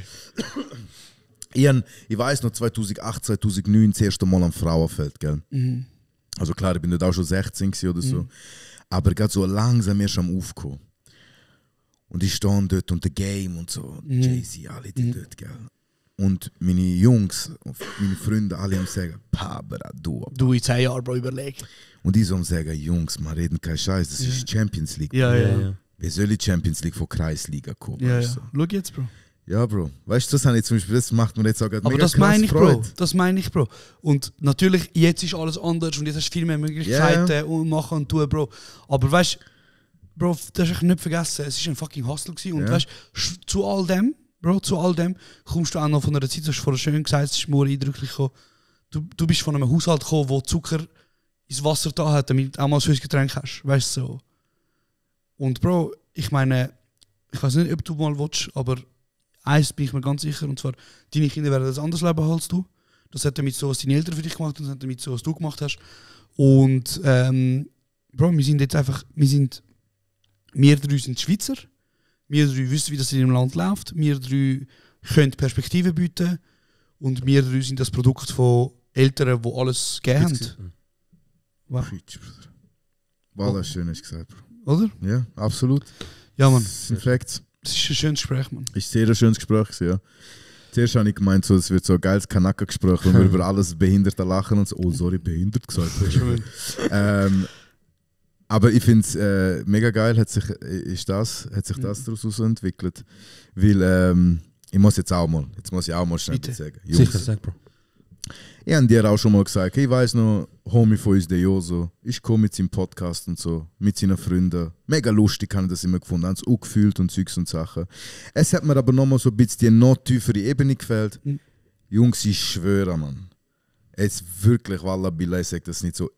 Ich weiss noch, 2008, 2009 das erste Mal am Frauenfeld, gell? Also klar, ich bin dort auch schon 16 oder so. Aber gerade so langsam erst am Aufkommen. Und ich stand dort und The Game und so, Jay-Z, alle die dort, gell? Und meine Jungs, meine Freunde, alle haben gesagt, Pabra, du. Du in 10 Jahren, Bro, überleg. Und ich so sagen, Jungs, wir reden keinen Scheiß, das ist Champions League. Ja. Wie soll die Champions League von Kreisliga kommen? Ja. weißt du? Schau jetzt, Bro. Ja, Bro. Weißt du, das habe ich zum Beispiel, das macht mir jetzt auch gerade Aber mega das meine ich, Freude. Bro. Das meine ich, Bro. Und natürlich, jetzt ist alles anders und jetzt hast du viel mehr Möglichkeiten und machen und tun, Bro. Aber weißt du, Bro, das hast du nicht vergessen, es war ein fucking Hustle gewesen. Und weißt du, zu all dem, Bro, kommst du auch noch von einer Zeit, du hast vorher schön gesagt, es ist mir eindrücklich gekommen. Du bist von einem Haushalt gekommen, wo Zucker ins Wasser da hat, damit du auch mal ein süßes Getränk hast. Weißt du so. Und Bro, ich meine, ich weiß nicht, ob du mal willst, aber eins bin ich mir ganz sicher, und zwar, deine Kinder werden das anders leben als du. Das hat damit so, was deine Eltern für dich gemacht haben, das hat damit so, was du gemacht hast. Und Bro, wir sind jetzt einfach, wir drei sind Schweizer, wir drei wissen, wie das in dem Land läuft, wir drei können Perspektiven bieten und wir drei sind das Produkt von Eltern, die alles gegeben haben. Wow. Voilà, schön hast du gesagt, Bro. Oder? Ja, absolut. Ja, Mann. Das sind Facts. Das ist ein schönes Gespräch, Mann. Ist sehr ein schönes Gespräch, ja. Zuerst habe ich gemeint, so, es wird so ein geiles Kanaka-Gespräch, wo wir über alles Behinderte lachen und so. Oh, sorry, behindert gesagt. Aber ich finde es mega geil, hat sich das daraus entwickelt. Weil ich muss jetzt auch mal schnell sagen. Jungs, Sicher, sag, Bro. Ich habe dir auch schon mal gesagt, ich weiß noch, Homie von uns, der Joso, ich komme mit seinem Podcast und so, mit seinen Freunden. Mega lustig habe ich das immer gefunden, haben es auch gefühlt und Zeugs und Sachen. Es hat mir aber nochmal so ein bisschen die noch tiefere Ebene gefällt. Jungs, ich schwöre, Mann. Es wirklich, Wallah Billah, ich sage das nicht so,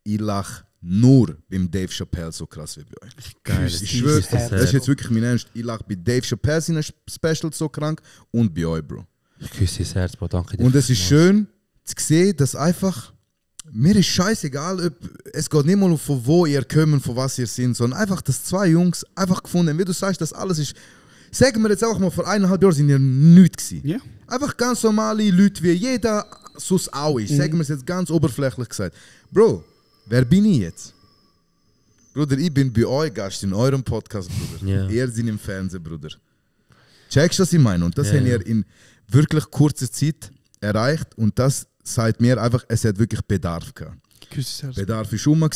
ich lache nur beim Dave Chappelle so krass wie bei euch. Geil, Ich schwöre, das ist jetzt wirklich mein Ernst. Ich lache bei Dave Chappelle seinen Special so krank und bei euch, Bro. Ich küsse dein Herz, Bro, danke dir. Und es ist schön zu sehen, dass einfach, mir ist scheißegal, ob, es geht nicht mal von wo ihr kommt, von was ihr seid, sondern einfach, dass zwei Jungs einfach gefunden haben, wie du sagst, das alles ist, sagen wir jetzt auch mal, vor 1,5 Jahren sind ihr nichts gewesen. Ja. Einfach ganz normale Leute, wie jeder sonst auch ist. Sagen wir es jetzt ganz oberflächlich gesagt. Bro, wer bin ich jetzt? Bruder, ich bin bei euch Gast in eurem Podcast, Bruder. Ja. Ihr seid im Fernsehen, Bruder. Checkst du, was ich meine? Und das habt ihr in wirklich kurzer Zeit erreicht und das sagt mir einfach, es hat wirklich Bedarf gehabt. Bedarf war schon mal,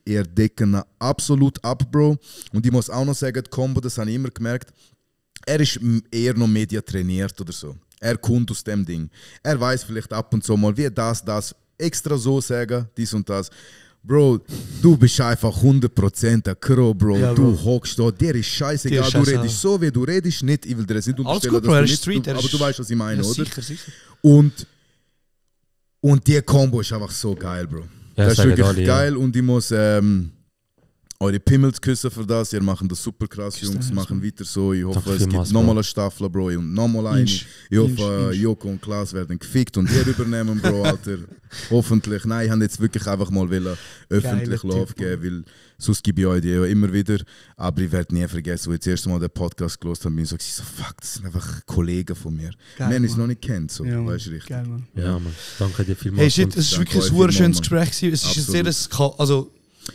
ihr decken absolut ab, Bro. Und ich muss auch noch sagen, die Combo, das habe ich immer gemerkt, er ist eher noch Media trainiert oder so. Er kommt aus dem Ding. Er weiß vielleicht ab und zu mal, wie das extra so sagen, dies und das. Bro, du bist einfach 100% der Crow, Bro. Ja, du Bro. hockst da, dir ist scheißegal. Du redest so, wie du redest, nicht. Ich will dir das nicht unterstellen, gut, Bro, er ist dass du Street, nicht, aber du weißt, was ich meine, ja, oder? Sicher. Und die Combo ist einfach so geil, Bro. Ja, das ist wirklich alle, geil und ich muss eure Pimmels küssen für das. Ihr macht das super krass, Jungs. Machen weiter so. Ich hoffe, es gibt nochmal eine Staffel, Bro. Und nochmal eine. Ich hoffe, Joko und Klaas werden gefickt und ihr übernehmen, Bro, Alter. Hoffentlich. Nein, ich habe jetzt wirklich einfach mal öffentlich Love geben, weil sonst gebe ich euch die ja immer wieder. Aber ich werde nie vergessen, wo ich das erste Mal den Podcast gehört habe, bin ich so, fuck, das sind einfach Kollegen von mir. Wir haben uns noch nicht kennt, so. Ja, weißt du richtig. Geil, Mann. Ja, Mann. Danke dir vielmals. Hey, shit, es ist wirklich ein sehr schönes Gespräch gewesen. Es ist ein sehr,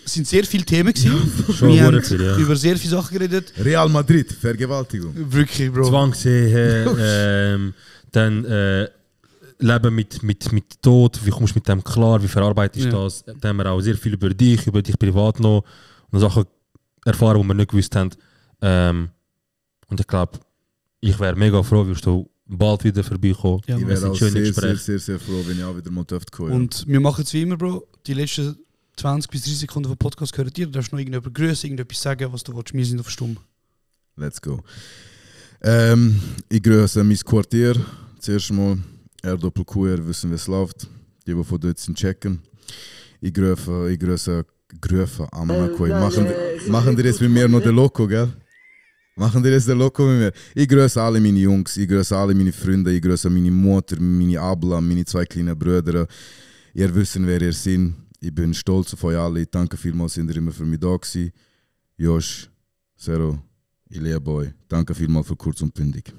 es sind sehr viele Themen gewesen. Schon wir haben viel, ja. über sehr viele Sachen geredet. Real Madrid, Vergewaltigung. Wirklich, Bro. Zwangsehen, dann Leben mit Tod, wie kommst du mit dem klar, wie verarbeitest du das? Dann haben wir auch sehr viel über dich privat noch und Sachen erfahren, die wir nicht gewusst haben. Und ich glaube, ich wäre mega froh, würdest du bald wieder vorbeikommen. Ja, ich wäre auch sehr froh, wenn ich auch wieder mal kommen dürfte. Und wir machen es wie immer, Bro. Die letzten 20 bis 30 Sekunden vom Podcast gehören dir. Du darfst noch irgendjemand grüßen, irgendetwas sagen, was du willst. Wir sind auf Stumm. Let's go. Ich grüße mein Quartier. Zuerst mal R-Doppel-Q, wissen, wie es läuft. Die von dort sind checken. Ich grüße Amanakoi. Machen die das mit mir noch der Loco, gell? Machen die das der Loco mit mir? Ich grüße alle meine Jungs, ich grüße alle meine Freunde, ich grüße meine Mutter, meine Abla, meine 2 kleinen Brüder. Ihr wisst, wer ihr seid. Ich bin stolz auf euch alle. Danke vielmals, sind ihr immer für mich da gewesen. Josh, Zero, ich liebe euch. Danke vielmals für kurz und bündig.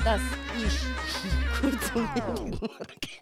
Das ist kurz und bündig.